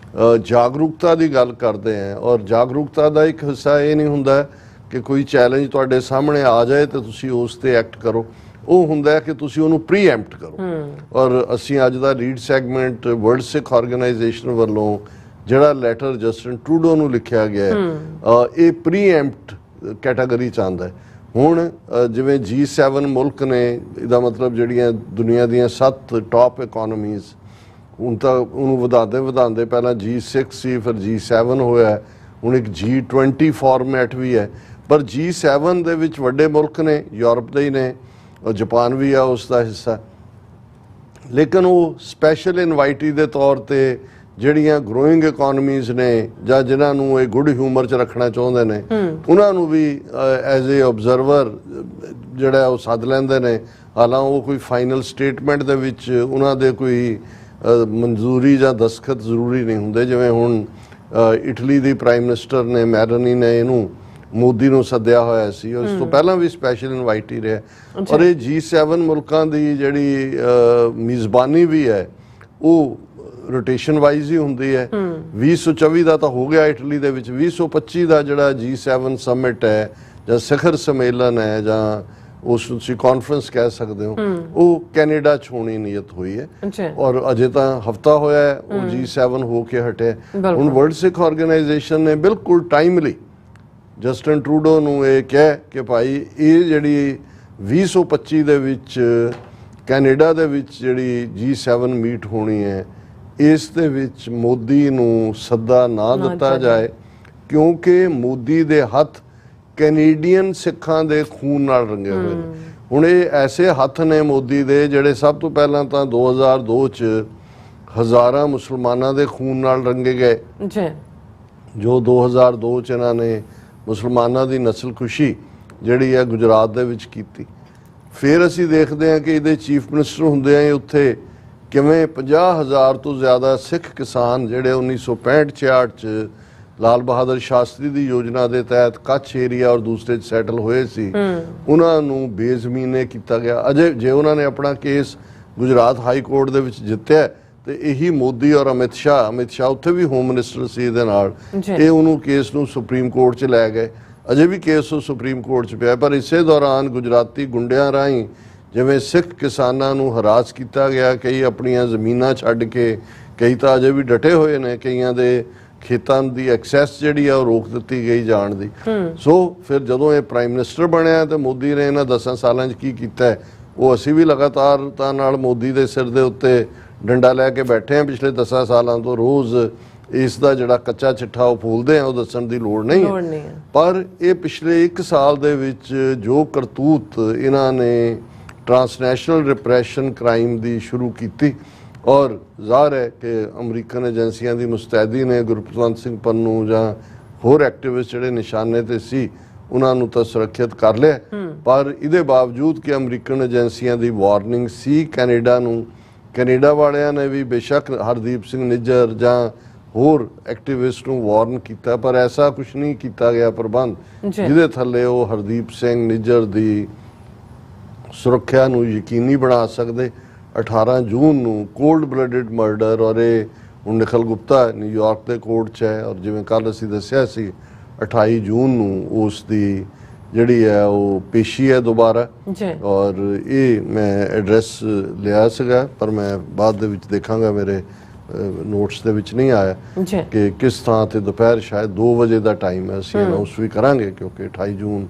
ਜਾਗਰੂਕਤਾ ਦੀ ਗੱਲ ਕਰਦੇ ਹਾਂ, ਔਰ ਜਾਗਰੂਕਤਾ ਦਾ ਇੱਕ ਹਿੱਸਾ ਇਹ ਨਹੀਂ ਹੁੰਦਾ ਕਿ ਕੋਈ ਚੈਲੰਜ ਤੁਹਾਡੇ ਸਾਹਮਣੇ ਆ ਜਾਏ ਤੇ ਤੁਸੀਂ ਉਸ ਤੇ ਐਕਟ ਕਰੋ, ਉਹ ਹੁੰਦਾ ਹੈ ਕਿ ਤੁਸੀਂ ਉਹਨੂੰ ਪ੍ਰੀਐਂਪਟ ਕਰੋ। ਔਰ ਅਸੀਂ ਅੱਜ ਦਾ ਰੀਡ ਸੈਗਮੈਂਟ ਵਰਲਡ ਸਿੱਖ ਆਰਗੇਨਾਈਜੇਸ਼ਨ ਵੱਲੋਂ ਜਿਹੜਾ ਲੈਟਰ ਜਸਟਿਨ ਟਰੂਡੋ ਨੂੰ ਲਿਖਿਆ ਗਿਆ ਹੈ, ਇਹ ਪ੍ਰੀਐਂਪਟ ਕੈਟਾਗਰੀ 'ਚ ਆਉਂਦਾ ਹੈ। ਹੁਣ ਜਿਵੇਂ G7 ਮੁਲਕ ਨੇ, ਇਹਦਾ ਮਤਲਬ ਜਿਹੜੀਆਂ ਦੁਨੀਆ ਦੀਆਂ 7 ਟੌਪ ਇਕੋਨਮੀਜ਼, ਹੁਣ ਤਾਂ ਉਹਨੂੰ ਵਧਾਉਂਦੇ ਪਹਿਲਾਂ G6 ਸੀ, ਫਿਰ G7 ਹੋਇਆ, ਹੁਣ ਇੱਕ G20 ਫਾਰਮੈਟ ਵੀ ਹੈ। ਪਰ G7 ਦੇ ਵਿੱਚ ਵੱਡੇ ਮੁਲਕ ਨੇ, ਯੂਰਪ ਦੇ ਹੀ ਨੇ, ਔਰ ਜਾਪਾਨ ਵੀ ਆ ਉਸ ਦਾ ਹਿੱਸਾ, ਲੇਕਿਨ ਉਹ ਸਪੈਸ਼ਲ ਇਨਵਾਈਟੀ ਦੇ ਤੌਰ ਤੇ ਜਿਹੜੀਆਂ ਗਰੋਇੰਗ ਇਕੋਨਮੀਜ਼ ਨੇ ਜਾਂ ਜਿਨ੍ਹਾਂ ਨੂੰ ਇਹ ਗੁੱਡ ਹਿਊਮਰ 'ਚ ਰੱਖਣਾ ਚਾਹੁੰਦੇ ਨੇ, ਉਹਨਾਂ ਨੂੰ ਵੀ ਐਜ਼ ਏ ਆਬਜ਼ਰਵਰ ਜਿਹੜਾ ਉਹ ਸੱਦ ਲੈਂਦੇ ਨੇ। ਹਾਲਾਂਕਿ ਉਹ ਕੋਈ ਫਾਈਨਲ ਸਟੇਟਮੈਂਟ ਦੇ ਵਿੱਚ ਉਹਨਾਂ ਦੇ ਕੋਈ ਮਨਜ਼ੂਰੀ ਜਾਂ ਦਸਖਤ ਜ਼ਰੂਰੀ ਨਹੀਂ ਹੁੰਦੇ। ਜਿਵੇਂ ਹੁਣ ਇਟਲੀ ਦੀ ਪ੍ਰਾਈਮ ਮਿਨਿਸਟਰ ਨੇ, ਮੈਲੋਨੀ ਨੇ, ਇਹਨੂੰ ਮੋਦੀ ਨੂੰ ਸੱਦਿਆ ਹੋਇਆ ਸੀ, ਉਸ ਤੋਂ ਪਹਿਲਾਂ ਵੀ ਸਪੈਸ਼ਲ ਇਨਵਾਈਟ ਹੀ ਰਿਹਾ। ਔਰ ਇਹ G7 ਮੁਲਕਾਂ ਦੀ ਜਿਹੜੀ ਮੇਜ਼ਬਾਨੀ ਵੀ ਹੈ ਉਹ ਰੋਟੇਸ਼ਨ ਵਾਈਜ਼ ਹੀ ਹੁੰਦੀ ਹੈ। 2024 ਦਾ ਤਾਂ ਹੋ ਗਿਆ ਇਟਲੀ ਦੇ ਵਿੱਚ, 2025 ਦਾ ਜਿਹੜਾ G7 ਸਮਿਟ ਹੈ ਜਾਂ ਸਿਖਰ ਸੰਮੇਲਨ ਹੈ ਜਾਂ ਉਸ ਤੁਸੀਂ ਕਾਨਫਰੰਸ ਕਹਿ ਸਕਦੇ ਹੋ, ਉਹ ਕੈਨੇਡਾ 'ਚ ਹੋਣੀ ਨੀਅਤ ਹੋਈ ਹੈ। ਔਰ ਅਜੇ ਤਾਂ ਹਫਤਾ ਹੋਇਆ ਹੈ ਉਹ G7 ਹੋ ਕੇ ਹਟਿਆ। ਹੁਣ ਵਰਲਡ ਸਿੱਖ ਆਰਗੇਨਾਈਜੇਸ਼ਨ ਨੇ ਬਿਲਕੁਲ ਟਾਈਮਲੀ ਜਸਟਿਨ ਟਰੂਡੋ ਨੂੰ ਇਹ ਕਿਹਾ ਕਿ ਭਾਈ ਇਹ ਜਿਹੜੀ 2025 ਦੇ ਵਿੱਚ ਕੈਨੇਡਾ ਦੇ ਵਿੱਚ ਜਿਹੜੀ G7 ਮੀਟ ਹੋਣੀ ਹੈ, ਇਸ ਦੇ ਵਿੱਚ ਮੋਦੀ ਨੂੰ ਸੱਦਾ ਨਾ ਦਿੱਤਾ ਜਾਏ, ਕਿਉਂਕਿ ਮੋਦੀ ਦੇ ਹੱਥ ਕੈਨੇਡੀਅਨ ਸਿੱਖਾਂ ਦੇ ਖੂਨ ਨਾਲ ਰੰਗੇ ਹੋਏ ਨੇ। ਹੁਣ ਇਹ ਐਸੇ ਹੱਥ ਨੇ ਮੋਦੀ ਦੇ ਜਿਹੜੇ ਸਭ ਤੋਂ ਪਹਿਲਾਂ ਤਾਂ 2002 'ਚ ਹਜ਼ਾਰਾਂ ਮੁਸਲਮਾਨਾਂ ਦੇ ਖੂਨ ਨਾਲ ਰੰਗੇ ਗਏ, ਜੋ 2002 'ਚ ਇਹਨਾਂ ਨੇ ਮੁਸਲਮਾਨਾਂ ਦੀ ਨਸਲਕੁਸ਼ੀ ਜਿਹੜੀ ਹੈ ਗੁਜਰਾਤ ਦੇ ਵਿੱਚ ਕੀਤੀ। ਫਿਰ ਅਸੀਂ ਦੇਖਦੇ ਹਾਂ ਕਿ ਇਹਦੇ ਚੀਫ ਮਿਨਿਸਟਰ ਹੁੰਦੇ ਆ ਉੱਥੇ ਕਿਵੇਂ 50,000 ਤੋਂ ਜ਼ਿਆਦਾ ਸਿੱਖ ਕਿਸਾਨ ਜਿਹੜੇ 1965-66 'ਚ ਲਾਲ ਬਹਾਦਰ ਸ਼ਾਸਤਰੀ ਦੀ ਯੋਜਨਾ ਦੇ ਤਹਿਤ ਕੱਛ ਏਰੀਆ ਔਰ ਦੂਸਰੇ 'ਚ ਸੈਟਲ ਹੋਏ ਸੀ, ਉਹਨਾਂ ਨੂੰ ਬੇਜ਼ਮੀਨੇ ਕੀਤਾ ਗਿਆ। ਅਜੇ ਜੇ ਉਹਨਾਂ ਨੇ ਆਪਣਾ ਕੇਸ ਗੁਜਰਾਤ ਹਾਈ ਕੋਰਟ ਦੇ ਵਿੱਚ ਜਿੱਤਿਆ ਤੇ ਇਹੀ ਮੋਦੀ ਔਰ ਅਮਿਤ ਸ਼ਾਹ ਉੱਥੇ ਵੀ ਹੋਮ ਮਿਨਿਸਟਰ ਸੀ ਇਹਦੇ ਨਾਲ, ਇਹ ਉਹਨੂੰ ਕੇਸ ਨੂੰ ਸੁਪਰੀਮ ਕੋਰਟ 'ਚ ਲੈ ਗਏ। ਅਜੇ ਵੀ ਕੇਸ ਉਹ ਸੁਪਰੀਮ ਕੋਰਟ 'ਚ ਪਿਆ। ਪਰ ਇਸੇ ਦੌਰਾਨ ਗੁਜਰਾਤੀ ਗੁੰਡਿਆਂ ਰਾਹੀਂ ਜਿਵੇਂ ਸਿੱਖ ਕਿਸਾਨਾਂ ਨੂੰ ਹਰਾਸ ਕੀਤਾ ਗਿਆ, ਕਈ ਆਪਣੀਆਂ ਜ਼ਮੀਨਾਂ ਛੱਡ ਕੇ, ਕਈ ਤਾਂ ਅਜੇ ਵੀ ਡਟੇ ਹੋਏ ਨੇ, ਕਈਆਂ ਦੇ ਖੇਤਾਂ ਦੀ ਐਕਸੈਸ ਜਿਹੜੀ ਆ ਉਹ ਰੋਕ ਦਿੱਤੀ ਗਈ ਜਾਣ ਦੀ। ਸੋ ਫਿਰ ਜਦੋਂ ਇਹ ਪ੍ਰਾਈਮ ਮਿਨਿਸਟਰ ਬਣਿਆ ਤੇ ਮੋਦੀ ਨੇ ਇਹਨਾਂ 10 ਸਾਲਾਂ 'ਚ ਕੀ ਕੀਤਾ, ਉਹ ਅਸੀਂ ਵੀ ਲਗਾਤਾਰ ਤਾਂ ਨਾਲ ਮੋਦੀ ਦੇ ਸਿਰ ਦੇ ਉੱਤੇ ਡੰਡਾ ਲੈ ਕੇ ਬੈਠੇ ਹਾਂ ਪਿਛਲੇ 10 ਸਾਲਾਂ ਤੋਂ। ਰੋਜ਼ ਇਸ ਦਾ ਜਿਹੜਾ ਕੱਚਾ ਚਿੱਠਾ ਉਹ ਫੋਲਦੇ ਆ, ਉਹ ਦੱਸਣ ਦੀ ਲੋੜ ਨਹੀਂ ਹੈ। ਪਰ ਇਹ ਪਿਛਲੇ 1 ਸਾਲ ਦੇ ਵਿੱਚ ਜੋ ਕਰਤੂਤ ਇਹਨਾਂ ਨੇ ਟ੍ਰਾਂਸਨੈਸ਼ਨਲ ਰਿਪਰੈਸ਼ਨ ਕ੍ਰਾਈਮ ਦੀ ਸ਼ੁਰੂ ਕੀਤੀ, ਔਰ ਜ਼ਾਹਰ ਹੈ ਕਿ ਅਮਰੀਕਨ ਏਜੰਸੀਆਂ ਦੀ ਮੁਸਤੈਦੀ ਨੇ ਗੁਰਪ੍ਰਵੰਤ ਸਿੰਘ ਪੰਨੂ ਜਾਂ ਹੋਰ ਐਕਟਿਵਿਸਟ ਜਿਹੜੇ ਨਿਸ਼ਾਨੇ ਤੇ ਸੀ ਉਹਨਾਂ ਨੂੰ ਤਾਂ ਸੁਰੱਖਿਅਤ ਕਰ ਲਿਆ। ਪਰ ਇਹਦੇ ਬਾਵਜੂਦ ਕਿ ਅਮਰੀਕਨ ਏਜੰਸੀਆਂ ਦੀ ਵਾਰਨਿੰਗ ਸੀ ਕੈਨੇਡਾ ਨੂੰ, ਕੈਨੇਡਾ ਵਾਲਿਆਂ ਨੇ ਵੀ ਬੇਸ਼ੱਕ ਹਰਦੀਪ ਸਿੰਘ ਨਿੱਜਰ ਜਾਂ ਹੋਰ ਐਕਟਿਵਿਸਟ ਨੂੰ ਵਾਰਨ ਕੀਤਾ, ਪਰ ਐਸਾ ਕੁਝ ਨਹੀਂ ਕੀਤਾ ਗਿਆ ਪ੍ਰਬੰਧ ਜਿਹਦੇ ਥੱਲੇ ਉਹ ਹਰਦੀਪ ਸਿੰਘ ਨਿੱਜਰ ਦੀ ਸੁਰੱਖਿਆ ਨੂੰ ਯਕੀਨੀ ਬਣਾ ਸਕਦੇ। 18 ਜੂਨ ਨੂੰ ਕੋਲਡ ਬਲੱਡਡ ਮਰਡਰ, ਔਰ ਇਹ ਹੁਣ ਨਿਖਲ ਗੁਪਤਾ ਨਿਊਯਾਰਕ ਦੇ ਕੋਰਟ 'ਚ ਹੈ, ਔਰ ਜਿਵੇਂ ਕੱਲ ਅਸੀਂ ਦੱਸਿਆ ਸੀ 28 ਜੂਨ ਨੂੰ ਉਸ ਦੀ ਜਿਹੜੀ ਹੈ ਉਹ ਪੇਸ਼ੀ ਹੈ ਦੁਬਾਰਾ। ਔਰ ਇਹ ਮੈਂ ਐਡਰੈਸ ਲਿਆ ਸੀਗਾ, ਪਰ ਮੈਂ ਬਾਅਦ ਦੇ ਵਿੱਚ ਦੇਖਾਂਗਾ, ਮੇਰੇ ਨੋਟਸ ਦੇ ਵਿੱਚ ਨਹੀਂ ਆਇਆ ਕਿ ਕਿਸ ਥਾਂ ਤੇ ਦੁਪਹਿਰ ਸ਼ਾਇਦ 2 ਵਜੇ ਦਾ ਟਾਈਮ ਹੈ। ਅਸੀਂ ਅਨਾਉਂਸ ਵੀ ਕਰਾਂਗੇ ਕਿਉਂਕਿ 28 ਜੂਨ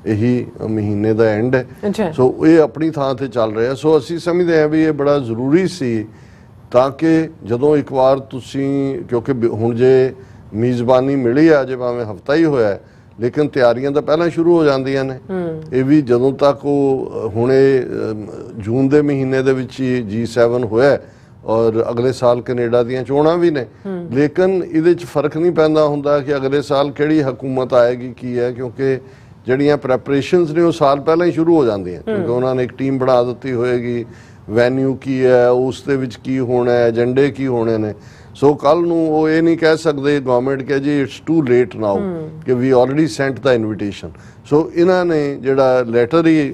ਇਹੀ ਮਹੀਨੇ ਦਾ ਐਂਡ ਹੈ। ਸੋ ਇਹ ਆਪਣੀ ਥਾਂ ਤੇ ਚੱਲ ਰਿਹਾ। ਸੋ ਅਸੀਂ ਸਮਝਦੇ ਹਾਂ ਵੀ ਇਹ ਬੜਾ ਜ਼ਰੂਰੀ ਸੀ ਤਾਂ ਕਿ ਜਦੋਂ ਇੱਕ ਵਾਰ ਤੁਸੀਂ, ਕਿਉਂਕਿ ਹੁਣ ਜੇ ਮੇਜ਼ਬਾਨੀ ਮਿਲੀ ਆ, ਜੇ ਭਾਵੇਂ ਹਫਤਾ ਹੀ ਹੋਇਆ, ਲੇਕਿਨ ਤਿਆਰੀਆਂ ਤਾਂ ਪਹਿਲਾਂ ਸ਼ੁਰੂ ਹੋ ਜਾਂਦੀਆਂ ਨੇ। ਇਹ ਵੀ ਜਦੋਂ ਤੱਕ ਉਹ ਹੁਣੇ ਜੂਨ ਦੇ ਮਹੀਨੇ ਦੇ ਵਿੱਚ ਹੀ G7 ਹੋਇਆ ਔਰ ਅਗਲੇ ਸਾਲ ਕੈਨੇਡਾ ਦੀਆਂ ਚੋਣਾਂ ਵੀ ਨੇ, ਲੇਕਿਨ ਇਹਦੇ 'ਚ ਫਰਕ ਨਹੀਂ ਪੈਂਦਾ ਹੁੰਦਾ ਕਿ ਅਗਲੇ ਸਾਲ ਕਿਹੜੀ ਹਕੂਮਤ ਆਏਗੀ ਕੀ ਹੈ, ਕਿਉਂਕਿ ਜਿਹੜੀਆਂ ਪ੍ਰੈਪਰੇਸ਼ਨਸ ਨੇ ਉਹ ਸਾਲ ਪਹਿਲਾਂ ਹੀ ਸ਼ੁਰੂ ਹੋ ਜਾਂਦੀਆਂ, ਕਿਉਂਕਿ ਉਹਨਾਂ ਨੇ ਇੱਕ ਟੀਮ ਬਣਾ ਦਿੱਤੀ ਹੋਏਗੀ, ਵੈਨਿਊ ਕੀ ਹੈ, ਉਸ ਦੇ ਵਿੱਚ ਕੀ ਹੋਣਾ ਹੈ, ਏਜੰਡੇ ਕੀ ਹੋਣੇ ਨੇ। ਸੋ ਕੱਲ ਨੂੰ ਉਹ ਇਹ ਨਹੀਂ ਕਹਿ ਸਕਦੇ ਗਵਰਨਮੈਂਟ ਕਿ ਜੀ ਇਟਸ ਟੂ ਲੇਟ ਨਾਓ ਕਿ ਵੀ ਆਲਰੇਡੀ ਸੈਂਟ ਦਾ ਇਨਵੀਟੇਸ਼ਨ। ਸੋ ਇਹਨਾਂ ਨੇ ਜਿਹੜਾ ਲੈਟਰ ਹੀ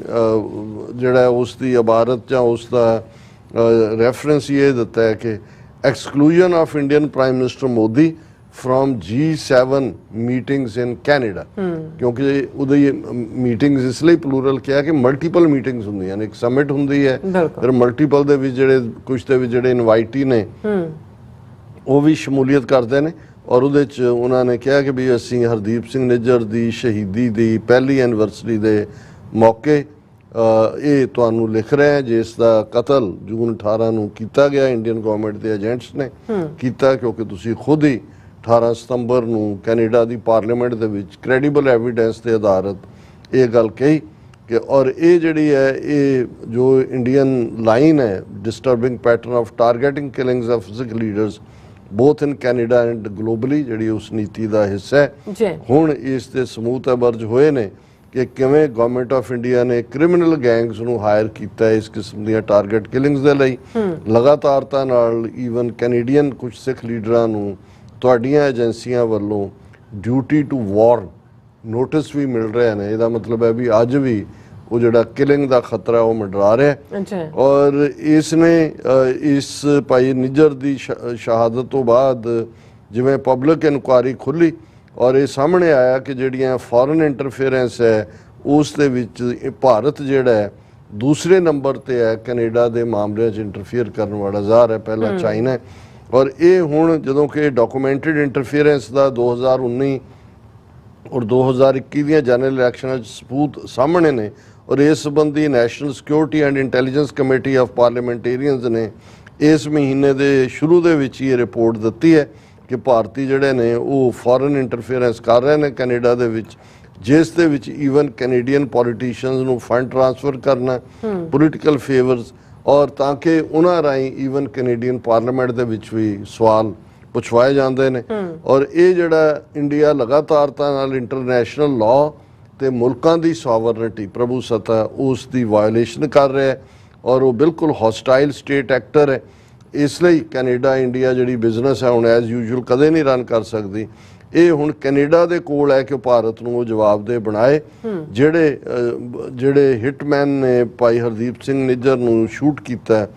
ਜਿਹੜਾ ਉਸ ਦੀ ਇਬਾਰਤ ਜਾਂ ਉਸ ਦਾ ਰੈਫਰੈਂਸ ਇਹ ਦਿੱਤਾ ਹੈ ਕਿ exclusion of Indian Prime Minister Modi from G7 meetings in Canada, ਕਿਉਂਕਿ ਉਹਦੀ ਮੀਟਿੰਗਸ ਇਸ ਲਈ ਪਲੂਰਲ ਕਿਹਾ ਕਿ ਮਲਟੀਪਲ ਮੀਟਿੰਗਸ ਹੁੰਦੀਆਂ ਨੇ, ਇੱਕ ਸਮਿਟ ਹੁੰਦੀ ਹੈ ਫਿਰ ਮਲਟੀਪਲ ਦੇ ਵਿੱਚ ਜਿਹੜੇ ਕੁਝ ਦੇ ਵਿੱਚ ਜਿਹੜੇ ਇਨਵਾਈਟੀ ਨੇ ਉਹ ਵੀ ਸ਼ਮੂਲੀਅਤ ਕਰਦੇ ਨੇ। ਔਰ ਉਹਦੇ 'ਚ ਉਹਨਾਂ ਨੇ ਕਿਹਾ ਕਿ ਵੀ ਅਸੀਂ ਹਰਦੀਪ ਸਿੰਘ ਨਿੱਜਰ ਦੀ ਸ਼ਹੀਦੀ ਦੀ ਪਹਿਲੀ ਐਨੀਵਰਸਰੀ ਦੇ ਮੌਕੇ ਇਹ ਤੁਹਾਨੂੰ ਲਿਖ ਰਹੇ ਹਾਂ ਜਿਸ ਦਾ ਕਤਲ ਜੂਨ 18 ਨੂੰ ਕੀਤਾ ਗਿਆ ਇੰਡੀਅਨ ਗਵਰਨਮੈਂਟ ਦੇ ਏਜੰਟਸ ਨੇ ਕੀਤਾ, ਕਿਉਂਕਿ ਤੁਸੀਂ ਖੁਦ ਹੀ 18 ਸਤੰਬਰ ਨੂੰ ਕੈਨੇਡਾ ਦੀ ਪਾਰਲੀਮੈਂਟ ਦੇ ਵਿੱਚ ਕ੍ਰੈਡੀਬਲ ਐਵੀਡੈਂਸ ਦੇ ਆਧਾਰਿਤ ਇਹ ਗੱਲ ਕਹੀ ਕਿ ਔਰ ਇਹ ਜਿਹੜੀ ਹੈ ਇਹ ਜੋ ਇੰਡੀਅਨ ਲਾਈਨ ਹੈ disturbing pattern of targeting killings of physical leaders both in Canada and globally ਜਿਹੜੀ ਉਸ ਨੀਤੀ ਦਾ ਹਿੱਸਾ ਹੈ। ਹੁਣ ਇਸ ਦੇ ਸਬੂਤ ਅਬਰਜ ਹੋਏ ਨੇ ਕਿ ਕਿਵੇਂ ਗਵਰਨਮੈਂਟ ਆਫ ਇੰਡੀਆ ਨੇ ਕ੍ਰਿਮੀਨਲ ਗੈਂਗਸ ਨੂੰ ਹਾਇਰ ਕੀਤਾ ਇਸ ਕਿਸਮ ਦੀਆਂ ਟਾਰਗੇਟ ਕਿਲਿੰਗਸ ਦੇ ਲਈ। ਲਗਾਤਾਰਤਾ ਨਾਲ ਈਵਨ ਕੈਨੇਡੀਅਨ ਕੁਝ ਸਿੱਖ ਲੀਡਰਾਂ ਨੂੰ ਤੁਹਾਡੀਆਂ ਏਜੰਸੀਆਂ ਵੱਲੋਂ ਡਿਊਟੀ ਟੂ ਵਾਰਨ ਨੋਟਿਸ ਵੀ ਮਿਲ ਰਹੇ ਨੇ। ਇਹਦਾ ਮਤਲਬ ਹੈ ਵੀ ਅੱਜ ਵੀ ਉਹ ਜਿਹੜਾ ਕਿਲਿੰਗ ਦਾ ਖਤਰਾ ਉਹ ਮੰਡਰਾ ਰਿਹਾ। ਔਰ ਇਸ ਨੇ ਇਸ ਭਾਈ ਨਿੱਜਰ ਦੀ ਸ਼ਹਾਦਤ ਤੋਂ ਬਾਅਦ ਜਿਵੇਂ ਪਬਲਿਕ ਇਨਕੁਆਇਰੀ ਖੁੱਲੀ ਔਰ ਇਹ ਸਾਹਮਣੇ ਆਇਆ ਕਿ ਜਿਹੜੀਆਂ ਫੋਰਨ ਇੰਟਰਫੇਰੈਂਸ ਹੈ ਉਸ ਦੇ ਵਿੱਚ ਭਾਰਤ ਜਿਹੜਾ ਹੈ ਦੂਸਰੇ ਨੰਬਰ ਤੇ ਹੈ ਕੈਨੇਡਾ ਦੇ ਮਾਮਲਿਆਂ 'ਚ ਇੰਟਰਫੇਅਰ ਕਰਨ ਵਾਲਾ ਜ਼ਾਹਰ ਹੈ, ਪਹਿਲਾ ਚਾਈਨਾ ਹੈ। ਔਰ ਇਹ ਹੁਣ ਜਦੋਂ ਕਿ ਡਾਕੂਮੈਂਟਡ ਇੰਟਰਫੇਰੈਂਸ ਦਾ 2019 ਔਰ 2021 ਦੀਆਂ ਜਨਰਲ ਇਲੈਕਸ਼ਨਾਂ 'ਚ ਸਬੂਤ ਸਾਹਮਣੇ ਨੇ ਔਰ ਇਸ ਸੰਬੰਧੀ National Security and Intelligence Committee of Parliamentarians ਨੇ ਇਸ ਮਹੀਨੇ ਦੇ ਸ਼ੁਰੂ ਦੇ ਵਿੱਚ ਹੀ ਇਹ ਰਿਪੋਰਟ ਦਿੱਤੀ ਹੈ ਕਿ ਭਾਰਤੀ ਜਿਹੜੇ ਨੇ ਉਹ ਫੋਰਨ ਇੰਟਰਫੇਰੈਂਸ ਕਰ ਰਹੇ ਨੇ ਕੈਨੇਡਾ ਦੇ ਵਿੱਚ, ਜਿਸ ਦੇ ਵਿੱਚ ਈਵਨ ਕੈਨੇਡੀਅਨ ਪੋਲੀਟੀਸ਼ੀਅਨਸ ਨੂੰ ਫੰਡ ਟ੍ਰਾਂਸਫਰ ਕਰਨਾ, ਪੋਲੀਟੀਕਲ ਫੇਵਰਸ, ਔਰ ਤਾਂ ਕਿ ਉਹਨਾਂ ਰਾਹੀਂ ਈਵਨ ਕੈਨੇਡੀਅਨ ਪਾਰਲੀਮੈਂਟ ਦੇ ਵਿੱਚ ਵੀ ਸਵਾਲ ਪੁੱਛਵਾਏ ਜਾਂਦੇ ਨੇ। ਔਰ ਇਹ ਜਿਹੜਾ ਇੰਡੀਆ ਲਗਾਤਾਰਤਾ ਨਾਲ ਇੰਟਰਨੈਸ਼ਨਲ ਲਾਅ ਤੇ ਮੁਲਕਾਂ ਦੀ ਸੋਵਰਨਿਟੀ ਪ੍ਰਭੂਸੱਤਾ ਉਸ ਦੀ ਵਾਇਓਲੇਸ਼ਨ ਕਰ ਰਿਹਾ ਹੈ ਔਰ ਉਹ ਬਿਲਕੁਲ ਹੌਸਟਾਈਲ ਸਟੇਟ ਐਕਟਰ ਹੈ। ਇਸ ਲਈ ਕੈਨੇਡਾ ਇੰਡੀਆ ਜਿਹੜੀ ਬਿਜ਼ਨਸ ਹੈ ਹੁਣ ਐਜ਼ ਯੂਜੂਅਲ ਕਦੇ ਨਹੀਂ ਰਨ ਕਰ ਸਕਦੀ। ਇਹ ਹੁਣ ਕੈਨੇਡਾ ਦੇ ਕੋਲ ਹੈ ਕਿ ਭਾਰਤ ਨੂੰ ਉਹ ਜਵਾਬਦੇਹ ਬਣਾਏ। ਜਿਹੜੇ ਹਿਟਮੈਨ ਨੇ ਭਾਈ ਹਰਦੀਪ ਸਿੰਘ ਨਿੱਜਰ ਨੂੰ ਸ਼ੂਟ ਕੀਤਾ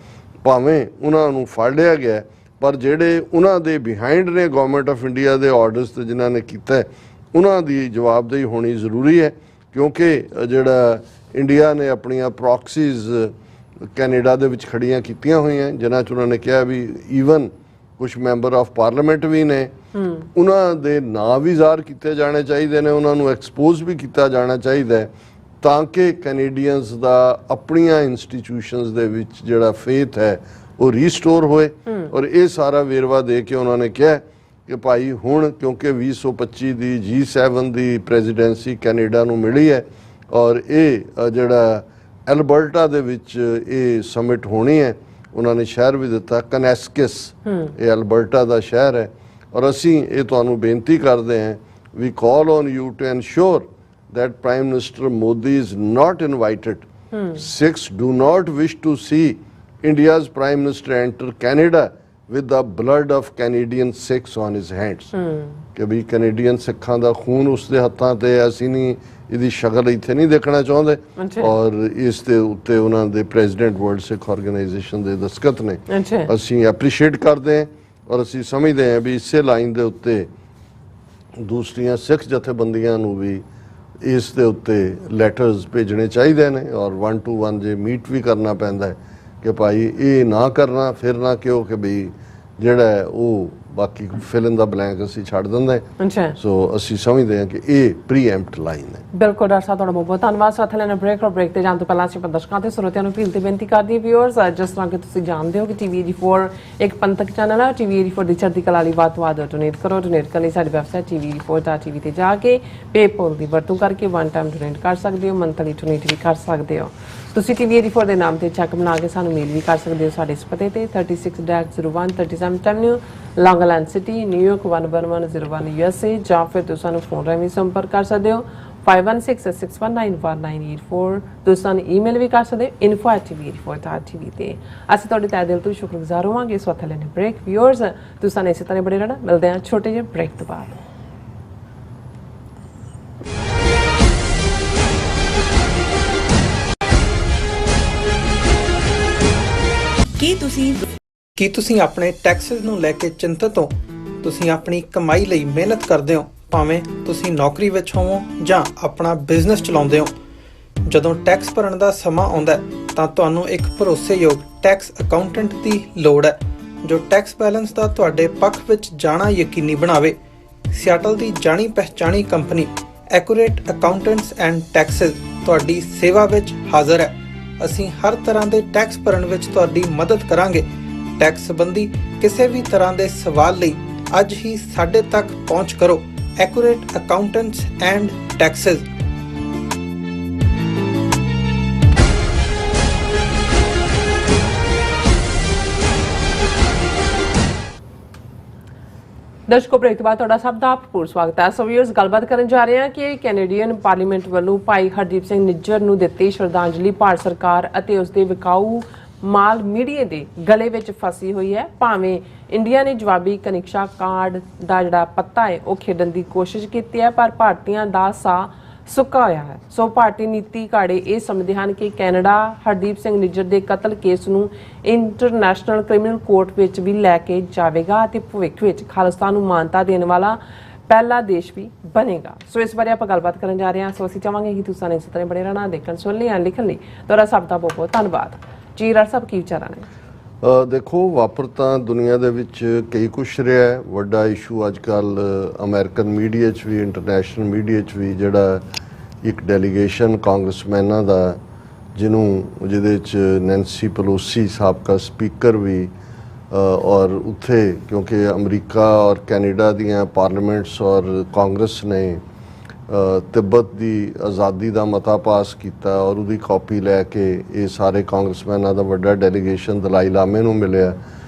ਭਾਵੇਂ ਉਹਨਾਂ ਨੂੰ ਫੜ ਲਿਆ ਗਿਆ ਪਰ ਜਿਹੜੇ ਉਹਨਾਂ ਦੇ ਬਿਹਾਈਂਡ ਨੇ ਗਵਰਨਮੈਂਟ ਆਫ ਇੰਡੀਆ ਦੇ ਆਰਡਰਸ ਤੇ ਜਿਨ੍ਹਾਂ ਨੇ ਕੀਤਾ ਉਹਨਾਂ ਦੀ ਜਵਾਬਦੇਹੀ ਹੋਣੀ ਜ਼ਰੂਰੀ ਹੈ, ਕਿਉਂਕਿ ਜਿਹੜਾ ਇੰਡੀਆ ਨੇ ਆਪਣੀਆਂ ਪ੍ਰੋਕਸੀਜ਼ ਕੈਨੇਡਾ ਦੇ ਵਿੱਚ ਖੜੀਆਂ ਕੀਤੀਆਂ ਹੋਈਆਂ ਜਿਨ੍ਹਾਂ 'ਚ ਉਹਨਾਂ ਨੇ ਕਿਹਾ ਵੀ ਈਵਨ ਕੁਝ ਮੈਂਬਰ ਆਫ ਪਾਰਲੀਮੈਂਟ ਵੀ ਨੇ ਉਹਨਾਂ ਦੇ ਨਾਂ ਵੀ ਜ਼ਾਹਰ ਕੀਤੇ ਜਾਣੇ ਚਾਹੀਦੇ ਨੇ, ਉਹਨਾਂ ਨੂੰ ਐਕਸਪੋਜ਼ ਵੀ ਕੀਤਾ ਜਾਣਾ ਚਾਹੀਦਾ ਹੈ ਤਾਂ ਕਿ ਕੈਨੇਡੀਅਨਸ ਦਾ ਆਪਣੀਆਂ ਇੰਸਟੀਟਿਊਸ਼ਨਸ ਦੇ ਵਿੱਚ ਜਿਹੜਾ ਫੇਥ ਹੈ ਉਹ ਰੀਸਟੋਰ ਹੋਏ। ਔਰ ਇਹ ਸਾਰਾ ਵੇਰਵਾ ਦੇ ਕੇ ਉਹਨਾਂ ਨੇ ਕਿਹਾ ਕਿ ਭਾਈ ਹੁਣ ਕਿਉਂਕਿ 2025 ਦੀ G7 ਦੀ ਪ੍ਰੈਜ਼ੀਡੈਂਸੀ ਕੈਨੇਡਾ ਨੂੰ ਮਿਲੀ ਹੈ ਔਰ ਇਹ ਜਿਹੜਾ ਐਲਬਰਟਾ ਦੇ ਵਿੱਚ ਇਹ ਸਮਿਟ ਹੋਣੀ ਹੈ, ਉਹਨਾਂ ਨੇ ਸ਼ਹਿਰ ਵੀ ਦਿੱਤਾ ਕਨੈਸਕਿਸ, ਇਹ ਐਲਬਰਟਾ ਦਾ ਸ਼ਹਿਰ ਹੈ। ਔਰ ਅਸੀਂ ਇਹ ਤੁਹਾਨੂੰ ਬੇਨਤੀ ਕਰਦੇ ਹਾਂ we call on you to ensure that Prime Minister Modi is not invited. 6. Do not wish to see India's Prime Minister enter Canada with the blood of Canadian Sikhs on his hands. ਕਿ ਵੀ Canadian ਸਿੱਖਾਂ ਦਾ ਖੂਨ ਉਸ ਦੇ ਹੱਥਾਂ ਤੇ ਅਸੀਂ ਨਹੀਂ ਇਹਦੀ ਸ਼ਕਲ ਇੱਥੇ ਨਹੀਂ ਦੇਖਣਾ ਚਾਹੁੰਦੇ। ਔਰ ਇਸ ਦੇ ਉੱਤੇ ਉਹਨਾਂ ਦੇ ਪ੍ਰੈਜ਼ੀਡੈਂਟ ਵਰਲਡ ਸਿੱਖ ਆਰਗੇਨਾਈਜੇਸ਼ਨ ਦੇ ਦਸਤਖਤ ਨੇ। ਅਸੀਂ ਐਪਰੀਸ਼ੀਏਟ ਕਰਦੇ ਹਾਂ ਔਰ ਅਸੀਂ ਸਮਝਦੇ ਹਾਂ ਵੀ ਇਸੇ ਲਾਈਨ ਦੇ ਉੱਤੇ ਦੂਸਰੀਆਂ ਸਿੱਖ ਜਥੇਬੰਦੀਆਂ ਨੂੰ ਵੀ ਇਸ ਦੇ ਉੱਤੇ ਲੈਟਰਸ ਭੇਜਣੇ ਚਾਹੀਦੇ ਨੇ ਔਰ 1 to 1 ਜੇ ਮੀਟ ਵੀ ਕਰਨਾ ਪੈਂਦਾ ਹੈ ਕਿ ਭਾਈ ਇਹ ਨਾ ਕਰਨਾ ਫਿਰ ਨਾ ਕਿਉਂ ਕਿ ਬਈ ਜਿਹੜਾ ਹੈ ਉਹ ਬਾਕੀ ਫਿਲ ਇਨ ਦਾ ਬਲੈਂਕ ਅਸੀਂ ਛੱਡ ਦਿੰਦੇ। ਸੋ ਅਸੀਂ ਸਮਝਦੇ ਹਾਂ ਕਿ ਇਹ ਪ੍ਰੀਐਮਪਟ ਲਾਈਨ ਹੈ। ਬਿਲਕੁਲ ਡਾਕਟਰ ਸਾਹਿਬ, ਤੁਹਾਡਾ ਬਹੁਤ ਬਹੁਤ ਧੰਨਵਾਦ। ਸਾਥ ਲੈਣਾ ਬ੍ਰੇਕ ਤੇ ਜਾਣ ਤੋਂ ਪਹਿਲਾਂ ਅਸੀਂ ਦਰਸ਼ਕਾਂ ਤੇ ਸਰੋਤਿਆਂ ਨੂੰ ਅਪੀਲ ਤੇ ਬੇਨਤੀ ਕਰਦੀ ਵਿਊਅਰਸ, ਜਿਸ ਤਰ੍ਹਾਂ ਕਿ ਤੁਸੀਂ ਜਾਣਦੇ ਹੋ ਕਿ TV 84 ਇੱਕ ਪੰਥਕ ਚੈਨਲ ਹੈ। TV 84 ਦੀ ਚੜ੍ਹਦੀ ਕਲਾ ਲਈ ਵੱਧ ਤੋਂ ਵੱਧ ਡੋਨੇਟ ਕਰੋ। ਡੋਨੇਟ ਕਰਨ ਲਈ ਸਾਡੀ ਵੈਬਸਾਈਟ tv84.tv ਤੇ ਜਾ ਕੇ ਪੇਪਾਲ ਦੀ ਵਰਤੋਂ ਕਰਕੇ 1 ਟਾਈਮ ਡੋਨੇਟ ਕਰ ਸਕਦੇ ਹੋ, ਮੰਥਲੀ ਡੋਨੇਟ ਵੀ ਕਰ ਸਕਦੇ ਹੋ। ਤੁਸੀਂ TV 84 ਦੇ ਨਾਮ ਤੇ ਚੈੱਕ ਬਣਾ ਕੇ ਸਾਨੂੰ ਮੇਲ ਵੀ ਕਰ ਸਕਦੇ ਹੋ ਸਾਡੇ ਇਸ ਪਤੇ ਤੇ 36-01 37th Avenue, Long Island City, New York 11101 USA, ਜਾਂ ਫਿਰ ਤੁਸੀਂ ਸਾਨੂੰ ਫੋਨ ਰਾਹੀਂ ਸੰਪਰਕ ਕਰ ਸਕਦੇ ਹੋ 5166191984। ਤੁਸੀਂ ਸਾਨੂੰ ਈਮੇਲ ਵੀ ਕਰ ਸਕਦੇ ਹੋ info@tv84.tv ਤੇ। ਅਸੀਂ ਤੁਹਾਡੇ ਤਹਿ ਦਿਲ ਤੋਂ ਸ਼ੁਕਰਗੁਜ਼ਾਰ ਹੋਵਾਂਗੇ। ਇਸ ਵਕਤ ਲੈਣੇ ਬ੍ਰੇਕ। ਵਿਊਅਰਸ ਤੁਸੀਂ ਸਾਨੂੰ ਇਸੇ ਤਰ੍ਹਾਂ ਬੜੇ ਰਹਿਣਾ। ਮਿਲਦੇ ਹਾਂ ਛੋਟੇ ਜਿਹੇ ਬ੍ਰੇਕ ਤੋਂ ਬਾਅਦ। ਕੀ ਤੁਸੀਂ ਆਪਣੇ ਟੈਕਸਸ ਨੂੰ ਲੈ ਕੇ ਚਿੰਤਤ ਹੋ? ਤੁਸੀਂ ਆਪਣੀ ਕਮਾਈ ਲਈ ਮਿਹਨਤ ਕਰਦੇ ਹੋ, ਭਾਵੇਂ ਤੁਸੀਂ ਨੌਕਰੀ ਵਿੱਚ ਹੋਵੋ ਜਾਂ ਆਪਣਾ ਬਿਜ਼ਨਸ ਚਲਾਉਂਦੇ ਹੋ। ਜਦੋਂ ਟੈਕਸ ਭਰਨ ਦਾ ਸਮਾਂ ਆਉਂਦਾ ਤਾਂ ਤੁਹਾਨੂੰ ਇੱਕ ਭਰੋਸੇਯੋਗ ਟੈਕਸ ਅਕਾਊਂਟੈਂਟ ਦੀ ਲੋੜ ਹੈ ਜੋ ਟੈਕਸ ਬੈਲੈਂਸ ਦਾ ਤੁਹਾਡੇ ਪੱਖ ਵਿੱਚ ਜਾਣਾ ਯਕੀਨੀ ਬਣਾਵੇ। ਸਿਆਟਲ ਦੀ ਜਾਣੀ ਪਹਿਚਾਣੀ company Accurate Accountants and Taxes ਤੁਹਾਡੀ ਸੇਵਾ ਵਿੱਚ ਹਾਜ਼ਰ ਹੈ। ਅਸੀਂ ਹਰ ਤਰ੍ਹਾਂ ਦੇ ਟੈਕਸ ਭਰਨ ਵਿੱਚ ਤੁਹਾਡੀ ਮਦਦ ਕਰਾਂਗੇ। ਟੈਕਸ ਸੰਬੰਧੀ ਕਿਸੇ ਵੀ ਤਰ੍ਹਾਂ ਦੇ ਸਵਾਲ ਲਈ ਅੱਜ ਹੀ ਸਾਡੇ ਤੱਕ ਪਹੁੰਚ ਕਰੋ। Accurate Accountants and Taxes. ਦਰਸ਼ਕੋ ਬ੍ਰੇਕ ਤੋਂ ਬਾਅਦ ਤੁਹਾਡਾ ਸਭ ਦਾ ਭਰਪੂਰ ਸਵਾਗਤ ਹੈ। ਸੋ ਵੀਅਰਸ ਗੱਲਬਾਤ ਕਰਨ ਜਾ ਰਹੇ ਹਾਂ ਕਿ ਕੈਨੇਡੀਅਨ ਪਾਰਲੀਮੈਂਟ ਵੱਲੋਂ ਭਾਈ ਹਰਦੀਪ ਸਿੰਘ ਨਿੱਜਰ ਨੂੰ ਦਿੱਤੀ ਸ਼ਰਧਾਂਜਲੀ ਭਾਰਤ ਸਰਕਾਰ ਅਤੇ ਉਸ ਦੇ ਵਿਕਾਊ ਮਾਲ ਮੀਡੀਆ ਦੇ ਗਲੇ ਵਿੱਚ ਫਸੀ ਹੋਈ ਹੈ। ਭਾਵੇਂ ਇੰਡੀਆ ਨੇ ਜਵਾਬੀ ਕਨਿਕਸ਼ਾ ਕਾਰਡ ਦਾ ਜਿਹੜਾ ਪੱਤਾ ਹੈ ਉਹ ਖੇਡਣ ਦੀ ਕੋਸ਼ਿਸ਼ ਕੀਤੀ ਹੈ, ਪਰ ਭਾਰਤੀਆਂ ਦਾ ਸਾਹ ਸੁੱਕਾ ਹੋਇਆ ਹੈ। ਸੋ ਭਾਰਤੀ ਨੀਤੀ ਘਾੜੇ ਇਹ ਸਮਝਦੇ ਹਨ ਕਿ ਕੈਨੇਡਾ ਹਰਦੀਪ ਸਿੰਘ ਨਿੱਜਰ ਦੇ ਕਤਲ ਕੇਸ ਨੂੰ ਇੰਟਰਨੈਸ਼ਨਲ ਕ੍ਰਿਮੀਨਲ ਕੋਰਟ ਵਿੱਚ ਵੀ ਲੈ ਕੇ ਜਾਵੇਗਾ ਅਤੇ ਭਵਿੱਖ ਵਿੱਚ ਖਾਲਿਸਤਾਨ ਨੂੰ ਮਾਨਤਾ ਦੇਣ ਵਾਲਾ ਪਹਿਲਾ ਦੇਸ਼ ਵੀ ਬਣੇਗਾ। ਸੋ ਇਸ ਬਾਰੇ ਆਪਾਂ ਗੱਲਬਾਤ ਕਰਨ ਜਾ ਰਹੇ ਹਾਂ। ਸੋ ਅਸੀਂ ਚਾਹਾਂਗੇ ਕਿ ਤੁਸੀਂ ਇਸ ਤਰ੍ਹਾਂ ਬੜੇ ਰਹਿਣਾ। ਦੇਖਣ ਸੁਣ ਲਈ ਲਿਖਣ ਲਈ ਤੁਹਾਡਾ ਸਭ ਦਾ ਬਹੁਤ ਬਹੁਤ ਧੰਨਵਾਦ ਜੀ। ਰਾਜ ਸਾਹਿਬ ਕੀ ਵਿਚਾਰਾਂ ਨੇ? ਦੇਖੋ, ਵਾਪਰ ਤਾਂ ਦੁਨੀਆ ਦੇ ਵਿੱਚ ਕਈ ਕੁਛ ਰਿਹਾ ਹੈ। ਵੱਡਾ ਇਸ਼ੂ ਅੱਜ ਕੱਲ੍ਹ ਅਮਰੀਕਨ ਮੀਡੀਆ 'ਚ ਵੀ ਇੰਟਰਨੈਸ਼ਨਲ ਮੀਡੀਆ 'ਚ ਵੀ ਜਿਹੜਾ ਇੱਕ ਡੈਲੀਗੇਸ਼ਨ ਕਾਂਗਰਸਮੈਨਾਂ ਦਾ ਜਿਹਦੇ 'ਚ ਨੈਂਸੀ ਪਲੋਸੀ ਸਾਬਕਾ ਸਪੀਕਰ ਵੀ ਔਰ ਉੱਥੇ ਕਿਉਂਕਿ ਅਮਰੀਕਾ ਔਰ ਕੈਨੇਡਾ ਦੀਆਂ ਪਾਰਲੀਮੈਂਟਸ ਔਰ ਕਾਂਗਰਸ ਨੇ ਤਿੱਬਤ ਦੀ ਆਜ਼ਾਦੀ ਦਾ ਮਤਾ ਪਾਸ ਕੀਤਾ ਔਰ ਉਹਦੀ ਕਾਪੀ ਲੈ ਕੇ ਇਹ ਸਾਰੇ ਕਾਂਗਰਸਮੈਨਾਂ ਦਾ ਵੱਡਾ ਡੈਲੀਗੇਸ਼ਨ ਦਲਾਈ ਲਾਮੇ ਨੂੰ ਮਿਲਿਆ।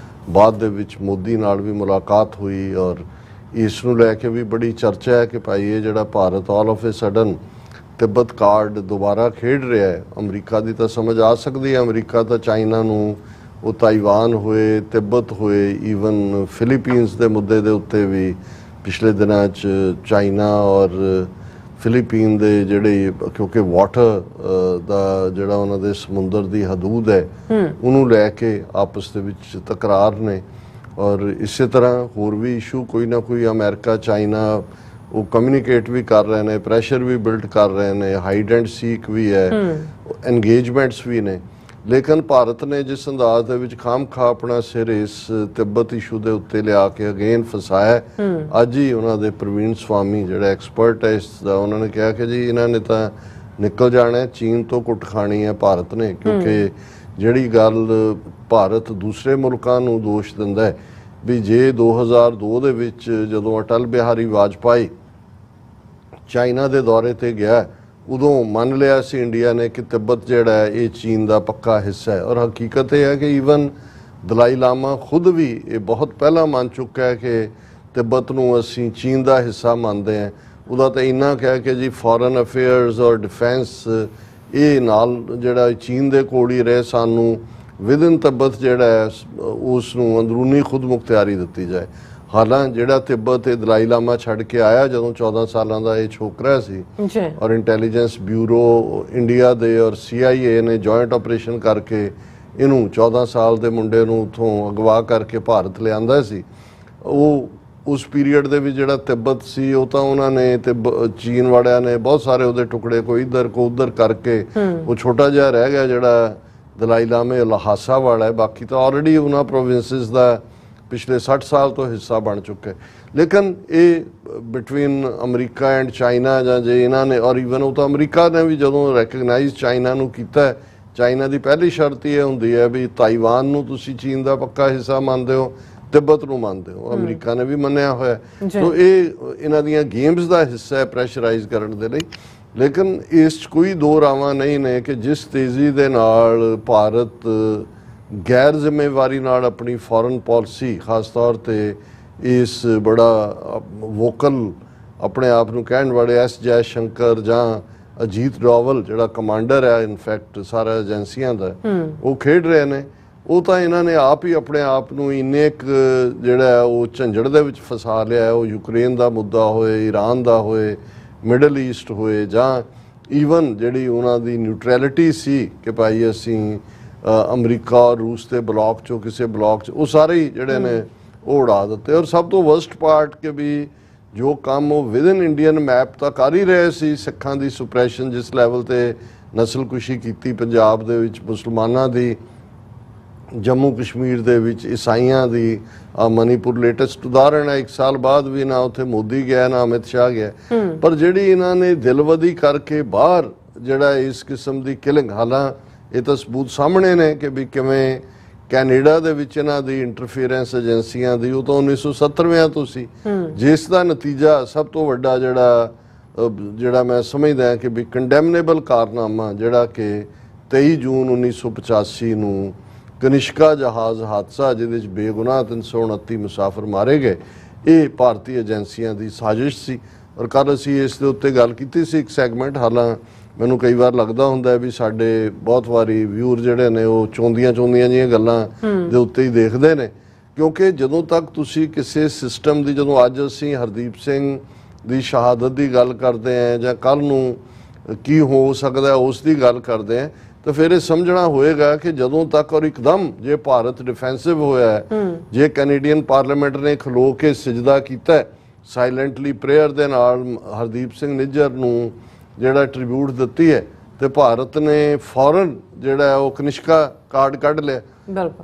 ਬਾਅਦ ਦੇ ਵਿੱਚ ਮੋਦੀ ਨਾਲ ਵੀ ਮੁਲਾਕਾਤ ਹੋਈ ਔਰ ਇਸ ਨੂੰ ਲੈ ਕੇ ਵੀ ਬੜੀ ਚਰਚਾ ਹੈ ਕਿ ਭਾਈ ਇਹ ਜਿਹੜਾ Bharat all of A sudden Tibet card ਦੁਬਾਰਾ ਖੇਡ ਰਿਹਾ ਹੈ। ਅਮਰੀਕਾ ਦੀ ਤਾਂ ਸਮਝ ਆ ਸਕਦੀ ਹੈ। ਅਮਰੀਕਾ ਤਾਂ ਚਾਈਨਾ ਨੂੰ, ਉਹ ਤਾਈਵਾਨ ਹੋਏ, ਤਿੱਬਤ ਹੋਏ, ਈਵਨ ਫਿਲੀਪੀਨਸ ਦੇ ਮੁੱਦੇ ਦੇ ਉੱਤੇ ਵੀ ਪਿਛਲੇ ਦਿਨਾਂ 'ਚ ਚਾਈਨਾ ਔਰ ਫਿਲੀਪੀਨ ਦੇ ਜਿਹੜੇ ਕਿਉਂਕਿ ਵਾਟਰ ਦਾ ਜਿਹੜਾ ਉਹਨਾਂ ਦੇ ਸਮੁੰਦਰ ਦੀ ਹਦੂਦ ਹੈ ਉਹਨੂੰ ਲੈ ਕੇ ਆਪਸ ਦੇ ਵਿੱਚ ਤਕਰਾਰ ਨੇ ਔਰ ਇਸੇ ਤਰ੍ਹਾਂ ਹੋਰ ਵੀ ਇਸ਼ੂ ਕੋਈ ਨਾ ਕੋਈ ਅਮਰੀਕਾ ਚਾਈਨਾ ਉਹ ਕਮਿਊਨੀਕੇਟ ਵੀ ਕਰ ਰਹੇ ਨੇ, ਪ੍ਰੈਸ਼ਰ ਵੀ ਬਿਲਡ ਕਰ ਰਹੇ ਨੇ, ਹਾਈਡ ਐਂਡ ਸੀਕ ਵੀ ਹੈ, ਐਨਗੇਜਮੈਂਟਸ ਵੀ ਨੇ। ਲੇਕਿਨ ਭਾਰਤ ਨੇ ਜਿਸ ਅੰਦਾਜ਼ ਦੇ ਵਿੱਚ ਖਾਮਖਾ ਆਪਣਾ ਸਿਰ ਇਸ ਤਿੱਬਤ ਇਸ਼ੂ ਦੇ ਉੱਤੇ ਲਿਆ ਕੇ ਅਗੇਨ ਫਸਾਇਆ। ਅੱਜ ਹੀ ਉਹਨਾਂ ਦੇ ਪ੍ਰਵੀਨ ਸਵਾਮੀ ਜਿਹੜਾ ਐਕਸਪਰਟ ਹੈ ਇਸ ਦਾ, ਉਹਨਾਂ ਨੇ ਕਿਹਾ ਕਿ ਜੀ ਇਹਨਾਂ ਨੇ ਤਾਂ ਨਿਕਲ ਜਾਣਾ, ਚੀਨ ਤੋਂ ਕੁੱਟ ਖਾਣੀ ਹੈ ਭਾਰਤ ਨੇ। ਕਿਉਂਕਿ ਜਿਹੜੀ ਗੱਲ ਭਾਰਤ ਦੂਸਰੇ ਮੁਲਕਾਂ ਨੂੰ ਦੋਸ਼ ਦਿੰਦਾ ਹੈ ਵੀ ਜੇ 2002 ਦੇ ਵਿੱਚ ਜਦੋਂ ਅਟਲ ਬਿਹਾਰੀ ਵਾਜਪਾਈ ਚਾਈਨਾ ਦੇ ਦੌਰੇ ਤੇ ਗਿਆ ਉਦੋਂ ਮੰਨ ਲਿਆ ਸੀ ਇੰਡੀਆ ਨੇ ਕਿ ਤਿੱਬਤ ਜਿਹੜਾ ਹੈ ਇਹ ਚੀਨ ਦਾ ਪੱਕਾ ਹਿੱਸਾ ਹੈ ਔਰ ਹਕੀਕਤ ਇਹ ਹੈ ਕਿ ਈਵਨ ਦਲਾਈ ਲਾਮਾ ਖੁਦ ਵੀ ਇਹ ਬਹੁਤ ਪਹਿਲਾਂ ਮੰਨ ਚੁੱਕਾ ਹੈ ਕਿ ਤਿੱਬਤ ਨੂੰ ਅਸੀਂ ਚੀਨ ਦਾ ਹਿੱਸਾ ਮੰਨਦੇ ਹਾਂ। ਉਹਦਾ ਤਾਂ ਇੰਨਾ ਕਿਹਾ ਕਿ ਜੀ ਫੋਰਨ ਅਫੇਅਰਸ ਔਰ ਡਿਫੈਂਸ ਇਹ ਨਾਲ ਜਿਹੜਾ ਚੀਨ ਦੇ ਕੋਲ ਹੀ ਰਹੇ, ਸਾਨੂੰ ਵਿਦਨ ਤਿੱਬਤ ਜਿਹੜਾ ਹੈ ਉਸ ਨੂੰ ਅੰਦਰੂਨੀ ਖੁਦ ਮੁਖਤਿਆਰੀ ਦਿੱਤੀ ਜਾਏ। ਹਾਲਾਂ ਜਿਹੜਾ ਤਿੱਬਤ ਇਹ ਦਲਾਈ ਲਾਮਾ ਛੱਡ ਕੇ ਆਇਆ ਜਦੋਂ 14 ਸਾਲਾਂ ਦਾ ਇਹ ਛੋਕਰਾ ਸੀ ਔਰ ਇੰਟੈਲੀਜੈਂਸ ਬਿਊਰੋ ਇੰਡੀਆ ਦੇ ਔਰ CIA ਨੇ ਜੁਆਇੰਟ ਆਪਰੇਸ਼ਨ ਕਰਕੇ ਇਹਨੂੰ 14 ਸਾਲ ਦੇ ਮੁੰਡੇ ਨੂੰ ਉੱਥੋਂ ਅਗਵਾ ਕਰਕੇ ਭਾਰਤ ਲਿਆਂਦਾ ਸੀ। ਉਹ ਉਸ ਪੀਰੀਅਡ ਦੇ ਵਿੱਚ ਜਿਹੜਾ ਤਿੱਬਤ ਸੀ ਉਹ ਤਾਂ ਉਹਨਾਂ ਨੇ ਚੀਨ ਵਾਲਿਆਂ ਨੇ ਬਹੁਤ ਸਾਰੇ ਉਹਦੇ ਟੁਕੜੇ ਕੋਈ ਇੱਧਰ ਕੋ ਉੱਧਰ ਕਰਕੇ ਉਹ ਛੋਟਾ ਜਿਹਾ ਰਹਿ ਗਿਆ ਜਿਹੜਾ ਦਲਾਈ ਲਾਮੇ ਲਹਾਸਾ ਵਾਲਾ ਹੈ। ਬਾਕੀ ਤਾਂ ਆਲਰੇਡੀ ਉਹਨਾਂ ਪ੍ਰੋਵਿੰਸਿਸ ਦਾ ਪਿਛਲੇ 60 ਸਾਲ ਤੋਂ ਹਿੱਸਾ ਬਣ ਚੁੱਕੇ। ਲੇਕਿਨ ਇਹ ਬਿਟਵੀਨ ਅਮਰੀਕਾ ਐਂਡ ਚਾਈਨਾ ਜਾਂ ਜੇ ਇਹਨਾਂ ਨੇ ਔਰ ਈਵਨ ਉਹ ਤਾਂ ਅਮਰੀਕਾ ਨੇ ਵੀ ਜਦੋਂ ਰੈਕਗਨਾਈਜ਼ ਚਾਈਨਾ ਨੂੰ ਕੀਤਾ, ਚਾਈਨਾ ਦੀ ਪਹਿਲੀ ਸ਼ਰਤ ਇਹ ਹੁੰਦੀ ਹੈ ਵੀ ਤਾਈਵਾਨ ਨੂੰ ਤੁਸੀਂ ਚੀਨ ਦਾ ਪੱਕਾ ਹਿੱਸਾ ਮੰਨਦੇ ਹੋ, ਤਿੱਬਤ ਨੂੰ ਮੰਨਦੇ ਹੋ। ਅਮਰੀਕਾ ਨੇ ਵੀ ਮੰਨਿਆ ਹੋਇਆ। ਸੋ ਇਹ ਇਹਨਾਂ ਦੀਆਂ ਗੇਮਸ ਦਾ ਹਿੱਸਾ ਹੈ ਪ੍ਰੈਸ਼ਰਾਈਜ਼ ਕਰਨ ਦੇ ਲਈ। ਲੇਕਿਨ ਇਸ 'ਚ ਕੋਈ ਦੋ ਰਾਵਾਂ ਨਹੀਂ ਨੇ ਕਿ ਜਿਸ ਤੇਜ਼ੀ ਦੇ ਨਾਲ ਭਾਰਤ ਗੈਰ ਜ਼ਿੰਮੇਵਾਰੀ ਨਾਲ ਆਪਣੀ ਫੋਰਨ ਪਾਲਿਸੀ ਖਾਸ ਤੌਰ ਤੇ ਇਸ ਬੜਾ ਵੋਕਲ ਆਪਣੇ ਆਪ ਨੂੰ ਕਹਿਣ ਵਾਲੇ ਐਸ ਜੈ ਸ਼ੰਕਰ ਜਾਂ ਅਜੀਤ ਡੋਵਲ ਜਿਹੜਾ ਕਮਾਂਡਰ ਹੈ ਇਨਫੈਕਟ ਸਾਰਾ ਏਜੰਸੀਆਂ ਦਾ, ਉਹ ਖੇਡ ਰਹੇ ਨੇ। ਉਹ ਤਾਂ ਇਹਨਾਂ ਨੇ ਆਪ ਹੀ ਆਪਣੇ ਆਪ ਨੂੰ ਇੰਨੇ ਕੁ ਜਿਹੜਾ ਉਹ ਝੰਜੜ ਦੇ ਵਿੱਚ ਫਸਾ ਲਿਆ। ਉਹ ਯੂਕਰੇਨ ਦਾ ਮੁੱਦਾ ਹੋਏ, ਈਰਾਨ ਦਾ ਹੋਏ, ਮਿਡਲ ਈਸਟ ਹੋਏ, ਜਾਂ ਈਵਨ ਜਿਹੜੀ ਉਹਨਾਂ ਦੀ ਨਿਊਟਰੈਲਿਟੀ ਸੀ ਕਿ ਭਾਈ ਅਸੀਂ ਅਮਰੀਕਾ ਔਰ ਰੂਸ ਦੇ ਬਲੌਕ 'ਚੋਂ ਕਿਸੇ ਬਲੌਕ 'ਚ, ਉਹ ਸਾਰੇ ਹੀ ਜਿਹੜੇ ਨੇ ਉਹ ਉਡਾ ਦਿੱਤੇ। ਔਰ ਸਭ ਤੋਂ ਵਰਸਟ ਪਾਰਟ ਕਿ ਵੀ ਜੋ ਕੰਮ ਉਹ ਵਿਦਨ ਇੰਡੀਅਨ ਮੈਪ ਤਾਂ ਕਰ ਹੀ ਰਹੇ ਸੀ, ਸਿੱਖਾਂ ਦੀ ਸੁਪਰੈਸ਼ਨ ਜਿਸ ਲੈਵਲ ਤੇ ਨਸਲਕੁਸ਼ੀ ਕੀਤੀ ਪੰਜਾਬ ਦੇ ਵਿੱਚ, ਮੁਸਲਮਾਨਾਂ ਦੀ, ਜੰਮੂ ਕਸ਼ਮੀਰ ਦੇ ਵਿੱਚ ਈਸਾਈਆਂ ਦੀ, ਮਨੀਪੁਰ ਲੇਟੈਸਟ ਉਦਾਹਰਣ ਹੈ। 1 ਸਾਲ ਬਾਅਦ ਵੀ ਨਾ ਉੱਥੇ ਮੋਦੀ ਗਿਆ ਨਾ ਅਮਿਤ ਸ਼ਾਹ ਗਿਆ, ਪਰ ਜਿਹੜੀ ਇਹਨਾਂ ਨੇ ਦਿਲਵਦੀ ਕਰਕੇ ਬਾਹਰ ਜਿਹੜਾ ਇਸ ਕਿਸਮ ਦੀ ਕਿਲਿੰਗ, ਹਾਲਾਂ ਇਹ ਤਾਂ ਸਬੂਤ ਸਾਹਮਣੇ ਨੇ ਕਿ ਵੀ ਕਿਵੇਂ ਕੈਨੇਡਾ ਦੇ ਵਿੱਚ ਇਹਨਾਂ ਦੀ ਇੰਟਰਫੀਅਰੈਂਸ ਏਜੰਸੀਆਂ ਦੀ, ਉਹ ਤਾਂ 1970ਵਿਆਂ ਤੋਂ ਸੀ, ਜਿਸ ਦਾ ਨਤੀਜਾ ਸਭ ਤੋਂ ਵੱਡਾ ਜਿਹੜਾ ਮੈਂ ਸਮਝਦਾ ਕਿ ਵੀ ਕੰਡੈਮਨੇਬਲ ਕਾਰਨਾਮਾ ਜਿਹੜਾ ਕਿ 23 ਜੂਨ 1985 ਨੂੰ ਕਨਿਸ਼ਕਾ ਜਹਾਜ਼ ਹਾਦਸਾ ਜਿਹਦੇ ਵਿੱਚ ਬੇਗੁਨਾਹ 329 ਮੁਸਾਫਰ ਮਾਰੇ ਗਏ, ਇਹ ਭਾਰਤੀ ਏਜੰਸੀਆਂ ਦੀ ਸਾਜ਼ਿਸ਼ ਸੀ। ਔਰ ਕੱਲ੍ਹ ਅਸੀਂ ਇਸ ਦੇ ਉੱਤੇ ਗੱਲ ਕੀਤੀ ਸੀ ਇੱਕ ਸੈਗਮੈਂਟ। ਹਾਲਾਂ ਮੈਨੂੰ ਕਈ ਵਾਰ ਲੱਗਦਾ ਹੁੰਦਾ ਵੀ ਸਾਡੇ ਬਹੁਤ ਵਾਰੀ ਵਿਊਰ ਜਿਹੜੇ ਨੇ ਉਹ ਚੌਂਦੀਆਂ ਜਿਹੀਆਂ ਗੱਲਾਂ ਦੇ ਉੱਤੇ ਹੀ ਦੇਖਦੇ ਨੇ, ਕਿਉਂਕਿ ਜਦੋਂ ਤੱਕ ਤੁਸੀਂ ਕਿਸੇ ਸਿਸਟਮ ਦੀ, ਜਦੋਂ ਅੱਜ ਅਸੀਂ ਹਰਦੀਪ ਸਿੰਘ ਦੀ ਸ਼ਹਾਦਤ ਦੀ ਗੱਲ ਕਰਦੇ ਹਾਂ ਜਾਂ ਕੱਲ੍ਹ ਨੂੰ ਕੀ ਹੋ ਸਕਦਾ ਉਸ ਦੀ ਗੱਲ ਕਰਦੇ ਹਾਂ, ਤਾਂ ਫਿਰ ਇਹ ਸਮਝਣਾ ਹੋਏਗਾ ਕਿ ਜਦੋਂ ਤੱਕ ਔਰ ਇੱਕਦਮ ਜੇ ਭਾਰਤ ਡਿਫੈਂਸਿਵ ਹੋਇਆ ਹੈ, ਜੇ ਕੈਨੇਡੀਅਨ ਪਾਰਲੀਮੈਂਟ ਨੇ ਖਲੋ ਕੇ ਸਜਦਾ ਕੀਤਾ ਸਾਇਲੈਂਟਲੀ ਪ੍ਰੇਅਰ ਦੇ ਨਾਲ ਹਰਦੀਪ ਸਿੰਘ ਨਿੱਜਰ ਨੂੰ ਜਿਹੜਾ ਟ੍ਰਿਬਿਊਟ ਦਿੱਤੀ ਹੈ, ਤੇ ਭਾਰਤ ਨੇ ਫੌਰਨ ਜਿਹੜਾ ਉਹ ਕਨਿਸ਼ਕਾ ਕਾਰਡ ਕੱਢ ਲਿਆ।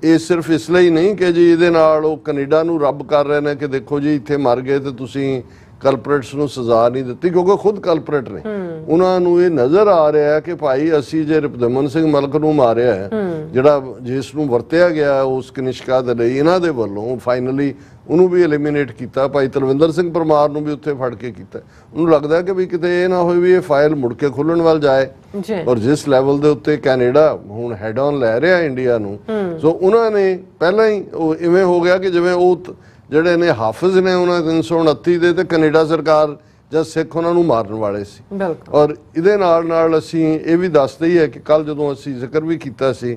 ਇਹ ਸਿਰਫ ਇਸ ਲਈ ਨਹੀਂ ਕਿ ਜੀ ਇਹਦੇ ਨਾਲ ਉਹ ਕੈਨੇਡਾ ਨੂੰ ਰੱਬ ਕਰ ਰਹੇ ਨੇ ਕਿ ਦੇਖੋ ਜੀ ਇੱਥੇ ਮਰ ਗਏ ਤੇ ਤੁਸੀਂ ਕਲਪਰੇਟਸ ਨੂੰ ਸਜ਼ਾ ਨਹੀਂ ਦਿੱਤੀ, ਕਿਉਂਕਿ ਖੁਦ ਕਲਪਰੇਟ ਨੇ। ਉਹਨਾਂ ਨੂੰ ਇਹ ਨਜ਼ਰ ਆ ਰਿਹਾ ਕਿ ਭਾਈ ਅਸੀਂ ਜੇ ਰਿਪਦਮਨ ਸਿੰਘ ਮਲਕ ਨੂੰ ਮਾਰਿਆ ਹੈ, ਜਿਹੜਾ ਜਿਸ ਨੂੰ ਵਰਤਿਆ ਗਿਆ ਉਸ ਕਨਿਸ਼ਕਾ ਦੇ ਲਈ ਇਹਨਾਂ ਦੇ ਵੱਲੋਂ, ਫਾਈਨਲੀ ਉਹਨੂੰ ਵੀ ਐਲੀਮੀਨੇਟ ਕੀਤਾ। ਭਾਈ ਤਲਵਿੰਦਰ ਸਿੰਘ ਪਰਮਾਰ ਨੂੰ ਵੀ ਉੱਥੇ ਫੜ ਕੇ ਕੀਤਾ। ਉਹਨੂੰ ਲੱਗਦਾ ਕਿ ਵੀ ਕਿਤੇ ਇਹ ਨਾ ਹੋਵੇ ਵੀ ਇਹ ਫਾਈਲ ਮੁੜ ਕੇ ਖੁੱਲਣ ਵੱਲ ਜਾਏ। ਔਰ ਜਿਸ ਲੈਵਲ ਦੇ ਉੱਤੇ ਕੈਨੇਡਾ ਹੁਣ ਹੈਡ ਔਨ ਲੈ ਰਿਹਾ ਇੰਡੀਆ ਨੂੰ, ਸੋ ਉਹਨਾਂ ਨੇ ਪਹਿਲਾਂ ਹੀ ਉਹ ਇਵੇਂ ਹੋ ਗਿਆ ਕਿ ਜਿਵੇਂ ਉਹ ਜਿਹੜੇ ਨੇ ਹਾਫਿਜ਼ ਨੇ ਉਹਨਾਂ 329 ਦੇ, ਤੇ ਕੈਨੇਡਾ ਸਰਕਾਰ ਜਾਂ ਸਿੱਖ ਉਹਨਾਂ ਨੂੰ ਮਾਰਨ ਵਾਲੇ ਸੀ। ਔਰ ਇਹਦੇ ਨਾਲ ਅਸੀਂ ਇਹ ਵੀ ਦੱਸਦੇ ਹੀ ਹੈ ਕਿ ਕੱਲ ਜਦੋਂ ਅਸੀਂ ਜ਼ਿਕਰ ਵੀ ਕੀਤਾ ਸੀ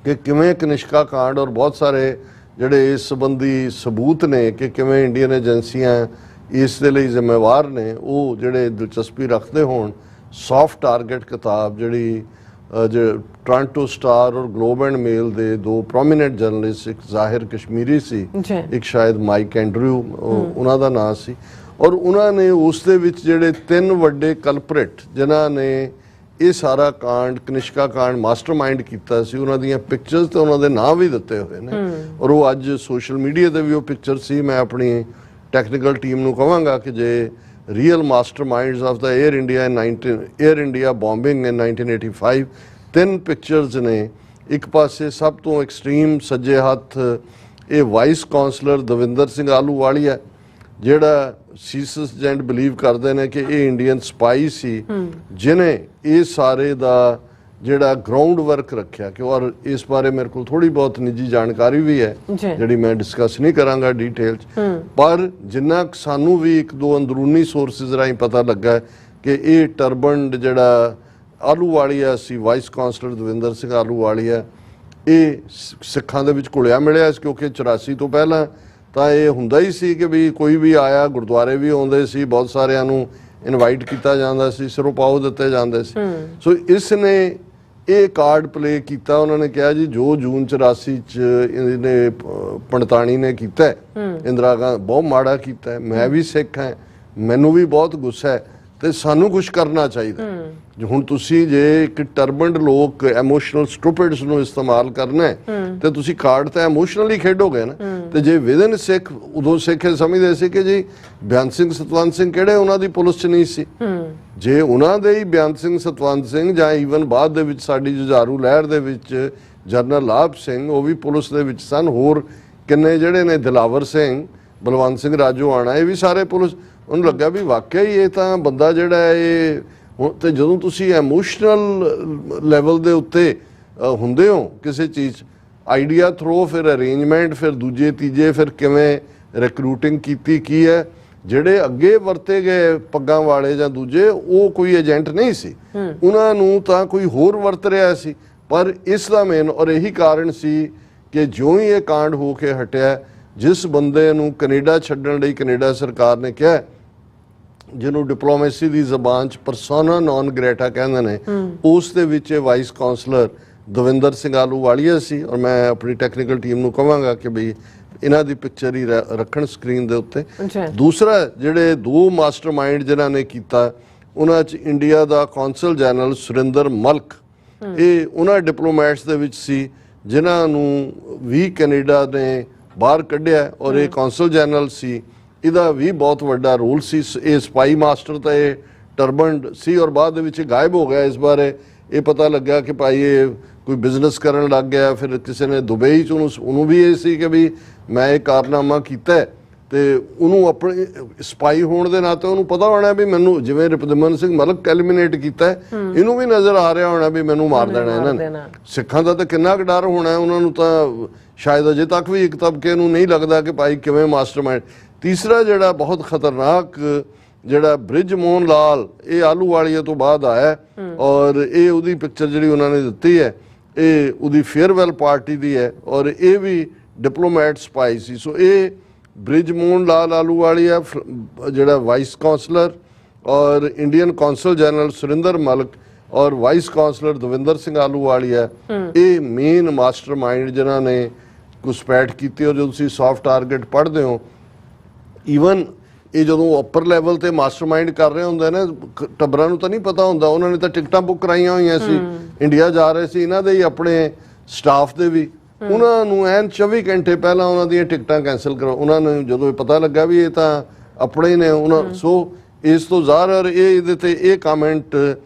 ਕਿ ਕਿਵੇਂ ਕਨਿਸ਼ਕਾ ਕਾਂਡ ਔਰ ਬਹੁਤ ਸਾਰੇ ਜਿਹੜੇ ਇਸ ਸੰਬੰਧੀ ਸਬੂਤ ਨੇ ਕਿ ਕਿਵੇਂ ਇੰਡੀਅਨ ਏਜੰਸੀਆਂ ਇਸ ਦੇ ਲਈ ਜ਼ਿੰਮੇਵਾਰ ਨੇ, ਉਹ ਜਿਹੜੇ ਦਿਲਚਸਪੀ ਰੱਖਦੇ ਹੋਣ, ਸੌਫਟ ਟਾਰਗੇਟ ਕਿਤਾਬ ਜਿਹੜੀ ਟੋਰਾਂਟੋ ਸਟਾਰ ਔਰ ਗਲੋਬ ਐਂਡ ਮੇਲ ਦੇ 2 ਪ੍ਰੋਮੀਨੈਂਟ ਜਰਨਲਿਸਟ, ਇੱਕ ਜ਼ਾਹਿਰ ਕਸ਼ਮੀਰੀ ਸੀ, ਇੱਕ ਸ਼ਾਇਦ ਮਾਈਕ ਐਂਡਰਿਊ ਉਹਨਾਂ ਦਾ ਨਾਂ ਸੀ, ਔਰ ਉਹਨਾਂ ਨੇ ਉਸ ਦੇ ਵਿੱਚ ਜਿਹੜੇ 3 ਵੱਡੇ ਕਲਪਰੇਟ ਜਿਨ੍ਹਾਂ ਨੇ ਇਹ ਸਾਰਾ ਕਾਂਡ, ਕਨਿਸ਼ਕਾ ਕਾਂਡ ਮਾਸਟਰਮਾਈਂਡ ਕੀਤਾ ਸੀ, ਉਹਨਾਂ ਦੀਆਂ ਪਿਕਚਰਸ ਤੇ ਉਹਨਾਂ ਦੇ ਨਾਂ ਵੀ ਦਿੱਤੇ ਹੋਏ ਨੇ। ਔਰ ਉਹ ਅੱਜ ਸੋਸ਼ਲ ਮੀਡੀਆ ਤੇ ਵੀ ਉਹ ਪਿਕਚਰ ਸੀ। ਮੈਂ ਆਪਣੀ ਟੈਕਨੀਕਲ ਟੀਮ ਨੂੰ ਕਹਾਂਗਾ ਕਿ ਜੇ real masterminds of the Air India bombing in 1985 3 pictures ਨੇ। ਇੱਕ ਪਾਸੇ ਸਭ ਤੋਂ ਐਕਸਟ੍ਰੀਮ ਸੱਜੇ ਹੱਥ ਇਹ ਵਾਈਸ ਕਾਉਂਸਲਰ ਦਵਿੰਦਰ ਸਿੰਘ ਆਲੂਵਾਲੀਆ, ਜਿਹੜਾ ਸੀਸਸਜੈਂਟ ਬਿਲੀਵ ਕਰਦੇ ਨੇ ਕਿ ਇਹ ਇੰਡੀਅਨ ਸਪਾਈ ਸੀ, ਜਿਹਨੇ ਇਹ ਸਾਰੇ ਦਾ ਜਿਹੜਾ ਗਰਾਊਂਡ ਵਰਕ ਰੱਖਿਆ। ਕਿ ਔਰ ਇਸ ਬਾਰੇ ਮੇਰੇ ਕੋਲ ਥੋੜੀ ਬਹੁਤ ਨਿੱਜੀ ਜਾਣਕਾਰੀ ਵੀ ਹੈ ਜਿਹੜੀ ਮੈਂ ਡਿਸਕਸ ਨਹੀਂ ਕਰਾਂਗਾ ਡੀਟੇਲ 'ਚ, ਪਰ ਜਿੰਨਾ ਸਾਨੂੰ ਵੀ 1-2 ਅੰਦਰੂਨੀ ਸੋਰਸਿਸ ਰਾਹੀਂ ਪਤਾ ਲੱਗਾ ਕਿ ਇਹ ਟਰਬਨਡ ਜਿਹੜਾ ਆਲੂਵਾਲੀਆ ਸੀ, ਵਾਈਸ ਕਾਉਂਸਲਰ ਦਵਿੰਦਰ ਸਿੰਘ ਆਲੂਵਾਲੀਆ, ਇਹ ਸਿੱਖਾਂ ਦੇ ਵਿੱਚ ਘੁਲਿਆ ਮਿਲਿਆ ਸੀ, ਕਿਉਂਕਿ 84 ਤੋਂ ਪਹਿਲਾਂ ਤਾਂ ਇਹ ਹੁੰਦਾ ਹੀ ਸੀ ਕਿ ਵੀ ਕੋਈ ਵੀ ਆਇਆ, ਗੁਰਦੁਆਰੇ ਵੀ ਆਉਂਦੇ ਸੀ, ਬਹੁਤ ਸਾਰਿਆਂ ਨੂੰ ਇਨਵਾਈਟ ਕੀਤਾ ਜਾਂਦਾ ਸੀ, ਸਿਰੋਂ ਪਾਓ ਦਿੱਤੇ ਜਾਂਦੇ ਸੀ। ਸੋ ਇਸ ਨੇ ਇਹ ਕਾਰਡ ਪਲੇ ਕੀਤਾ। ਉਹਨਾਂ ਨੇ ਕਿਹਾ ਜੀ ਜੋ ਜੂਨ 84 ਚ ਇਹਨੇ ਪੰਡਤਾਣੀ ਨੇ ਕੀਤਾ, ਇੰਦਰਾ ਗਾਂਧੀ ਬਹੁਤ ਮਾੜਾ ਕੀਤਾ, ਮੈਂ ਵੀ ਸਿੱਖ ਹਾਂ, ਮੈਨੂੰ ਵੀ ਬਹੁਤ ਗੁੱਸਾ ਹੈ ਤੇ ਸਾਨੂੰ ਕੁਝ ਕਰਨਾ ਚਾਹੀਦਾ। ਹੁਣ ਤੁਸੀਂ ਜੇ ਇੱਕ ਟਰਬਨਡ ਲੋਕ ਐਮੋਸ਼ਨਲ ਸਟੂਪਿਡਸ ਨੂੰ ਇਸਤੇਮਾਲ ਕਰਨਾ ਹੈ ਤੇ ਤੁਸੀਂ ਕਾਰਡ ਤਾਂ ਐਮੋਸ਼ਨਲੀ ਖੇਡੋਗੇ ਨਾ। ਤੇ ਜੇ ਵਿਦਨ ਸਿੱਖ, ਉਦੋਂ ਸਿੱਖ ਸਮਝਦੇ ਸੀ ਕਿ ਜੀ ਬਿਆਨ ਸਿੰਘ ਸਤਵੰਤ ਸਿੰਘ ਕਿਹੜੇ ਉਹਨਾਂ ਦੀ ਪੁਲਿਸ 'ਚ ਨਹੀਂ ਸੀ, ਜੇ ਉਹਨਾਂ ਦੇ ਹੀ ਬਿਆਨ ਸਿੰਘ ਸਤਵੰਤ ਸਿੰਘ ਜਾਂ ਈਵਨ ਬਾਅਦ ਦੇ ਵਿੱਚ ਸਾਡੀ ਜੁਝਾਰੂ ਲਹਿਰ ਦੇ ਵਿੱਚ ਜਨਰਲ ਲਾਭ ਸਿੰਘ, ਉਹ ਵੀ ਪੁਲਿਸ ਦੇ ਵਿੱਚ ਸਨ, ਹੋਰ ਕਿੰਨੇ ਜਿਹੜੇ ਨੇ, ਦਿਲਾਵਰ ਸਿੰਘ, ਬਲਵੰਤ ਸਿੰਘ ਰਾਜੋਆਣਾ, ਇਹ ਵੀ ਸਾਰੇ ਪੁਲਿਸ। ਉਹਨੂੰ ਲੱਗਾ ਵੀ ਵਾਕਿਆ ਹੀ ਇਹ ਤਾਂ ਬੰਦਾ ਜਿਹੜਾ ਇਹ ਹੁਣ, ਤੇ ਜਦੋਂ ਤੁਸੀਂ ਐਮੋਸ਼ਨਲ ਲੈਵਲ ਦੇ ਉੱਤੇ ਹੁੰਦੇ ਹੋ ਕਿਸੇ ਚੀਜ਼, ਆਈਡੀਆ ਥਰੋ, ਫਿਰ ਅਰੇਂਜਮੈਂਟ, ਫਿਰ ਦੂਜੇ ਤੀਜੇ, ਫਿਰ ਕਿਵੇਂ ਰਿਕਰੂਟਿੰਗ ਕੀਤੀ, ਕੀ ਹੈ, ਜਿਹੜੇ ਅੱਗੇ ਵਰਤੇ ਗਏ ਪੱਗਾਂ ਵਾਲੇ ਜਾਂ ਦੂਜੇ ਉਹ ਕੋਈ ਏਜੰਟ ਨਹੀਂ ਸੀ, ਉਹਨਾਂ ਨੂੰ ਤਾਂ ਕੋਈ ਹੋਰ ਵਰਤ ਰਿਹਾ ਸੀ। ਪਰ ਇਸ ਦਾ ਮੇਨ ਔਰ ਇਹੀ ਕਾਰਨ ਸੀ ਕਿ ਜਿਉਂ ਹੀ ਇਹ ਕਾਂਡ ਹੋ ਕੇ ਹਟਿਆ, ਜਿਸ ਬੰਦੇ ਨੂੰ ਕੈਨੇਡਾ ਛੱਡਣ ਲਈ ਕੈਨੇਡਾ ਸਰਕਾਰ ਨੇ ਕਿਹਾ, ਜਿਹਨੂੰ ਡਿਪਲੋਮੇਸੀ ਦੀ ਜ਼ਬਾਨ 'ਚ ਪਰਸੋਨਾ ਨੌਨ ਗ੍ਰੇਟਾ ਕਹਿੰਦੇ ਨੇ, ਉਸ ਦੇ ਵਿੱਚ ਵਾਈਸ ਕਾਉਂਸਲਰ ਦਵਿੰਦਰ ਸਿੰਘ ਆਹਲੂਵਾਲੀਆ ਸੀ। ਔਰ ਮੈਂ ਆਪਣੀ ਟੈਕਨੀਕਲ ਟੀਮ ਨੂੰ ਕਹਾਂਗਾ ਕਿ ਬਈ ਇਹਨਾਂ ਦੀ ਪਿਕਚਰ ਹੀ ਰੱਖਣ ਸਕਰੀਨ ਦੇ ਉੱਤੇ। ਦੂਸਰਾ, ਜਿਹੜੇ ਦੋ ਮਾਸਟਰਮਾਈਂਡ ਜਿਨ੍ਹਾਂ ਨੇ ਕੀਤਾ, ਉਹਨਾਂ 'ਚ ਇੰਡੀਆ ਦਾ ਕੌਂਸਲ ਜਨਰਲ ਸੁਰਿੰਦਰ ਮਲਕ, ਇਹ ਉਹਨਾਂ ਡਿਪਲੋਮੈਟਸ ਦੇ ਵਿੱਚ ਸੀ ਜਿਨ੍ਹਾਂ ਨੂੰ ਵੀ ਕੈਨੇਡਾ ਨੇ ਬਾਹਰ ਕੱਢਿਆ, ਔਰ ਇਹ ਕੌਂਸਲ ਜਨਰਲ ਸੀ। ਇਹਦਾ ਵੀ ਬਹੁਤ ਵੱਡਾ ਰੋਲ ਸੀ। ਇਹ ਸਪਾਈ ਮਾਸਟਰ ਤਾਂ ਇਹ ਟਰਬਨਡ ਸੀ ਔਰ ਬਾਅਦ ਦੇ ਵਿੱਚ ਗਾਇਬ ਹੋ ਗਿਆ। ਇਸ ਬਾਰੇ ਇਹ ਪਤਾ ਲੱਗਾ ਕਿ ਭਾਈ ਇਹ ਕੋਈ ਬਿਜ਼ਨਸ ਕਰਨ ਲੱਗ ਗਿਆ। ਫਿਰ ਕਿਸੇ ਨੇ ਦੁਬਈ 'ਚ ਉਹਨੂੰ ਵੀ ਇਹ ਸੀ ਕਿ ਵੀ ਮੈਂ ਇਹ ਕਾਰਨਾਮਾ ਕੀਤਾ, ਤੇ ਉਹਨੂੰ ਆਪਣੇ ਸਪਾਈ ਹੋਣ ਦੇ ਨਾਤੇ ਉਹਨੂੰ ਪਤਾ ਹੋਣਾ ਵੀ ਮੈਨੂੰ, ਜਿਵੇਂ ਰਿਪਦਮਨ ਸਿੰਘ ਮਲਕ ਐਲੀਮੀਨੇਟ ਕੀਤਾ, ਇਹਨੂੰ ਵੀ ਨਜ਼ਰ ਆ ਰਿਹਾ ਹੋਣਾ ਵੀ ਮੈਨੂੰ ਮਾਰ ਦੇਣਾ ਇਹਨਾਂ ਨੇ। ਸਿੱਖਾਂ ਦਾ ਤਾਂ ਕਿੰਨਾ ਕੁ ਡਰ ਹੋਣਾ, ਉਹਨਾਂ ਨੂੰ ਤਾਂ ਸ਼ਾਇਦ ਅਜੇ ਤੱਕ ਵੀ ਇੱਕ ਤਬਕੇ ਨੂੰ ਨਹੀਂ ਲੱਗਦਾ ਕਿ ਭਾਈ ਕਿਵੇਂ ਮਾਸਟਰਮਾਈਂਡ। ਤੀਸਰਾ ਜਿਹੜਾ ਬਹੁਤ ਖਤਰਨਾਕ, ਜਿਹੜਾ ਬ੍ਰਿਜ ਮੋਹਨ ਲਾਲ, ਇਹ ਆਹਲੂਵਾਲੀਆ ਤੋਂ ਬਾਅਦ ਆਇਆ, ਔਰ ਇਹ ਉਹਦੀ ਪਿਕਚਰ ਜਿਹੜੀ ਉਹਨਾਂ ਨੇ ਦਿੱਤੀ ਹੈ, ਇਹ ਉਹਦੀ ਫੇਅਰਵੈਲ ਪਾਰਟੀ ਦੀ ਹੈ, ਔਰ ਇਹ ਵੀ ਡਿਪਲੋਮੈਟ ਸਪਾਈ ਸੀ। ਸੋ ਇਹ ਬ੍ਰਿਜ ਮੋਹਨ ਲਾਲ ਆਹਲੂਵਾਲੀਆ, ਜਿਹੜਾ ਵਾਈਸ ਕਾਉਂਸਲਰ, ਔਰ ਇੰਡੀਅਨ ਕੌਂਸਲ ਜਨਰਲ ਸੁਰਿੰਦਰ ਮਲਕ, ਔਰ ਵਾਈਸ ਕਾਉਂਸਲਰ ਦਵਿੰਦਰ ਸਿੰਘ ਆਹਲੂਵਾਲੀਆ, ਇਹ ਮੇਨ ਮਾਸਟਰਮਾਈਂਡ ਜਿਨ੍ਹਾਂ ਨੇ ਘੁਸਪੈਠ ਕੀਤੀ। ਔਰ ਜਦੋਂ ਤੁਸੀਂ ਸੌਫਟ ਟਾਰਗੇਟ ਪੜ੍ਹਦੇ ਹੋ, ਈਵਨ ਇਹ ਜਦੋਂ ਉੱਪਰ ਲੈਵਲ ਤੇ ਮਾਸਟਰਮਾਈਂਡ ਕਰ ਰਹੇ ਹੁੰਦੇ ਨੇ, ਟੱਬਰਾਂ ਨੂੰ ਤਾਂ ਨਹੀਂ ਪਤਾ ਹੁੰਦਾ। ਉਹਨਾਂ ਨੇ ਤਾਂ ਟਿਕਟਾਂ ਬੁੱਕ ਕਰਾਈਆਂ ਹੋਈਆਂ ਸੀ, ਇੰਡੀਆ ਜਾ ਰਹੇ ਸੀ, ਇਹਨਾਂ ਦੇ ਹੀ ਆਪਣੇ ਸਟਾਫ ਦੇ ਵੀ। ਉਹਨਾਂ ਨੂੰ ਐਨ 24 ਘੰਟੇ ਪਹਿਲਾਂ ਉਹਨਾਂ ਦੀਆਂ ਟਿਕਟਾਂ ਕੈਂਸਲ ਕਰੋ। ਉਹਨਾਂ ਨੂੰ ਜਦੋਂ ਪਤਾ ਲੱਗਾ ਵੀ ਇਹ ਤਾਂ ਆਪਣੇ ਹੀ ਨੇ, ਉਹਨਾਂ ਸੋ ਇਸ ਤੋਂ ਜ਼ਾਹਰ ਇਹਦੇ ਤੇ ਇਹ ਕਮੈਂਟ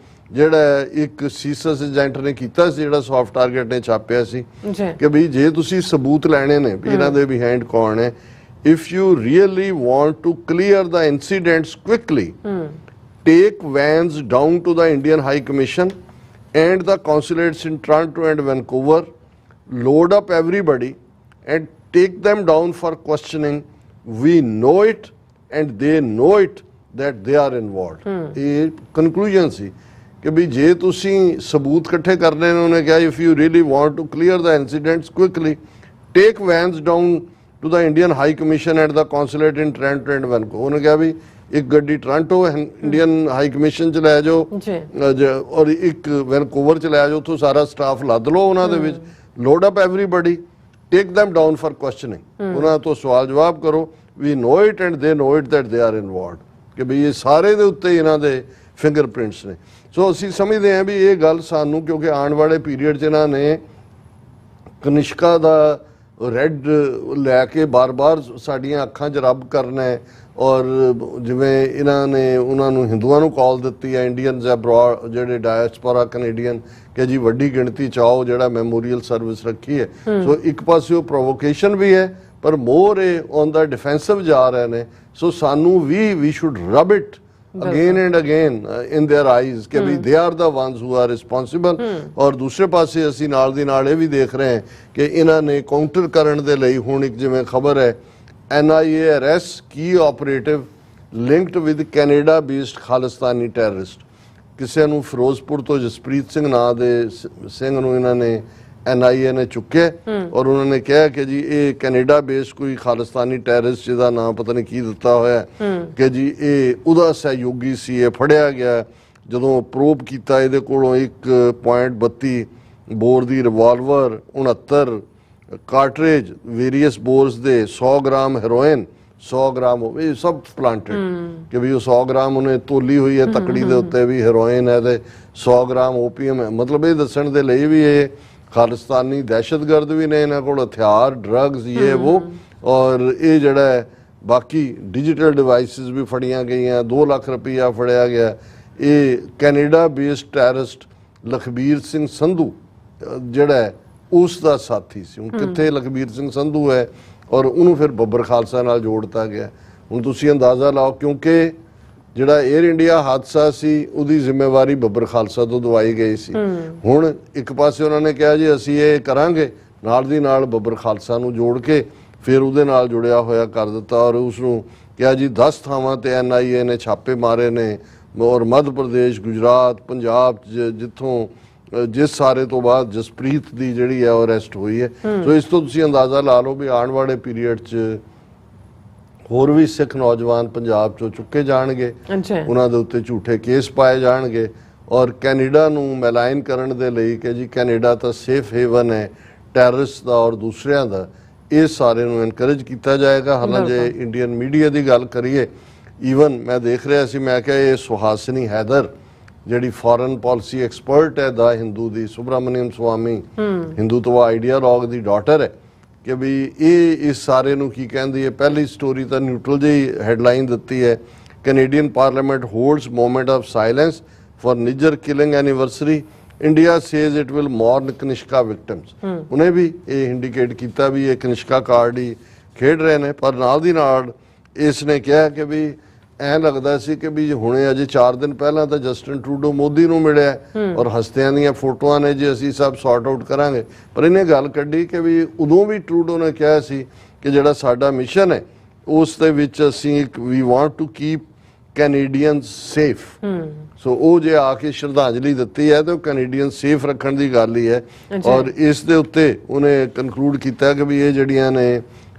ਜਿਹੜਾ ਇੱਕ ਸੀਸਸ ਏਜੰਟ ਨੇ ਕੀਤਾ ਸੀ, ਜਿਹੜਾ ਸੌਫਟ ਟਾਰਗੇਟ ਨੇ ਛਾਪਿਆ ਸੀ ਕਿ ਵੀ ਜੇ ਤੁਸੀਂ ਸਬੂਤ ਲੈਣੇ ਨੇ ਵੀ ਇਹਨਾਂ ਦੇ ਬਿਹਾਈਂਡ ਕੌਣ ਹੈ, if you really want to clear the incidents quickly, take vans down to the Indian High Commission and the consulates in Toronto and Vancouver, load up everybody and take them down for questioning. We know it and they know it that they are involved. ਇਹ conclusion ਸੀ ਕਿ ਵੀ ਜੇ ਤੁਸੀਂ ਸਬੂਤ ਇਕੱਠੇ ਕਰਨੇ ਨੇ, ਉਹਨੇ ਕਿਹਾ if you really want to clear the incidents quickly, take vans down to the Indian High Commission and the consulate in Toronto and Vancouver. ਉਹਨੇ ਕਿਹਾ ਵੀ ਇੱਕ ਗੱਡੀ ਟੋਰਾਂਟੋ ਇੰਡੀਅਨ ਹਾਈ ਕਮਿਸ਼ਨ 'ਚ ਲੈ ਜਾਓ, ਔਰ ਇੱਕ ਵੈਨਕੂਵਰ 'ਚ ਲੈ ਜਾਓ, ਉੱਥੋਂ ਸਾਰਾ ਸਟਾਫ ਲੱਦ ਲਓ ਉਹਨਾਂ ਦੇ ਵਿੱਚ, load up everybody, take them down for questioning. ਉਹਨਾਂ ਤੋਂ ਸਵਾਲ ਜਵਾਬ ਕਰੋ। we know it and they know it that they are involved, ਕਿ ਵੀ ਇਹ ਸਾਰੇ ਦੇ ਉੱਤੇ ਇਹਨਾਂ ਦੇ ਫਿੰਗਰਪ੍ਰਿੰਟਸ ਨੇ। ਸੋ ਅਸੀਂ ਸਮਝਦੇ ਹਾਂ ਵੀ ਇਹ ਗੱਲ ਸਾਨੂੰ, ਕਿਉਂਕਿ ਆਉਣ ਵਾਲੇ ਪੀਰੀਅਡ 'ਚ ਇਹਨਾਂ ਨੇ ਕਨਿਸ਼ਕਾ ਦਾ ਰੈੱਡ ਲੈ ਕੇ ਬਾਰ-ਬਾਰ ਸਾਡੀਆਂ ਅੱਖਾਂ 'ਚ ਰੱਬ ਕਰਨਾ ਹੈ। ਔਰ ਜਿਵੇਂ ਇਹਨਾਂ ਨੇ ਉਹਨਾਂ ਨੂੰ ਹਿੰਦੂਆਂ ਨੂੰ ਕਾਲ ਦਿੱਤੀ ਹੈ, ਇੰਡੀਅਨਸ ਅਬਰੋਡ, ਜਿਹੜੇ ਡਾਇਸਪੋਰਾ ਕੈਨੇਡੀਅਨ, ਕਿ ਜੀ ਵੱਡੀ ਗਿਣਤੀ 'ਚ ਆਓ, ਜਿਹੜਾ ਮੈਮੋਰੀਅਲ ਸਰਵਿਸ ਰੱਖੀ ਹੈ। ਸੋ ਇੱਕ ਪਾਸੇ ਉਹ ਪ੍ਰੋਵੋਕੇਸ਼ਨ ਵੀ ਹੈ, ਪਰ ਮੋਰ ਇਹ ਔਨ ਦਾ ਡਿਫੈਂਸਿਵ ਜਾ ਰਹੇ ਨੇ। ਸੋ ਸਾਨੂੰ ਵੀ should rub it again and again in their eyes ਕਿ ਵੀ they are the ones who are responsible। ਔਰ ਦੂਸਰੇ ਪਾਸੇ ਅਸੀਂ ਨਾਲ ਦੀ ਨਾਲ ਇਹ ਵੀ ਦੇਖ ਰਹੇ ਹਾਂ ਕਿ ਇਹਨਾਂ ਨੇ ਕਾਊਂਟਰ ਕਰਨ ਦੇ ਲਈ ਹੁਣ ਇੱਕ ਜਿਵੇਂ ਖਬਰ ਹੈ, NIA arrests key operative linked with Canada based Khalistani terrorist. ਕਿਸੇ ਨੂੰ ਫਿਰੋਜ਼ਪੁਰ ਤੋਂ ਜਸਪ੍ਰੀਤ ਸਿੰਘ ਨਾਂ ਦੇ ਸਿੰਘ ਨੂੰ ਇਹਨਾਂ ਨੇ NIA ਨੇ ਚੁੱਕਿਆ, ਔਰ ਉਹਨਾਂ ਨੇ ਕਿਹਾ ਕਿ ਜੀ ਇਹ ਕੈਨੇਡਾ ਬੇਸਡ ਕੋਈ ਖਾਲਿਸਤਾਨੀ ਟੈਰਰਿਸਟ, ਜਿਹਦਾ ਨਾਮ ਪਤਾ ਨਹੀਂ ਕੀ ਦਿੱਤਾ ਹੋਇਆ, ਕਿ ਜੀ ਇਹ ਉਹਦਾ ਸਹਿਯੋਗੀ ਸੀ। ਇਹ ਫੜਿਆ ਗਿਆ ਜਦੋਂ ਪ੍ਰੋਬ ਕੀਤਾ, ਇਹਦੇ ਕੋਲੋਂ 1.32 ਬੋਰ ਦੀ ਰਿਵਾਲਵਰ, 69 ਕਾਰਟਰੇਜ ਵੇਰੀਅਸ ਬੋਰਸ ਦੇ, 100 ਗ੍ਰਾਮ ਹੈਰੋਇਨ, 100 ਗ੍ਰਾਮ ਇਹ ਸਭ ਪਲਾਂਟਡ, ਕਿ ਵੀ ਉਹ 100 ਗ੍ਰਾਮ ਉਹਨੇ ਤੋਲੀ ਹੋਈ ਹੈ ਤਕੜੀ ਦੇ ਉੱਤੇ ਵੀ ਹੈਰੋਇਨ ਹੈ, ਤੇ 100 ਗ੍ਰਾਮ ਓਪੀਅਮ ਹੈ। ਮਤਲਬ ਇਹ ਦੱਸਣ ਦੇ ਲਈ ਵੀ ਇਹ ਖਾਲਿਸਤਾਨੀ ਦਹਿਸ਼ਤਗਰਦ ਵੀ ਨੇ, ਇਹਨਾਂ ਕੋਲ ਹਥਿਆਰ, ਡਰੱਗਸ, ਇਹ ਉਹ। ਔਰ ਇਹ ਜਿਹੜਾ ਹੈ ਬਾਕੀ ਡਿਜੀਟਲ ਡਿਵਾਈਸਿਸ ਵੀ ਫੜੀਆਂ ਗਈਆਂ, 2 ਲੱਖ ਰੁਪਈਆ ਫੜਿਆ ਗਿਆ। ਇਹ Canada based terrorist Lakhbir Singh Sandhu ਜਿਹੜਾ ਉਸ ਦਾ ਸਾਥੀ ਸੀ। ਹੁਣ ਕਿੱਥੇ ਲਖਬੀਰ ਸਿੰਘ ਸੰਧੂ ਹੈ, ਔਰ ਉਹਨੂੰ ਫਿਰ ਬੱਬਰ ਖਾਲਸਾ ਨਾਲ ਜੋੜਤਾ ਗਿਆ। ਹੁਣ ਤੁਸੀਂ ਅੰਦਾਜ਼ਾ ਲਾਓ, ਕਿਉਂਕਿ ਜਿਹੜਾ 에ਅਰ ਇੰਡੀਆ ਹਾਦਸਾ ਸੀ ਉਹਦੀ ਜ਼ਿੰਮੇਵਾਰੀ ਬੱਬਰ ਖਾਲਸਾ ਤੋਂ ਦਵਾਈ ਗਈ ਸੀ। ਹੁਣ ਇੱਕ ਪਾਸੇ ਉਹਨਾਂ ਨੇ ਕਿਹਾ ਜੀ ਅਸੀਂ ਇਹ ਕਰਾਂਗੇ, ਨਾਲ ਦੀ ਨਾਲ ਬੱਬਰ ਖਾਲਸਾ ਨੂੰ ਜੋੜ ਕੇ ਫਿਰ ਉਹਦੇ ਨਾਲ ਜੁੜਿਆ ਹੋਇਆ ਕਰ ਦਿੱਤਾ, ਔਰ ਉਸ ਨੂੰ ਕਿ ਜੀ 10 ਥਾਵਾਂ ਤੇ NIA ਨੇ ਛਾਪੇ ਮਾਰੇ ਨੇ ਔਰ ਮੱਧ ਪ੍ਰਦੇਸ਼, ਗੁਜਰਾਤ, ਪੰਜਾਬ ਜਿੱਥੋਂ ਜਿਸ ਸਾਰੇ ਤੋਂ ਬਾਅਦ ਜਸਪ੍ਰੀਤ ਦੀ ਜਿਹੜੀ ਹੈ ਉਹ ਅਰੈਸਟ ਹੋਈ ਹੈ। ਸੋ ਇਸ ਤੋਂ ਤੁਸੀਂ ਅੰਦਾਜ਼ਾ ਲਾ ਲਓ ਵੀ ਆਉਣ ਵਾਲੇ ਪੀਰੀਅਡ 'ਚ ਹੋਰ ਵੀ ਸਿੱਖ ਨੌਜਵਾਨ ਪੰਜਾਬ 'ਚੋਂ ਚੁੱਕੇ ਜਾਣਗੇ, ਉਹਨਾਂ ਦੇ ਉੱਤੇ ਝੂਠੇ ਕੇਸ ਪਾਏ ਜਾਣਗੇ ਔਰ ਕੈਨੇਡਾ ਨੂੰ ਮੈਲਾਈਨ ਕਰਨ ਦੇ ਲਈ ਕਿ ਜੀ ਕੈਨੇਡਾ ਤਾਂ ਸੇਫ ਹੇਵਨ ਹੈ ਟੈਰਰਿਸਟ ਦਾ ਔਰ ਦੂਸਰਿਆਂ ਦਾ, ਇਹ ਸਾਰੇ ਨੂੰ ਐਨਕਰੇਜ ਕੀਤਾ ਜਾਏਗਾ। ਹਾਲਾਂਕਿ ਜੇ ਇੰਡੀਅਨ ਮੀਡੀਆ ਦੀ ਗੱਲ ਕਰੀਏ, ਈਵਨ ਮੈਂ ਦੇਖ ਰਿਹਾ ਸੀ, ਮੈਂ ਕਿਹਾ ਇਹ ਸੁਹਾਸਿਨੀ ਹੈਦਰ ਜਿਹੜੀ ਫੋਰਨ ਪਾਲਿਸੀ ਐਕਸਪਰਟ ਹੈ ਦਾ ਹਿੰਦੂ ਦੀ, ਸੁਬਰਾਮਨੀਅਮ ਸਵਾਮੀ ਹਿੰਦੂਤਵਾ ਆਈਡੀਆਲੋਗ ਦੀ ਡਾਟਰ ਹੈ, ਕਿ ਵੀ ਇਹ ਇਸ ਸਾਰੇ ਨੂੰ ਕੀ ਕਹਿੰਦੀ ਹੈ। ਪਹਿਲੀ ਸਟੋਰੀ ਤਾਂ ਨਿਊਟਰਲ ਜਿਹੀ ਹੈਡਲਾਈਨ ਦਿੱਤੀ ਹੈ, Canadian Parliament holds moment of silence for Nijjar killing anniversary, India says it will mourn Kanishka victims. ਉਹਨੇ ਵੀ ਇਹ ਇੰਡੀਕੇਟ ਕੀਤਾ ਵੀ ਇਹ ਕਨਿਸ਼ਕਾ ਕਾਰਡ ਹੀ ਖੇਡ ਰਹੇ ਨੇ, ਪਰ ਨਾਲ ਦੀ ਨਾਲ ਇਸ ਨੇ ਕਿਹਾ ਕਿ ਵੀ ਐਂ ਲੱਗਦਾ ਸੀ ਕਿ ਵੀ ਹੁਣੇ ਅਜੇ 4 ਦਿਨ ਪਹਿਲਾਂ ਤਾਂ ਜਸਟਿਨ ਟਰੂਡੋ ਮੋਦੀ ਨੂੰ ਮਿਲਿਆ ਔਰ ਹਸਤਿਆਂ ਦੀਆਂ ਫੋਟੋਆਂ ਨੇ ਜੀ ਅਸੀਂ ਸਭ ਸੌਰਟ ਆਊਟ ਕਰਾਂਗੇ, ਪਰ ਇਹਨੇ ਗੱਲ ਕੱਢੀ ਕਿ ਵੀ ਉਦੋਂ ਵੀ ਟਰੂਡੋ ਨੇ ਕਿਹਾ ਸੀ ਕਿ ਜਿਹੜਾ ਸਾਡਾ ਮਿਸ਼ਨ ਹੈ ਉਸ ਦੇ ਵਿੱਚ ਅਸੀਂ ਵੀ want to keep Canadian safe. So ਉਹ ਜੇ ਆ ਕੇ ਸ਼ਰਧਾਂਜਲੀ ਦਿੱਤੀ ਹੈ ਤੇ ਉਹ ਕੈਨੇਡੀਅਨ ਸੇਫ ਰੱਖਣ ਦੀ ਗੱਲ ਹੀ ਹੈ ਔਰ ਇਸ ਦੇ ਉੱਤੇ ਉਹਨੇ ਕਨਕਲੂਡ ਕੀਤਾ ਕਿ ਵੀ ਇਹ ਜਿਹੜੀਆਂ ਨੇ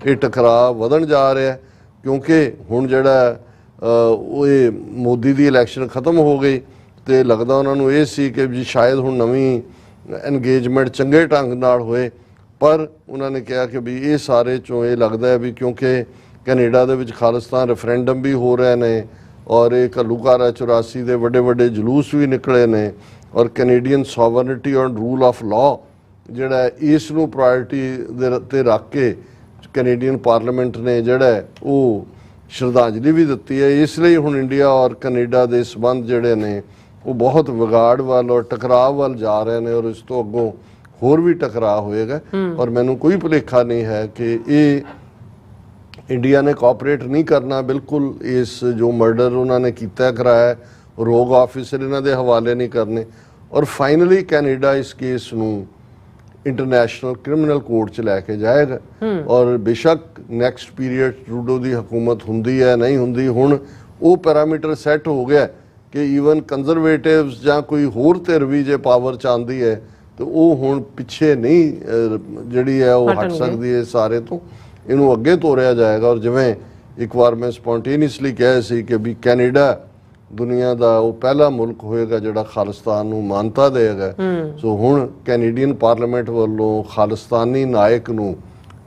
ਇਹ ਟਕਰਾਅ ਵਧਣ ਜਾ ਰਿਹਾ ਕਿਉਂਕਿ ਹੁਣ ਜਿਹੜਾ ਉਹ ਇਹ ਮੋਦੀ ਦੀ ਇਲੈਕਸ਼ਨ ਖਤਮ ਹੋ ਗਈ ਤੇ ਲੱਗਦਾ ਉਹਨਾਂ ਨੂੰ ਇਹ ਸੀ ਕਿ ਜੀ ਸ਼ਾਇਦ ਹੁਣ ਨਵੀਂ ਐਨਗੇਜਮੈਂਟ ਚੰਗੇ ਢੰਗ ਨਾਲ ਹੋਏ, ਪਰ ਉਹਨਾਂ ਨੇ ਕਿਹਾ ਕਿ ਵੀ ਇਹ ਸਾਰੇ ਚੋਂ ਇਹ ਲੱਗਦਾ ਹੈ ਵੀ ਕਿਉਂਕਿ ਕੈਨੇਡਾ ਦੇ ਵਿੱਚ ਖਾਲਿਸਤਾਨ ਰੈਫਰੈਂਡਮ ਵੀ ਹੋ ਰਹੇ ਨੇ ਔਰ ਇਹ ਘੱਲੂਘਾਰਾ 84 ਦੇ ਵੱਡੇ ਵੱਡੇ ਜਲੂਸ ਵੀ ਨਿਕਲੇ ਨੇ ਔਰ Canadian sovereignty on rule of law ਜਿਹੜਾ ਇਸ ਨੂੰ ਪ੍ਰਾਇੋਰਟੀ ਦੇ ਤੇ ਰੱਖ ਕੇ ਕੈਨੇਡੀਅਨ ਪਾਰਲੀਮੈਂਟ ਨੇ ਜਿਹੜਾ ਉਹ ਸ਼ਰਧਾਂਜਲੀ ਵੀ ਦਿੱਤੀ ਹੈ। ਇਸ ਲਈ ਹੁਣ ਇੰਡੀਆ ਔਰ ਕੈਨੇਡਾ ਦੇ ਸਬੰਧ ਜਿਹੜੇ ਨੇ ਉਹ ਬਹੁਤ ਵਿਗਾੜ ਵੱਲ ਔਰ ਟਕਰਾਅ ਵੱਲ ਜਾ ਰਹੇ ਨੇ ਔਰ ਇਸ ਤੋਂ ਅੱਗੋਂ ਹੋਰ ਵੀ ਟਕਰਾਅ ਹੋਏਗਾ ਔਰ ਮੈਨੂੰ ਕੋਈ ਭੁਲੇਖਾ ਨਹੀਂ ਹੈ ਕਿ ਇਹ ਇੰਡੀਆ ਨੇ ਕੋਆਪਰੇਟ ਨਹੀਂ ਕਰਨਾ ਬਿਲਕੁਲ। ਇਸ ਜੋ ਮਰਡਰ ਉਹਨਾਂ ਨੇ ਕੀਤਾ ਕਰਾਇਆ ਰੋਗ ਆਫਿਸਰ ਇਹਨਾਂ ਦੇ ਹਵਾਲੇ ਨਹੀਂ ਕਰਨੇ ਔਰ ਫਾਈਨਲੀ ਕੈਨੇਡਾ ਇਸ ਕੇਸ ਨੂੰ ਇੰਟਰਨੈਸ਼ਨਲ ਕ੍ਰਿਮੀਨਲ ਕੋਰਟ 'ਚ ਲੈ ਕੇ ਜਾਏਗਾ ਔਰ ਬੇਸ਼ੱਕ ਨੈਕਸਟ ਪੀਰੀਅਡ ਟਰੂਡੋ ਦੀ ਹਕੂਮਤ ਹੁੰਦੀ ਹੈ ਨਹੀਂ ਹੁੰਦੀ, ਹੁਣ ਉਹ ਪੈਰਾਮੀਟਰ ਸੈੱਟ ਹੋ ਗਿਆ ਕਿ ਈਵਨ ਕੰਜ਼ਰਵੇਟਿਵਸ ਜਾਂ ਕੋਈ ਹੋਰ ਧਿਰ ਵੀ ਜੇ ਪਾਵਰ 'ਚ ਆਉਂਦੀ ਹੈ ਤੇ ਉਹ ਹੁਣ ਪਿੱਛੇ ਨਹੀਂ ਜਿਹੜੀ ਹੈ ਉਹ ਹਟ ਸਕਦੀ ਹੈ ਸਾਰੇ ਤੋਂ, ਇਹਨੂੰ ਅੱਗੇ ਤੋਰਿਆ ਜਾਏਗਾ। ਔਰ ਜਿਵੇਂ ਇੱਕ ਵਾਰ ਮੈਂ ਸਪੌਂਟੇਨੀਅਸਲੀ ਕਿਹਾ ਸੀ ਕਿ ਵੀ ਕੈਨੇਡਾ ਦੁਨੀਆ ਦਾ ਉਹ ਪਹਿਲਾ ਮੁਲਕ ਹੋਏਗਾ ਜਿਹੜਾ ਖਾਲਿਸਤਾਨ ਨੂੰ ਮਾਨਤਾ ਦੇਗਾ। ਸੋ ਹੁਣ ਕੈਨੇਡੀਅਨ ਪਾਰਲੀਮੈਂਟ ਵੱਲੋਂ ਖਾਲਿਸਤਾਨੀ ਨਾਇਕ ਨੂੰ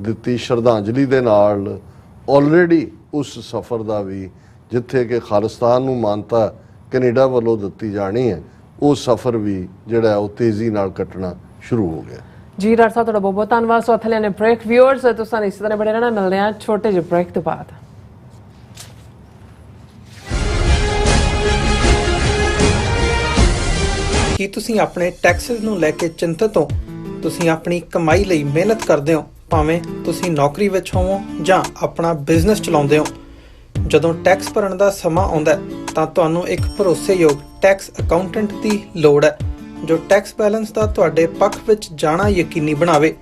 ਦਿੱਤੀ ਸ਼ਰਧਾਂਜਲੀ ਦੇ ਨਾਲ ਆਲਰੇਡੀ ਉਸ ਸਫ਼ਰ ਦਾ ਵੀ ਜਿੱਥੇ ਕਿ ਖਾਲਿਸਤਾਨ ਨੂੰ ਮਾਨਤਾ ਕੈਨੇਡਾ ਵੱਲੋਂ ਦਿੱਤੀ ਜਾਣੀ ਹੈ ਉਹ ਸਫ਼ਰ ਵੀ ਜਿਹੜਾ ਉਹ ਤੇਜ਼ੀ ਨਾਲ ਕੱਟਣਾ ਸ਼ੁਰੂ ਹੋ ਗਿਆ। ਜੀ ਡਾਕਟਰ ਸਾਹਿਬ ਤੁਹਾਡਾ ਬਹੁਤ ਬਹੁਤ ਧੰਨਵਾਦ। ਸੋ ਇੱਥੇ ਲੈਣੇ ਬ੍ਰੇਕ। ਵਿਊਅਰਸ ਤੁਸੀਂ ਇਸੇ ਤਰ੍ਹਾਂ ਬੜੇ ਰਹਿਣਾ, ਮਿਲਦੇ ਹਾਂ ਛੋਟੇ ਜਿਹੇ ਬ੍ਰੇਕ ਤੋਂ ਬਾਅਦ। ਕੀ ਤੁਸੀਂ ਆਪਣੇ ਟੈਕਸਸ ਨੂੰ ਲੈ ਕੇ ਚਿੰਤਤ ਹੋ? ਤੁਸੀਂ ਆਪਣੀ ਕਮਾਈ ਲਈ ਮਿਹਨਤ ਕਰਦੇ ਹੋ, ਭਾਵੇਂ ਤੁਸੀਂ ਨੌਕਰੀ ਵਿੱਚ ਹੋਵੋ ਜਾਂ ਆਪਣਾ ਬਿਜ਼ਨਸ ਚਲਾਉਂਦੇ ਹੋ। ਜਦੋਂ ਟੈਕਸ ਭਰਨ ਦਾ ਸਮਾਂ ਆਉਂਦਾ ਤਾਂ ਤੁਹਾਨੂੰ ਇੱਕ ਭਰੋਸੇਯੋਗ ਟੈਕਸ ਅਕਾਊਂਟੈਂਟ ਦੀ ਲੋੜ ਹੈ ਜੋ ਟੈਕਸ ਬੈਲੈਂਸ ਦਾ ਤੁਹਾਡੇ ਪੱਖ ਵਿੱਚ ਜਾਣਾ ਯਕੀਨੀ ਬਣਾਵੇ।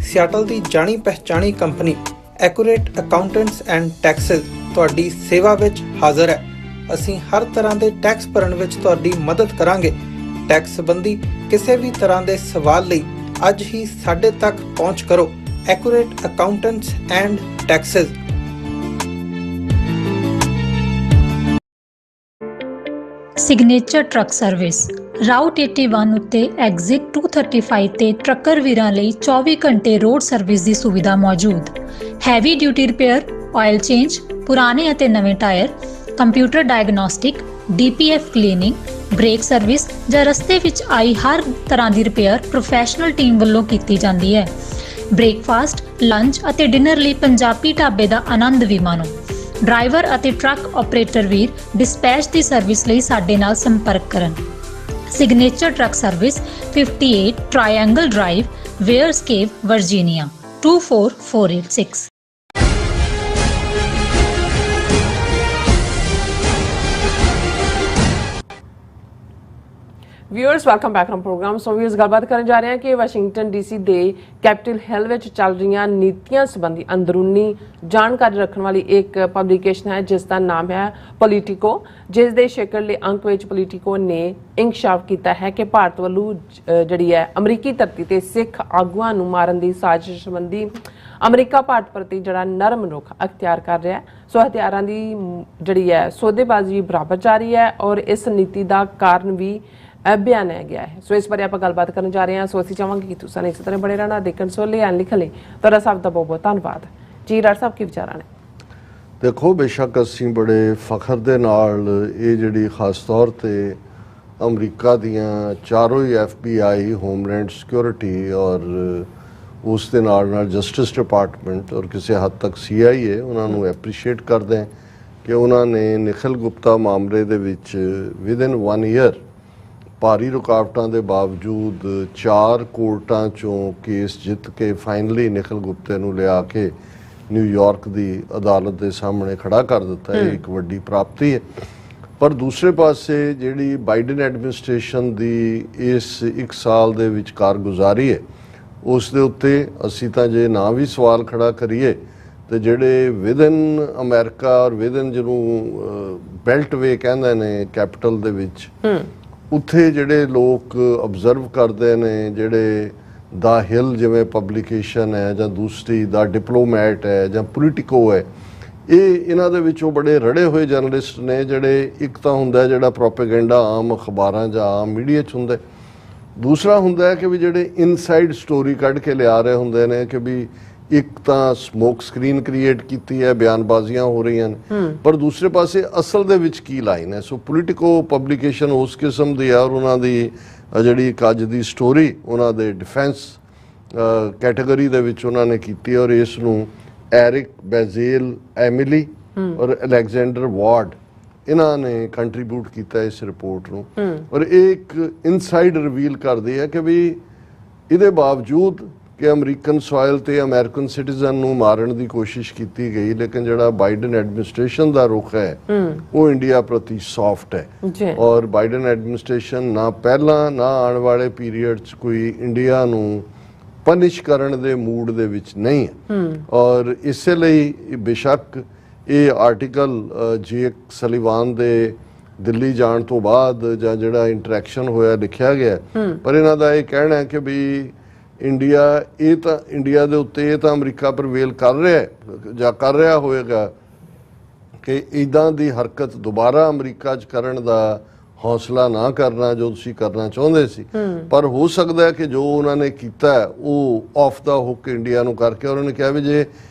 ਸਿਆਟਲ ਦੀ ਜਾਣੀ ਪਹਿਚਾਣੀ company Accurate Accountants and Taxes ਤੁਹਾਡੀ ਸੇਵਾ ਵਿੱਚ ਹਾਜ਼ਰ ਹੈ। ਅਸੀਂ ਹਰ ਤਰ੍ਹਾਂ ਦੇ ਟੈਕਸ ਭਰਨ ਵਿੱਚ ਤੁਹਾਡੀ ਮਦਦ ਕਰਾਂਗੇ। ਟੈਕਸ ਸੰਬੰਧੀ ਕਿਸੇ ਵੀ ਤਰ੍ਹਾਂ ਦੇ ਸਵਾਲ ਲਈ ਅੱਜ ਹੀ ਸਾਡੇ ਤੱਕ ਪਹੁੰਚ ਕਰੋ। Accurate Accountants and Texas. Signature truck service route 81 ਉੱਤੇ ਐਗਜ਼ਿਟ 235 ਤੇ ਟਰੱਕਰ ਵੀਰਾਂ ਲਈ 24 ਘੰਟੇ ਰੋਡ ਸਰਵਿਸ ਦੀ ਸੁਵਿਧਾ ਮੌਜੂਦ। Heavy duty repair, oil change, ਪੁਰਾਣੇ ਅਤੇ ਨਵੇਂ tyre, computer diagnostic, DPF cleaning, brake service ਜਾਂ ਰਸਤੇ ਵਿੱਚ ਆਈ ਹਰ ਤਰ੍ਹਾਂ ਦੀ ਰਿਪੇਅਰ ਪ੍ਰੋਫੈਸ਼ਨਲ ਟੀਮ ਵੱਲੋਂ ਕੀਤੀ ਜਾਂਦੀ ਹੈ। ਬ੍ਰੇਕਫਾਸਟ, ਲੰਚ ਅਤੇ ਡਿਨਰ ਲਈ ਪੰਜਾਬੀ ਢਾਬੇ ਦਾ ਆਨੰਦ ਵੀ ਮਾਣੋ। ਡਰਾਈਵਰ ਅਤੇ ਟਰੱਕ ਆਪਰੇਟਰ ਵੀਰ ਡਿਸਪੈਚ ਦੀ ਸਰਵਿਸ ਲਈ ਸਾਡੇ ਨਾਲ ਸੰਪਰਕ ਕਰਨ। Signature truck service 58 triangle drive, Weyers Cave, Virginia 24486। Viewers welcome back from programme. So viewers ਗੱਲਬਾਤ ਕਰਨ ਜਾ ਰਹੇ ਹਾਂ ਕਿ ਵਾਸ਼ਿੰਗਟਨ ਡੀਸੀ ਦੇ ਕੈਪੀਟਲ ਹਿੱਲ ਵਿੱਚ ਚੱਲ ਰਹੀਆਂ ਨੀਤੀਆਂ ਸੰਬੰਧੀ ਅੰਦਰੂਨੀ ਜਾਣਕਾਰੀ ਰੱਖਣ ਵਾਲੀ ਇੱਕ ਪਬਲੀਕੇਸ਼ਨ ਹੈ ਜਿਸ ਦਾ ਨਾਮ ਹੈ ਪੋਲੀਟੀਕੋ, ਜਿਸ ਦੇ ਛੇਕੜਲੇ ਅੰਕ ਵਿੱਚ ਪੋਲੀਟੀਕੋ ਨੇ ਇੰਕਸ਼ਾਫ ਕੀਤਾ ਹੈ ਕਿ ਭਾਰਤ ਵੱਲੋਂ ਜਿਹੜੀ ਹੈ ਅਮਰੀਕੀ ਧਰਤੀ ਤੇ ਸਿੱਖ ਆਗੂਆਂ ਨੂੰ ਮਾਰਨ ਦੀ ਸਾਜ਼ਿਸ਼ ਸੰਬੰਧੀ ਅਮਰੀਕਾ ਭਾਰਤ ਪ੍ਰਤੀ ਜਿਹੜਾ ਨਰਮ ਰੁਖ ਅਖਤਿਆਰ ਕਰ ਰਿਹਾ ਹੈ। ਸੋ ਹਥਿਆਰਾਂ ਦੀ ਜਿਹੜੀ ਹੈ ਸੌਦੇਬਾਜ਼ੀ ਬਰਾਬਰ ਜਾਰੀ ਹੈ ਔਰ ਇਸ ਨੀਤੀ ਦਾ ਕਾਰਨ ਵੀ ਬਿਆਨਿਆ ਗਿਆ ਹੈ। ਸੋ ਇਸ ਬਾਰੇ ਆਪਾਂ ਗੱਲਬਾਤ ਕਰਨ ਜਾ ਰਹੇ ਹਾਂ। ਸੋ ਅਸੀਂ ਚਾਹਾਂਗੇ ਕਿ ਤੁਸੀਂ ਇਸੇ ਤਰ੍ਹਾਂ ਬੜੇ ਰਹਿਣਾ, ਦੇਖਣ ਸੁਣਨ ਲਈ ਐਨ ਲਿਖਣ ਲਈ ਤੁਹਾਡਾ ਸਭ ਦਾ ਬਹੁਤ ਬਹੁਤ ਧੰਨਵਾਦ ਜੀ। ਡਾਕਟਰ ਸਾਹਿਬ ਕੀ ਵਿਚਾਰਾਂ ਨੇ? ਦੇਖੋ, ਬੇਸ਼ੱਕ ਅਸੀਂ ਬੜੇ ਫਖਰ ਦੇ ਨਾਲ ਇਹ ਜਿਹੜੀ ਖਾਸ ਤੌਰ ਤੇ ਅਮਰੀਕਾ ਦੀਆਂ ਚਾਰੋਂ ਹੀ FBI, ਹੋਮਲੈਂਡ ਸਿਕਿਉਰਿਟੀ ਔਰ ਉਸ ਦੇ ਨਾਲ ਜਸਟਿਸ ਡਿਪਾਰਟਮੈਂਟ ਔਰ ਕਿਸੇ ਹੱਦ ਤੱਕ CIA ਉਹਨਾਂ ਨੂੰ ਐਪਰੀਸ਼ੀਏਟ ਕਰਦੇ ਹਾਂ ਕਿ ਉਹਨਾਂ ਨੇ ਨਿਖਿਲ ਗੁਪਤਾ ਮਾਮਲੇ ਦੇ ਵਿੱਚ ਵਿਦਿਨ 1 ਈਅਰ ਭਾਰੀ ਰੁਕਾਵਟਾਂ ਦੇ ਬਾਵਜੂਦ 4 ਕੋਰਟਾਂ ਚੋਂ ਕੇਸ ਜਿੱਤ ਕੇ ਫਾਈਨਲੀ ਨਿਖਿਲ ਗੁਪਤੇ ਨੂੰ ਲਿਆ ਕੇ ਨਿਊਯਾਰਕ ਦੀ ਅਦਾਲਤ ਦੇ ਸਾਹਮਣੇ ਖੜਾ ਕਰ ਦਿੱਤਾ। ਇਹ ਇੱਕ ਵੱਡੀ ਪ੍ਰਾਪਤੀ ਹੈ। ਪਰ ਦੂਸਰੇ ਪਾਸੇ ਜਿਹੜੀ ਬਾਈਡਨ ਐਡਮਿਨਿਸਟ੍ਰੇਸ਼ਨ ਦੀ ਇਸ 1 ਸਾਲ ਦੇ ਵਿੱਚ ਕਾਰਗੁਜ਼ਾਰੀ ਹੈ ਉਸ ਦੇ ਉੱਤੇ ਅਸੀਂ ਤਾਂ ਜੇ ਨਾ ਵੀ ਸਵਾਲ ਖੜਾ ਕਰੀਏ ਤੇ ਜਿਹੜੇ ਵਿਦਨ ਅਮਰੀਕਾ ਔਰ ਵਿਦਨ ਜਿਹਨੂੰ ਬੈਲਟ ਵੇ ਕਹਿੰਦੇ ਨੇ ਕੈਪੀਟਲ ਦੇ ਵਿੱਚ, ਉੱਥੇ ਜਿਹੜੇ ਲੋਕ ਅਬਜ਼ਰਵ ਕਰਦੇ ਨੇ, ਜਿਹੜੇ ਦਾ ਹਿਲ ਜਿਵੇਂ ਪਬਲੀਕੇਸ਼ਨ ਹੈ ਜਾਂ ਦੂਸਰੀ ਦਾ ਡਿਪਲੋਮੈਟ ਹੈ ਜਾਂ ਪੋਲੀਟੀਕੋ ਹੈ, ਇਹਨਾਂ ਦੇ ਵਿੱਚੋਂ ਬੜੇ ਰੜੇ ਹੋਏ ਜਰਨਲਿਸਟ ਨੇ। ਜਿਹੜੇ ਇੱਕ ਤਾਂ ਹੁੰਦਾ ਜਿਹੜਾ ਪ੍ਰੋਪੇਗੈਂਡਾ ਆਮ ਅਖਬਾਰਾਂ ਜਾਂ ਆਮ ਮੀਡੀਆ 'ਚ ਹੁੰਦਾ, ਦੂਸਰਾ ਹੁੰਦਾ ਹੈ ਕਿ ਵੀ ਜਿਹੜੇ ਇਨਸਾਈਡ ਸਟੋਰੀ ਕੱਢ ਕੇ ਲਿਆ ਰਹੇ ਹੁੰਦੇ ਨੇ ਕਿ ਵੀ ਇੱਕ ਤਾਂ ਸਮੋਕ ਸਕਰੀਨ ਕ੍ਰੀਏਟ ਕੀਤੀ ਹੈ, ਬਿਆਨਬਾਜ਼ੀਆਂ ਹੋ ਰਹੀਆਂ ਨੇ, ਪਰ ਦੂਸਰੇ ਪਾਸੇ ਅਸਲ ਦੇ ਵਿੱਚ ਕੀ ਲਾਈਨ ਹੈ। ਸੋ ਪੋਲੀਟੀਕੋ ਪਬਲੀਕੇਸ਼ਨ ਉਸ ਕਿਸਮ ਦੀ ਹੈ ਔਰ ਉਹਨਾਂ ਦੀ ਜਿਹੜੀ ਇੱਕ ਅੱਜ ਦੀ ਸਟੋਰੀ ਉਹਨਾਂ ਦੇ ਡਿਫੈਂਸ ਕੈਟਾਗਰੀ ਦੇ ਵਿੱਚ ਉਹਨਾਂ ਨੇ ਕੀਤੀ ਔਰ ਇਸ ਨੂੰ ਐਰਿਕ ਬੈਜ਼ੇਲ, ਐਮਿਲੀ ਔਰ ਅਲੈਗਜ਼ੈਂਡਰ ਵਾਰਡ ਇਹਨਾਂ ਨੇ ਕੰਟਰੀਬਿਊਟ ਕੀਤਾ ਇਸ ਰਿਪੋਰਟ ਨੂੰ। ਔਰ ਇਹ ਇੱਕ ਇਨਸਾਈਡ ਰਿਵੀਲ ਕਰਦੀ ਹੈ ਕਿ ਵੀ ਇਹਦੇ ਬਾਵਜੂਦ ਕਿ ਅਮਰੀਕਨ ਸੋਇਲ ਤੇ ਅਮਰੀਕਨ ਸਿਟੀਜ਼ਨ ਨੂੰ ਮਾਰਨ ਦੀ ਕੋਸ਼ਿਸ਼ ਕੀਤੀ ਗਈ, ਲੇਕਿਨ ਜਿਹੜਾ ਬਾਈਡਨ ਐਡਮਿਨਿਸਟ੍ਰੇਸ਼ਨ ਦਾ ਰੁਖ ਹੈ ਉਹ ਇੰਡੀਆ ਪ੍ਰਤੀ ਸੌਫਟ ਹੈ ਔਰ ਬਾਈਡਨ ਐਡਮਿਨਿਸਟ੍ਰੇਸ਼ਨ ਨਾ ਪਹਿਲਾਂ ਨਾ ਆਉਣ ਵਾਲੇ ਪੀਰੀਅਡ 'ਚ ਕੋਈ ਇੰਡੀਆ ਨੂੰ ਪਨਿਸ਼ ਕਰਨ ਦੇ ਮੂਡ ਦੇ ਵਿੱਚ ਨਹੀਂ ਹੈ। ਔਰ ਇਸੇ ਲਈ ਬੇਸ਼ੱਕ ਇਹ ਆਰਟੀਕਲ ਜੇਕ ਸਲੀਵਾਨ ਦੇ ਦਿੱਲੀ ਜਾਣ ਤੋਂ ਬਾਅਦ ਜਾਂ ਜਿਹੜਾ ਇੰਟਰੈਕਸ਼ਨ ਹੋਇਆ ਲਿਖਿਆ ਗਿਆ, ਪਰ ਇਹਨਾਂ ਦਾ ਇਹ ਕਹਿਣਾ ਹੈ ਕਿ ਵੀ ਇੰਡੀਆ ਦੇ ਉੱਤੇ ਇਹ ਤਾਂ ਅਮਰੀਕਾ ਪ੍ਰਵੇਲ ਕਰ ਰਿਹਾ ਹੈ ਜਾਂ ਕਰ ਰਿਹਾ ਹੋਵੇਗਾ ਕਿ ਇੱਦਾਂ ਦੀ ਹਰਕਤ ਦੁਬਾਰਾ ਅਮਰੀਕਾ 'ਚ ਕਰਨ ਦਾ ਹੌਸਲਾ ਨਾ ਕਰਨਾ ਜੋ ਤੁਸੀਂ ਕਰਨਾ ਚਾਹੁੰਦੇ ਸੀ। ਪਰ ਹੋ ਸਕਦਾ ਹੈ ਕਿ ਜੋ ਉਹਨਾਂ ਨੇ ਕੀਤਾ ਉਹ ਆਫ ਦਾ ਹੁੱਕ ਇੰਡੀਆ ਨੂੰ ਕਰਕੇ, ਉਹਨਾਂ ਨੇ ਕਿਹਾ ਵੀ ਜੇ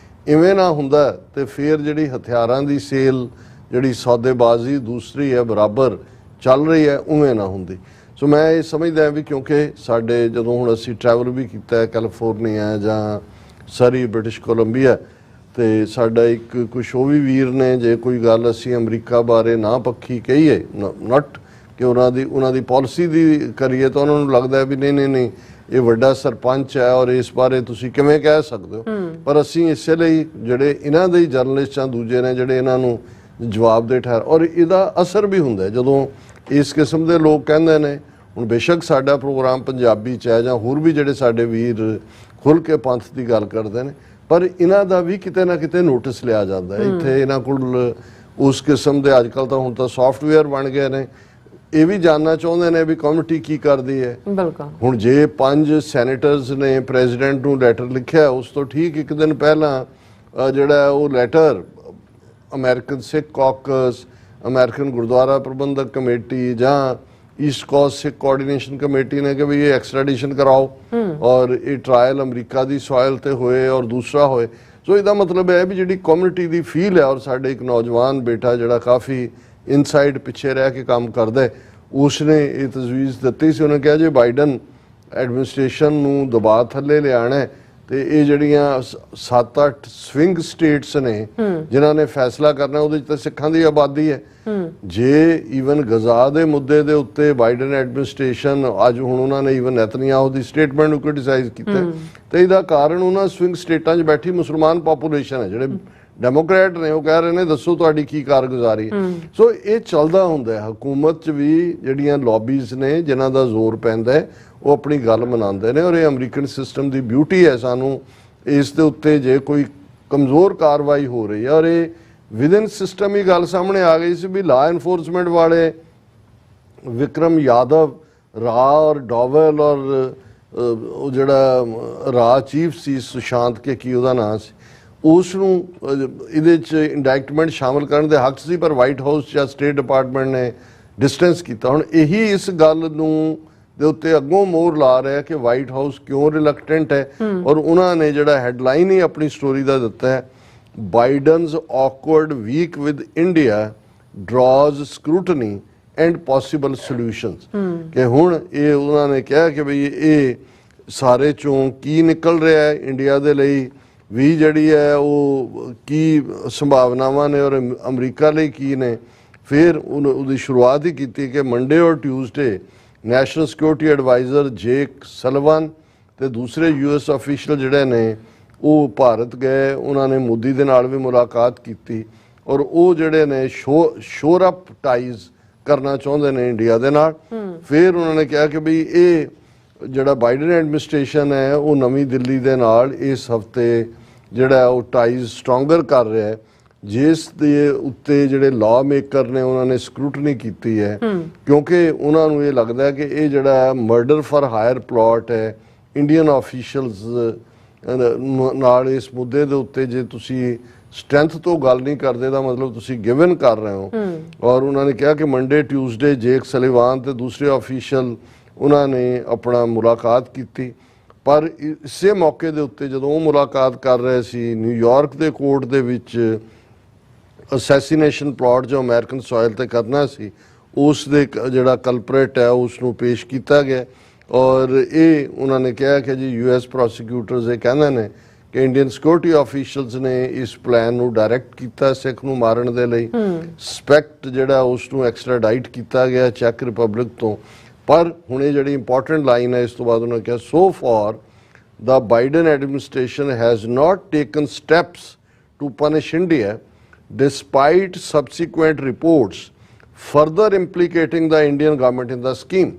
ਇਵੇਂ ਨਾ ਹੁੰਦਾ ਤੇ ਫਿਰ ਜਿਹੜੀ ਹਥਿਆਰਾਂ ਦੀ ਸੇਲ, ਜਿਹੜੀ ਸੌਦੇਬਾਜ਼ੀ ਦੂਸਰੀ ਹੈ ਬਰਾਬਰ ਚੱਲ ਰਹੀ ਹੈ, ਉਵੇਂ ਨਾ ਹੁੰਦੀ। ਸੋ ਮੈਂ ਇਹ ਸਮਝਦਾ ਵੀ ਕਿਉਂਕਿ ਸਾਡੇ ਜਦੋਂ ਹੁਣ ਅਸੀਂ ਟਰੈਵਲ ਵੀ ਕੀਤਾ ਹੈ ਕੈਲੀਫੋਰਨੀਆ ਜਾਂ ਸਰੀ, ਬ੍ਰਿਟਿਸ਼ ਕੋਲੰਬੀਆ, ਤੇ ਸਾਡਾ ਇੱਕ ਕੁਛ ਉਹ ਵੀ ਵੀਰ ਨੇ ਜੇ ਕੋਈ ਗੱਲ ਅਸੀਂ ਅਮਰੀਕਾ ਬਾਰੇ ਨਾ ਪੱਖੀ ਕਹੀਏ, ਨੋਟ ਕਿ ਉਹਨਾਂ ਦੀ ਪਾਲਿਸੀ ਦੀ ਕਰੀਏ, ਤਾਂ ਉਹਨਾਂ ਨੂੰ ਲੱਗਦਾ ਹੈ ਵੀ ਨਹੀਂ ਇਹ ਵੱਡਾ ਸਰਪੰਚ ਹੈ ਔਰ ਇਸ ਬਾਰੇ ਤੁਸੀਂ ਕਿਵੇਂ ਕਹਿ ਸਕਦੇ ਹੋ। ਪਰ ਅਸੀਂ ਇਸੇ ਲਈ ਜਿਹੜੇ ਇਹਨਾਂ ਦੇ ਜਰਨਲਿਸਟ ਜਾਂ ਦੂਜੇ ਨੇ ਜਿਹੜੇ ਇਹਨਾਂ ਨੂੰ ਜਵਾਬ ਦੇ ਠਹਿਰ, ਔਰ ਇਹਦਾ ਅਸਰ ਵੀ ਹੁੰਦਾ ਜਦੋਂ ਇਸ ਕਿਸਮ ਦੇ ਲੋਕ ਕਹਿੰਦੇ ਨੇ। ਹੁਣ ਬੇਸ਼ੱਕ ਸਾਡਾ ਪ੍ਰੋਗਰਾਮ ਪੰਜਾਬੀ 'ਚ ਹੈ ਜਾਂ ਹੋਰ ਵੀ ਜਿਹੜੇ ਸਾਡੇ ਵੀਰ ਖੁੱਲ੍ਹ ਕੇ ਪੰਥ ਦੀ ਗੱਲ ਕਰਦੇ ਨੇ, ਪਰ ਇਹਨਾਂ ਦਾ ਵੀ ਕਿਤੇ ਨਾ ਕਿਤੇ ਨੋਟਿਸ ਲਿਆ ਜਾਂਦਾ ਹੈ। ਇੱਥੇ ਇਹਨਾਂ ਕੋਲ ਉਸ ਕਿਸਮ ਦੇ ਅੱਜ ਕੱਲ੍ਹ ਤਾਂ ਹੁਣ ਤਾਂ ਸੌਫਟਵੇਅਰ ਬਣ ਗਏ ਨੇ, ਇਹ ਵੀ ਜਾਣਨਾ ਚਾਹੁੰਦੇ ਨੇ ਵੀ ਕਮੇਟੀ ਕੀ ਕਰਦੀ ਹੈ। ਹੁਣ ਜੇ 5 ਸੈਨੇਟਰਸ ਨੇ ਪ੍ਰੈਜ਼ੀਡੈਂਟ ਨੂੰ ਲੈਟਰ ਲਿਖਿਆ, ਉਸ ਤੋਂ ਠੀਕ 1 ਦਿਨ ਪਹਿਲਾਂ ਜਿਹੜਾ ਉਹ ਲੈਟਰ ਅਮਰੀਕਨ ਸਿੱਖ ਕਾਕਸ, ਅਮਰੀਕਨ ਗੁਰਦੁਆਰਾ ਪ੍ਰਬੰਧਕ ਕਮੇਟੀ ਜਾਂ ਈਸਟ ਕੋਸਟ ਸਿੱਖ ਕੋਆਰਡੀਨੇਸ਼ਨ ਕਮੇਟੀ ਨੇ ਕਿ ਵੀ ਇਹ ਐਕਸਟ੍ਰੈਡੀਸ਼ਨ ਕਰਾਓ ਔਰ ਇਹ ਟ੍ਰਾਇਲ ਅਮਰੀਕਾ ਦੀ ਸੋਇਲ ਤੇ ਹੋਏ ਔਰ ਦੂਸਰਾ ਹੋਏ। ਸੋ ਇਹਦਾ ਮਤਲਬ ਹੈ ਵੀ ਜਿਹੜੀ ਕਮਿਊਨਿਟੀ ਦੀ ਫੀਲ ਹੈ, ਔਰ ਸਾਡੇ ਇੱਕ ਨੌਜਵਾਨ ਬੇਟਾ ਜਿਹੜਾ ਕਾਫੀ ਇਨਸਾਈਡ ਪਿੱਛੇ ਰਹਿ ਕੇ ਕੰਮ ਕਰਦਾ, ਉਸਨੇ ਇਹ ਤਜਵੀਜ਼ ਦਿੱਤੀ ਸੀ। ਉਹਨੇ ਕਿਹਾ ਜੇ ਬਾਈਡਨ ਐਡਮਿਨਿਸਟ੍ਰੇਸ਼ਨ ਨੂੰ ਦਬਾਅ ਥੱਲੇ ਲਿਆਉਣਾ ਤੇ ਇਹ ਜਿਹੜੀਆਂ 7-8 ਸਵਿੰਗ ਸਟੇਟਸ ਨੇ ਜਿਨ੍ਹਾਂ ਨੇ ਫੈਸਲਾ ਕਰਨਾ, ਉਹਦੇ 'ਚ ਤਾਂ ਸਿੱਖਾਂ ਦੀ ਆਬਾਦੀ ਹੈ। ਜੇ ਈਵਨ ਗਜ਼ਾ ਦੇ ਮੁੱਦੇ ਦੇ ਉੱਤੇ ਬਾਈਡਨ ਐਡਮਿਨਿਸਟ੍ਰੇਸ਼ਨ ਅੱਜ ਹੁਣ ਉਹਨਾਂ ਨੇ ਈਵਨ ਨੈਤਨਯਾਹੂ ਦੀ ਸਟੇਟਮੈਂਟ ਨੂੰ ਕ੍ਰਿਟਿਸਾਈਜ਼ ਕੀਤਾ, ਤੇ ਇਹਦਾ ਕਾਰਨ ਉਹਨਾਂ ਸਵਿੰਗ ਸਟੇਟਾਂ 'ਚ ਬੈਠੀ ਮੁਸਲਮਾਨ ਪਾਪੂਲੇਸ਼ਨ ਹੈ, ਜਿਹੜੇ ਡੈਮੋਕ੍ਰੈਟ ਨੇ, ਉਹ ਕਹਿ ਰਹੇ ਨੇ ਦੱਸੋ ਤੁਹਾਡੀ ਕੀ ਕਾਰਗੁਜ਼ਾਰੀ ਹੈ। ਸੋ ਇਹ ਚੱਲਦਾ ਹੁੰਦਾ ਹੈ ਹਕੂਮਤ 'ਚ ਵੀ, ਜਿਹੜੀਆਂ ਲੌਬੀਜ਼ ਨੇ ਜਿਨ੍ਹਾਂ ਦਾ ਜ਼ੋਰ ਪੈਂਦਾ ਹੈ ਉਹ ਆਪਣੀ ਗੱਲ ਮਨਾਉਂਦੇ ਨੇ। ਔਰ ਇਹ ਅਮਰੀਕਨ ਸਿਸਟਮ ਦੀ ਬਿਊਟੀ ਹੈ, ਸਾਨੂੰ ਇਸ ਦੇ ਉੱਤੇ ਜੇ ਕੋਈ ਕਮਜ਼ੋਰ ਕਾਰਵਾਈ ਹੋ ਰਹੀ ਹੈ, ਔਰ ਇਹ ਵਿਦਨ ਸਿਸਟਮ ਹੀ ਗੱਲ ਸਾਹਮਣੇ ਆ ਗਈ ਸੀ ਵੀ ਲਾ ਇਨਫੋਰਸਮੈਂਟ ਵਾਲੇ ਵਿਕਰਮ ਯਾਦਵ, ਰਾ ਔਰ ਡੋਵਲ ਔਰ ਉਹ ਜਿਹੜਾ ਰਾ ਚੀਫ ਸੀ ਸੁਸ਼ਾਂਤ ਕੇ ਕੀ ਉਹਦਾ ਨਾਂ ਸੀ, ਉਸ ਨੂੰ ਇਹਦੇ 'ਚ ਇੰਡਾਇਕਟਮੈਂਟ ਸ਼ਾਮਲ ਕਰਨ ਦੇ ਹੱਕ ਸੀ, ਪਰ ਵਾਈਟ ਹਾਊਸ ਜਾਂ ਸਟੇਟ ਡਿਪਾਰਟਮੈਂਟ ਨੇ ਡਿਸਟੈਂਸ ਕੀਤਾ। ਹੁਣ ਇਹੀ ਇਸ ਗੱਲ ਨੂੰ ਦੇ ਉੱਤੇ ਅੱਗੋਂ ਮੋਹਰ ਲਾ ਰਿਹਾ ਕਿ ਵਾਈਟ ਹਾਊਸ ਕਿਉਂ ਰਿਲੈਕਟੈਂਟ ਹੈ। ਔਰ ਉਹਨਾਂ ਨੇ ਜਿਹੜਾ ਹੈਡਲਾਈਨ ਹੀ ਆਪਣੀ ਸਟੋਰੀ ਦਾ ਦਿੱਤਾ ਹੈ, ਬਾਈਡਨਸ awkward week with India draws scrutiny and possible solutions। ਕਿ ਹੁਣ ਇਹ ਉਹਨਾਂ ਨੇ ਕਿਹਾ ਕਿ ਬਈ ਇਹ ਸਾਰੇ ਚੋਂ ਕੀ ਨਿਕਲ ਰਿਹਾ ਹੈ ਇੰਡੀਆ ਦੇ ਲਈ ਵੀ, ਜਿਹੜੀ ਹੈ ਉਹ ਕੀ ਸੰਭਾਵਨਾਵਾਂ ਨੇ ਔਰ ਅਮਰੀਕਾ ਲਈ ਕੀ ਨੇ। ਫਿਰ ਉਹਦੀ ਸ਼ੁਰੂਆਤ ਹੀ ਕੀਤੀ ਕਿ ਮੰਡੇ ਔਰ ਟਿਊਜ਼ਡੇ ਨੈਸ਼ਨਲ ਸਿਕਿਉਰਿਟੀ ਐਡਵਾਈਜ਼ਰ ਜੇਕ ਸਲਵਨ ਤੇ ਦੂਸਰੇ US ਅਫੀਸ਼ੀਅਲ ਜਿਹੜੇ ਨੇ ਉਹ ਭਾਰਤ ਗਏ, ਉਹਨਾਂ ਨੇ ਮੋਦੀ ਦੇ ਨਾਲ ਵੀ ਮੁਲਾਕਾਤ ਕੀਤੀ ਔਰ ਉਹ ਜਿਹੜੇ ਨੇ ਸ਼ੋਰ ਅਪ ਟਾਈਜ਼ ਕਰਨਾ ਚਾਹੁੰਦੇ ਨੇ ਇੰਡੀਆ ਦੇ ਨਾਲ। ਫਿਰ ਉਹਨਾਂ ਨੇ ਕਿਹਾ ਕਿ ਬਈ ਇਹ ਜਿਹੜਾ ਬਾਈਡਨ ਐਡਮਿਨਿਸਟ੍ਰੇਸ਼ਨ ਹੈ ਉਹ ਨਵੀਂ ਦਿੱਲੀ ਦੇ ਨਾਲ ਇਸ ਹਫਤੇ ਜਿਹੜਾ ਉਹ ਟਾਈਜ਼ ਸਟਰੋਂਗਰ ਕਰ ਰਿਹਾ ਹੈ, ਜਿਸ ਦੇ ਉੱਤੇ ਜਿਹੜੇ ਲਾਅ ਮੇਕਰ ਨੇ ਉਹਨਾਂ ਨੇ ਸਕਰੂਟਨੀ ਕੀਤੀ ਹੈ, ਕਿਉਂਕਿ ਉਹਨਾਂ ਨੂੰ ਇਹ ਲੱਗਦਾ ਹੈ ਕਿ ਇਹ ਜਿਹੜਾ ਮਰਡਰ ਫਾਰ ਹਾਇਰ ਪਲਾਟ ਹੈ ਇੰਡੀਅਨ ਆਫੀਸ਼ੀਅਲਸ ਨਾਲ ਇਸ ਮੁੱਦੇ ਦੇ ਉੱਤੇ ਜੇ ਤੁਸੀਂ ਸਟਰੈਂਥ ਤੋਂ ਗੱਲ ਨਹੀਂ ਕਰਦੇ ਤਾਂ ਮਤਲਬ ਤੁਸੀਂ ਗਿਵਨ ਕਰ ਰਹੇ ਹੋ। ਔਰ ਉਹਨਾਂ ਨੇ ਕਿਹਾ ਕਿ ਮੰਡੇ ਟਿਊਜ਼ਡੇ ਜੇਕ ਸਲੀਵਾਨ ਤੇ ਦੂਸਰੇ ਆਫੀਸ਼ੀਅਲ ਉਹਨਾਂ ਨੇ ਆਪਣਾ ਮੁਲਾਕਾਤ ਕੀਤੀ। ਪਰ ਇਸੇ ਮੌਕੇ ਦੇ ਉੱਤੇ ਜਦੋਂ ਉਹ ਮੁਲਾਕਾਤ ਕਰ ਰਹੇ ਸੀ, ਨਿਊਯਾਰਕ ਦੇ ਕੋਰਟ ਦੇ ਵਿੱਚ ਅਸੈਸੀਨੇਸ਼ਨ ਪਲਾਟ ਜੋ ਅਮਰੀਕਨ ਸੋਇਲ ਤੇ ਕਰਨਾ ਸੀ, ਉਸ ਦੇ ਜਿਹੜਾ ਕਲਪਰੇਟ ਹੈ ਉਸ ਨੂੰ ਪੇਸ਼ ਕੀਤਾ ਗਿਆ। ਔਰ ਇਹ ਉਹਨਾਂ ਨੇ ਕਿਹਾ ਕਿ ਜੀ US ਪ੍ਰੋਸੀਕਿਊਟਰਸ ਇਹ ਕਹਿੰਦੇ ਨੇ ਕਿ ਇੰਡੀਅਨ ਸਿਕਿਉਰਿਟੀ ਆਫੀਸ਼ੀਅਲਸ ਨੇ ਇਸ ਪਲਾਨ ਨੂੰ ਡਾਇਰੈਕਟ ਕੀਤਾ ਸਿੱਖ ਨੂੰ ਮਾਰਨ ਦੇ ਲਈ। ਸਪੈਕਟ ਜਿਹੜਾ ਉਸ ਨੂੰ ਐਕਸਟ੍ਰਾਡਾਈਟ ਕੀਤਾ ਗਿਆ ਚੈਕ ਰਿਪਬਲਿਕ ਤੋਂ। ਪਰ ਹੁਣ ਇਹ ਜਿਹੜੀ ਇੰਪੋਰਟੈਂਟ ਲਾਈਨ ਹੈ ਇਸ ਤੋਂ ਬਾਅਦ ਉਹਨਾਂ ਨੇ ਕਿਹਾ, so far the Biden administration has not taken steps to punish India despite subsequent reports further implicating the Indian government in the scheme।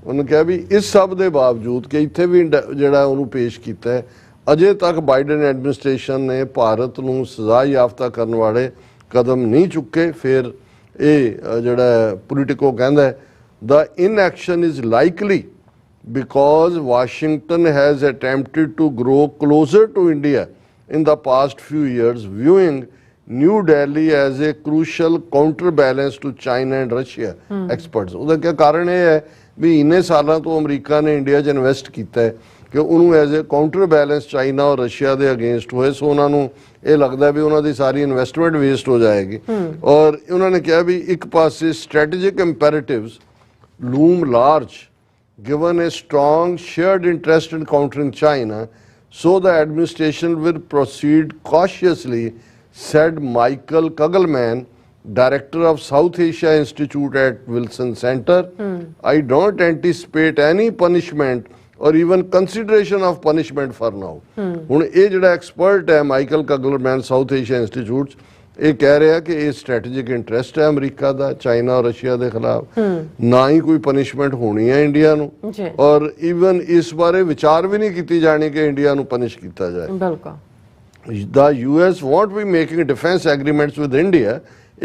ਉਹਨੇ ਕਿਹਾ ਵੀ ਇਸ ਸਭ ਦੇ ਬਾਵਜੂਦ ਕਿ ਇੱਥੇ ਵੀ ਜਿਹੜਾ ਉਹਨੂੰ ਪੇਸ਼ ਕੀਤਾ ਹੈ, ਅਜੇ ਤੱਕ ਬਾਈਡਨ ਐਡਮਿਨਿਸਟ੍ਰੇਸ਼ਨ ਨੇ ਭਾਰਤ ਨੂੰ ਸਜ਼ਾ ਯਾਫਤਾ ਕਰਨ ਵਾਲੇ ਕਦਮ ਨਹੀਂ ਚੁੱਕੇ। ਫਿਰ ਇਹ ਜਿਹੜਾ ਪੋਲੀਟਿਕੋ ਕਹਿੰਦਾ ਹੈ, the inaction is likely because Washington has attempted to grow closer to India in the past few years, viewing New Delhi as a crucial counterbalance to China and Russia। experts ਉਹਦਾ ਕੀ ਕਾਰਨ ਇਹ ਹੈ ਵੀ ਇੰਨੇ ਸਾਲਾਂ ਤੋਂ ਅਮਰੀਕਾ ਨੇ India 'ਚ invest ਕੀਤਾ ਹੈ ਕਿ ਉਹਨੂੰ as a counter balance China ਔਰ ਰਸ਼ੀਆ ਦੇ ਅਗੇਂਸਟ ਹੋਏ। ਸੋ ਉਹਨਾਂ ਨੂੰ ਇਹ ਲੱਗਦਾ ਵੀ ਉਹਨਾਂ ਦੀ ਸਾਰੀ ਇਨਵੈਸਟਮੈਂਟ ਵੇਸਟ ਹੋ ਜਾਏਗੀ। ਔਰ ਉਹਨਾਂ ਨੇ ਕਿਹਾ ਵੀ ਇੱਕ ਪਾਸੇ strategic ਇੰਪੈਰੇਟਿਵਸ loom large given a strong shared interest in countering China, so the administration will proceed cautiously, said Michael Kugelman, director of South Asia Institute at Wilson Center। I don't anticipate any punishment or even consideration of punishment for now। ਹੁਣ ਇਹ ਜਿਹੜਾ expert ਹੈ Michael ਕਗਲਮੈਨ south Asia institute, ਇਹ ਕਹਿ ਰਿਹਾ ਕਿ ਇਹ strategic interest ਹੈ ਅਮਰੀਕਾ ਦਾ ਚਾਈਨਾ ਔਰ ਰਸ਼ੀਆ ਦੇ ਖਿਲਾਫ, ਨਾ ਹੀ ਕੋਈ ਪਨਿਸ਼ਮੈਂਟ ਹੋਣੀ ਹੈ ਇੰਡੀਆ ਨੂੰ, ਔਰ ਈਵਨ ਇਸ ਬਾਰੇ ਵਿਚਾਰ ਵੀ ਨਹੀਂ ਕੀਤੀ ਜਾਣੀ ਕਿ ਇੰਡੀਆ ਨੂੰ ਪਨਿਸ਼ ਕੀਤਾ ਜਾਏ। ਬਿਲਕੁਲ। The US won't be making defense agreements with India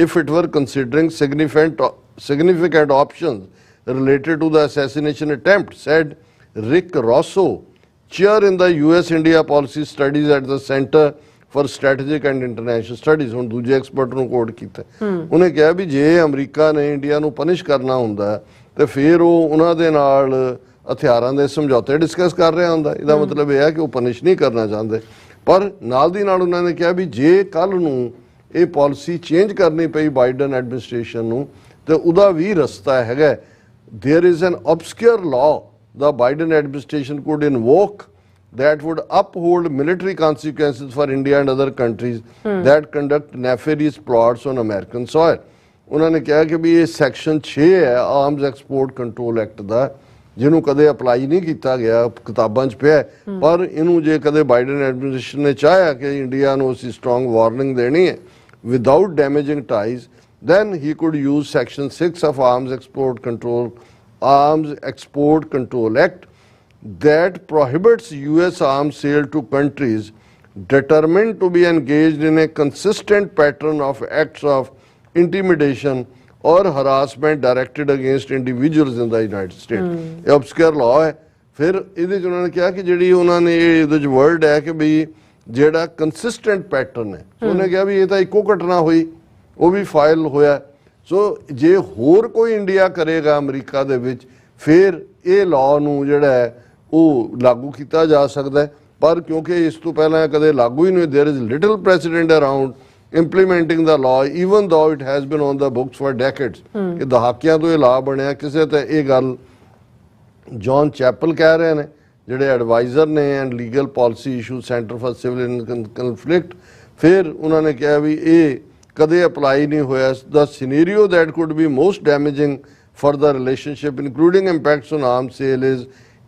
if it were considering significant options related to the assassination attempt, said Rick Rosso, chair in the US-India Policy Studies at the Center for Strategic and International Studies। ਹੁਣ ਦੂਜੇ expert ਨੂੰ ਕੋਟ ਕੀਤਾ, ਉਹਨੇ ਕਿਹਾ ਵੀ ਜੇ America ਨੇ India ਨੂੰ punish ਕਰਨਾ ਹੁੰਦਾ ਤੇ ਫਿਰ ਉਹ ਉਹਨਾਂ ਦੇ ਨਾਲ ਹਥਿਆਰਾਂ ਦੇ ਸਮਝੌਤੇ ਡਿਸਕਸ ਕਰ ਰਿਹਾ ਹੁੰਦਾ। ਇਹਦਾ ਮਤਲਬ ਇਹ ਹੈ ਕਿ ਉਹ ਪਨਿਸ਼ ਨਹੀਂ ਕਰਨਾ ਚਾਹੁੰਦੇ। ਪਰ ਨਾਲ ਦੀ ਨਾਲ ਉਹਨਾਂ ਨੇ ਕਿਹਾ ਵੀ ਜੇ ਕੱਲ ਨੂੰ ਇਹ ਪਾਲਿਸੀ ਚੇਂਜ ਕਰਨੀ ਪਈ ਬਾਈਡਨ ਐਡਮਿਨਿਸਟ੍ਰੇਸ਼ਨ ਨੂੰ ਤੇ ਉਹਦਾ ਵੀ ਰਸਤਾ ਹੈਗਾ। there is an obscure law the Biden administration could invoke that would uphold military consequences for India and other countries that conduct nefarious plots on American soil। ਉਹਨਾਂ ਨੇ ਕਿਹਾ ਕਿ ਵੀ ਇਹ ਸੈਕਸ਼ਨ 6 ਹੈ ਆਰਮਸ ਐਕਸਪੋਰਟ ਕੰਟਰੋਲ ਐਕਟ ਦਾ, ਜਿਹਨੂੰ ਕਦੇ apply ਨਹੀਂ ਕੀਤਾ ਗਿਆ, ਕਿਤਾਬਾਂ 'ਚ ਪਿਆ, ਪਰ ਇਹਨੂੰ ਜੇ ਕਦੇ ਬਾਈਡਨ ਐਡਮਿਨਿਸਟ੍ਰੇਸ਼ਨ ਨੇ ਚਾਹਿਆ ਕਿ ਇੰਡੀਆ ਨੂੰ ਅਸੀਂ ਸਟਰੋਂਗ ਵਾਰਨਿੰਗ ਦੇਣੀ ਹੈ without ਡੈਮੇਜਿੰਗ ties, then he could use section 6 of Arms Export Control Act that prohibits US arms sale to countries determined to be engaged in a consistent pattern of acts of intimidation or harassment directed against individuals in the United States. ਇਹ obscure law ਹੈ। ਫਿਰ ਇਹਦੇ 'ਚ ਉਹਨਾਂ ਨੇ ਕਿਹਾ ਕਿ ਜਿਹੜੀ ਉਹਨਾਂ ਨੇ ਇਹਦੇ 'ਚ ਵਰਡ ਹੈ ਕਿ ਵੀ ਜਿਹੜਾ ਕੰਸਿਸਟੈਂਟ ਪੈਟਰਨ ਹੈ, ਉਹਨੇ ਕਿਹਾ ਵੀ ਇਹ ਤਾਂ ਇੱਕੋ ਘਟਨਾ ਹੋਈ, ਉਹ ਵੀ ਫਾਈਲ ਹੋਇਆ। ਸੋ ਜੇ ਹੋਰ ਕੋਈ ਇੰਡੀਆ ਕਰੇਗਾ ਅਮਰੀਕਾ ਦੇ ਵਿੱਚ, ਫਿਰ ਇਹ ਲਾਅ ਨੂੰ ਜਿਹੜਾ ਹੈ ਉਹ ਲਾਗੂ ਕੀਤਾ ਜਾ ਸਕਦਾ ਹੈ। ਪਰ ਕਿਉਂਕਿ ਇਸ ਤੋਂ ਪਹਿਲਾਂ ਕਦੇ ਲਾਗੂ ਹੀ ਨਹੀਂ, there is little precedent around implementing the law even though it has been on the books for decades, ਕਿ ਦਹਾਕਿਆਂ ਤੋਂ ਇਹ ਲਾਅ ਬਣਿਆ। ਕਿਸੇ ਤੇ ਇਹ ਗੱਲ ਜੌਨ ਚੈਪਲ ਕਹਿ ਰਹੇ ਨੇ, ਜਿਹੜੇ ਐਡਵਾਈਜ਼ਰ ਨੇ and legal policy issue centre for civil conflict, ਫਿਰ ਉਹਨਾਂ ਨੇ ਕਿਹਾ ਵੀ ਇਹ ਕਦੇ ਅਪਲਾਈ ਨਹੀਂ ਹੋਇਆ। The scenario that could be most damaging for the relationship including impacts on arms sale is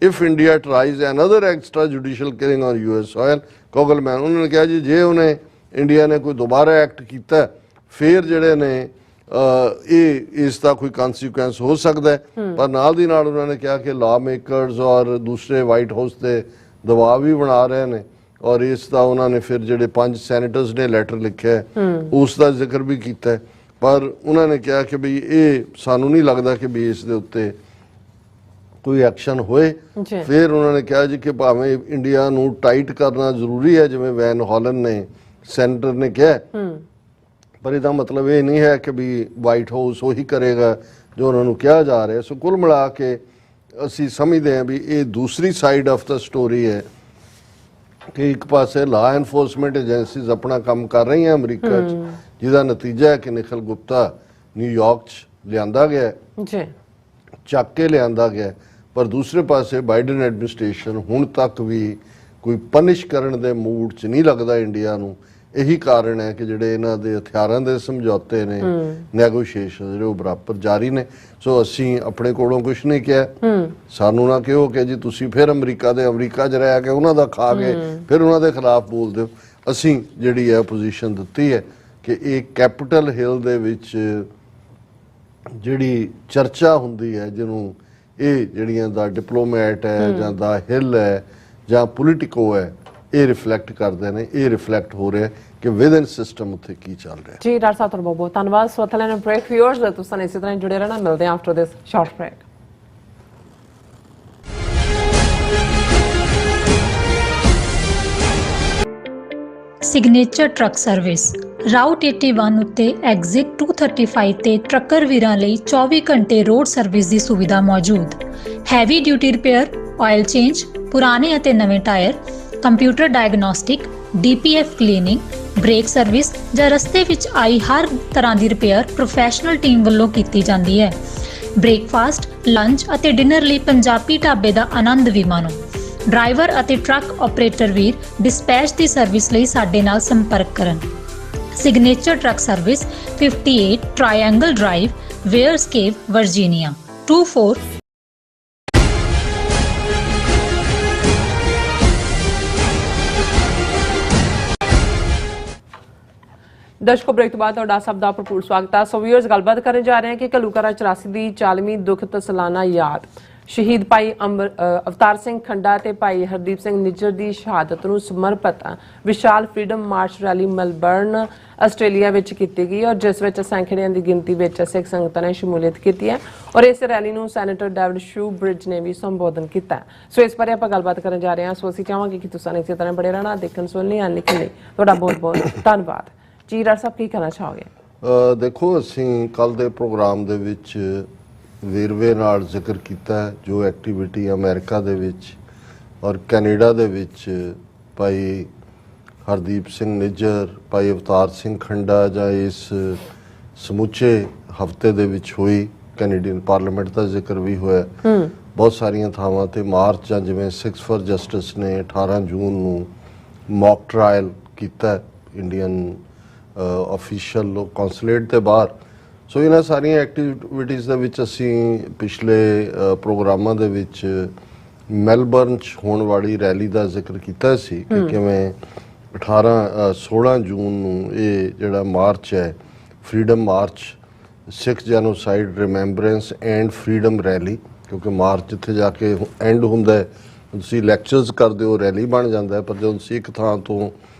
if India tries another extrajudicial killing on US soil। ਕੋਗਲਮੈਨ ਉਹਨਾਂ ਨੇ ਕਿਹਾ ਜੀ ਜੇ ਉਹਨੇ ਇੰਡੀਆ ਨੇ ਕੋਈ ਦੁਬਾਰਾ ਐਕਟ ਕੀਤਾ ਫਿਰ ਜਿਹੜੇ ਨੇ ਇਹ ਇਸ ਦਾ ਕੋਈ ਕਨਸੀਕੁਐਂਸ ਹੋ ਸਕਦਾ ਹੈ। ਪਰ ਨਾਲ ਦੀ ਨਾਲ ਉਹਨਾਂ ਨੇ ਕਿਹਾ ਕਿ ਲਾ ਮੇਕਰਸ ਔਰ ਦੂਸਰੇ ਵਾਈਟ ਹਾਊਸ ਤੇ ਦਬਾਅ ਵੀ ਬਣਾ ਰਹੇ ਨੇ, ਔਰ ਇਸ ਦਾ ਉਹਨਾਂ ਨੇ ਫਿਰ ਜਿਹੜੇ 5 ਸੈਨੇਟਰਸ ਨੇ ਲੈਟਰ ਲਿਖਿਆ ਉਸ ਦਾ ਜ਼ਿਕਰ ਵੀ ਕੀਤਾ। ਪਰ ਉਹਨਾਂ ਨੇ ਕਿਹਾ ਕਿ ਵੀ ਇਹ ਸਾਨੂੰ ਨਹੀਂ ਲੱਗਦਾ ਕਿ ਵੀ ਇਸ ਦੇ ਉੱਤੇ ਕੋਈ ਐਕਸ਼ਨ ਹੋਏ। ਫਿਰ ਉਹਨਾਂ ਨੇ ਕਿਹਾ ਜੀ ਕਿ ਭਾਵੇਂ ਇੰਡੀਆ ਨੂੰ ਟਾਈਟ ਕਰਨਾ ਜ਼ਰੂਰੀ ਹੈ, ਜਿਵੇਂ ਵੈਨ ਹਾਲਨ ਨੇ ਸੈਨੇਟਰ ਨੇ ਕਿਹਾ, ਪਰ ਇਹਦਾ ਮਤਲਬ ਇਹ ਨਹੀਂ ਹੈ ਕਿ ਵੀ ਵਾਈਟ ਹਾਊਸ ਉਹੀ ਕਰੇਗਾ ਜੋ ਉਹਨਾਂ ਨੂੰ ਕਿਹਾ ਜਾ ਰਿਹਾ। ਸੋ ਕੁੱਲ ਮਿਲਾ ਕੇ ਅਸੀਂ ਸਮਝਦੇ ਹਾਂ ਵੀ ਇਹ ਦੂਸਰੀ ਸਾਈਡ ਆਫ ਦਾ ਸਟੋਰੀ ਹੈ ਕਿ ਇੱਕ ਪਾਸੇ ਲਾ ਐਨਫੋਰਸਮੈਂਟ ਏਜੰਸੀਜ਼ ਆਪਣਾ ਕੰਮ ਕਰ ਰਹੀਆਂ ਅਮਰੀਕਾ 'ਚ, ਜਿਹਦਾ ਨਤੀਜਾ ਹੈ ਕਿ ਨਿਖਿਲ ਗੁਪਤਾ ਨਿਊਯਾਰਕ 'ਚ ਲਿਆਂਦਾ ਗਿਆ ਜੀ, ਚੱਕ ਕੇ ਲਿਆਂਦਾ ਗਿਆ। ਪਰ ਦੂਸਰੇ ਪਾਸੇ ਬਾਈਡਨ ਐਡਮਿਨਿਸਟ੍ਰੇਸ਼ਨ ਹੁਣ ਤੱਕ ਵੀ ਕੋਈ ਪਨਿਸ਼ ਕਰਨ ਦੇ ਮੂਡ 'ਚ ਨਹੀਂ ਲੱਗਦਾ ਇੰਡੀਆ ਨੂੰ। ਇਹੀ ਕਾਰਨ ਹੈ ਕਿ ਜਿਹੜੇ ਇਹਨਾਂ ਦੇ ਹਥਿਆਰਾਂ ਦੇ ਸਮਝੌਤੇ ਨੇ, ਨੈਗੋਸ਼ੀਏਸ਼ਨ ਜਿਹੜੇ ਉਹ ਬਰਾਬਰ ਜਾਰੀ ਨੇ। ਸੋ ਅਸੀਂ ਆਪਣੇ ਕੋਲੋਂ ਕੁਝ ਨਹੀਂ ਕਿਹਾ, ਸਾਨੂੰ ਨਾ ਕਿਹੋ ਕਿ ਜੀ ਤੁਸੀਂ ਫਿਰ ਅਮਰੀਕਾ 'ਚ ਰਹਿ ਕੇ ਉਹਨਾਂ ਦਾ ਖਾ ਕੇ ਫਿਰ ਉਹਨਾਂ ਦੇ ਖਿਲਾਫ ਬੋਲਦੇ ਹੋ। ਅਸੀਂ ਜਿਹੜੀ ਹੈ ਪੋਜੀਸ਼ਨ ਦਿੱਤੀ ਹੈ ਕਿ ਇਹ ਕੈਪੀਟਲ ਹਿੱਲ ਦੇ ਵਿੱਚ ਜਿਹੜੀ ਚਰਚਾ ਹੁੰਦੀ ਹੈ, ਜਿਹਨੂੰ ਇਹ ਜਿਹੜੀਆਂ ਦਾ ਡਿਪਲੋਮੈਟ ਹੈ ਜਾਂ ਦਾ ਹਿੱਲ ਹੈ ਜਾਂ ਪੋਲੀਟਿਕੋ ਹੈ, ਇਹ ਰਿਫਲੈਕਟ ਕਰਦੇ ਨੇ। ਇਹ ਰਿਫਲੈਕਟ ਹੋ ਰਿਹਾ ਕਿ ਵਿਦਨ ਸਿਸਟਮ ਉੱਥੇ ਕੀ ਚੱਲ ਰਿਹਾ। ਜੀ ਡਾਕਟਰ ਸਾਹਿਬ ਬਹੁਤ ਬਹੁਤ ਧੰਨਵਾਦ। ਸੋ ਲੈਣ ਬ੍ਰੇਕ ਵਿਊਅਰਸ, ਤੁਸੀਂ ਇਸੇ ਤਰ੍ਹਾਂ ਜੁੜੇ ਰਹਿਣਾ। ਮਿਲਦੇ ਹਾਂ after this short break. Signature truck service route 81 ਉੱਤੇ ਐਗਜ਼ਿਟ 235 ਤੇ ਟਰੱਕਰ ਵੀਰਾਂ ਲਈ 24 ਘੰਟੇ ਰੋਡ ਸਰਵਿਸ ਦੀ ਸੁਵਿਧਾ ਮੌਜੂਦ। Heavy duty repair, oil change, ਪੁਰਾਣੇ ਅਤੇ ਨਵੇਂ tyre, computer diagnostic, DPF cleaning, brake service ਜਾਂ ਰਸਤੇ ਵਿੱਚ ਆਈ ਹਰ ਤਰ੍ਹਾਂ ਦੀ ਰਿਪੇਅਰ ਪ੍ਰੋਫੈਸ਼ਨਲ ਟੀਮ ਵੱਲੋਂ ਕੀਤੀ ਜਾਂਦੀ ਹੈ। ਬ੍ਰੇਕਫਾਸਟ, ਲੰਚ ਅਤੇ ਡਿਨਰ ਲਈ ਪੰਜਾਬੀ ਢਾਬੇ ਦਾ ਆਨੰਦ ਵੀ ਮਾਣੋ। ਡਰਾਈਵਰ ਅਤੇ ਟਰੱਕ ਆਪਰੇਟਰ ਵੀਰ ਡਿਸਪੈਚ ਦੀ ਸਰਵਿਸ ਲਈ ਸਾਡੇ ਨਾਲ ਸੰਪਰਕ ਕਰਨ। Signature truck service 58 triangle drive, Weyers Cave, Virginia 24। ਦਰਸ਼ਕੋ ਬ੍ਰੇਕ ਤੋਂ ਬਾਅਦ ਤੁਹਾਡਾ ਸਭ ਦਾ ਭਰਪੂਰ ਸਵਾਗਤ ਹੈ। ਸੋ ਵੀਅਰਸ, ਗੱਲਬਾਤ ਕਰਨ ਜਾ ਰਹੇ ਹਾਂ ਕਿ ਘੱਲੂਘਾਰਾ 84 ਦੀ 40ਵੀਂ ਦੁਖਤ ਸਾਲਾਨਾ ਯਾਦ ਸ਼ਹੀਦ ਭਾਈ ਅਵਤਾਰ ਸਿੰਘ ਖੰਡਾ ਤੇ ਭਾਈ ਹਰਦੀਪ ਸਿੰਘ ਨਿੱਜਰ ਦੀ ਸ਼ਹਾਦਤ ਨੂੰ ਸਮਰਪਿਤ ਵਿਸ਼ਾਲ freedom march rally Melbourne Australia ਵਿੱਚ ਕੀਤੀ ਗਈ, ਔਰ ਜਿਸ ਵਿੱਚ ਸੈਂਕੜਿਆਂ ਦੀ ਗਿਣਤੀ ਵਿੱਚ ਸਿੱਖ ਸੰਗਤਾਂ ਨੇ ਸ਼ਮੂਲੀਅਤ ਕੀਤੀ ਹੈ, ਔਰ ਇਸ ਰੈਲੀ ਨੂੰ ਸੈਨੇਟਰ ਡੇਵਿਡ ਸ਼ੂ ਬ੍ਰਿਜ ਨੇ ਵੀ ਸੰਬੋਧਨ ਕੀਤਾ। ਸੋ ਇਸ ਬਾਰੇ ਆਪਾਂ ਗੱਲਬਾਤ ਕਰਨ ਜਾ ਰਹੇ ਹਾਂ। ਸੋ ਅਸੀਂ ਚਾਹਾਂਗੇ ਕਿ ਤੁਸੀਂ ਇਸੇ ਤਰ੍ਹਾਂ ਬੜੇ ਰਹਿਣਾ, ਦੇਖਣ ਸੁਣਨ ਜਾਂ ਲਿਖਣ ਲਈ ਤੁਹਾਡਾ ਬਹੁਤ ਬਹੁਤ ਧੰਨਵਾਦ। ਜੀ ਡਾਕਟਰ ਸਾਹਿਬ, ਕੀ ਕਹਿਣਾ ਚਾਹੋਗੇ? ਦੇਖੋ, ਅਸੀਂ ਕੱਲ ਦੇ ਪ੍ਰੋਗਰਾਮ ਦੇ ਵਿੱਚ ਵੇਰਵੇ ਨਾਲ ਜ਼ਿਕਰ ਕੀਤਾ ਜੋ ਐਕਟੀਵਿਟੀ ਅਮਰੀਕਾ ਦੇ ਵਿੱਚ ਔਰ ਕੈਨੇਡਾ ਦੇ ਵਿੱਚ ਭਾਈ ਹਰਦੀਪ ਸਿੰਘ ਨਿੱਜਰ, ਭਾਈ ਅਵਤਾਰ ਸਿੰਘ ਖੰਡਾ ਜਾਂ ਇਸ ਸਮੁੱਚੇ ਹਫਤੇ ਦੇ ਵਿੱਚ ਹੋਈ। ਕੈਨੇਡੀਅਨ ਪਾਰਲੀਮੈਂਟ ਦਾ ਜ਼ਿਕਰ ਵੀ ਹੋਇਆ। ਬਹੁਤ ਸਾਰੀਆਂ ਥਾਵਾਂ ਤੇ ਮਾਰਚ ਜਾਂ ਜਿਵੇਂ 6 ਫॉर ਜਸਟਿਸ ਨੇ 18 ਜੂਨ ਨੂੰ ਮੌਕ ਟ੍ਰਾਇਲ ਕੀਤਾ ਇੰਡੀਅਨ ਆਫੀਸ਼ੀਅਲ ਕੌਂਸੂਲੇਟ ਦੇ ਬਾਹਰ। ਸੋ ਇਹਨਾਂ ਸਾਰੀਆਂ ਐਕਟੀਵਿਟੀਜ਼ ਦੇ ਵਿੱਚ ਅਸੀਂ ਪਿਛਲੇ ਪ੍ਰੋਗਰਾਮਾਂ ਦੇ ਵਿੱਚ ਮੈਲਬਰਨ 'ਚ ਹੋਣ ਵਾਲੀ ਰੈਲੀ ਦਾ ਜ਼ਿਕਰ ਕੀਤਾ ਸੀ ਕਿ ਕਿਵੇਂ 16 ਜੂਨ ਨੂੰ ਇਹ ਜਿਹੜਾ ਮਾਰਚ ਹੈ, freedom March, Sikh genocide remembrance and freedom rally, ਕਿਉਂਕਿ ਮਾਰਚ ਜਿੱਥੇ ਜਾ ਕੇ ਐਂਡ ਹੁੰਦਾ ਹੈ, ਤੁਸੀਂ ਲੈਕਚਰਸ ਕਰਦੇ ਹੋ, ਰੈਲੀ ਬਣ ਜਾਂਦਾ ਹੈ, ਪਰ ਜਦੋਂ ਤੁਸੀਂ ਇੱਕ ਥਾਂ ਤੋਂ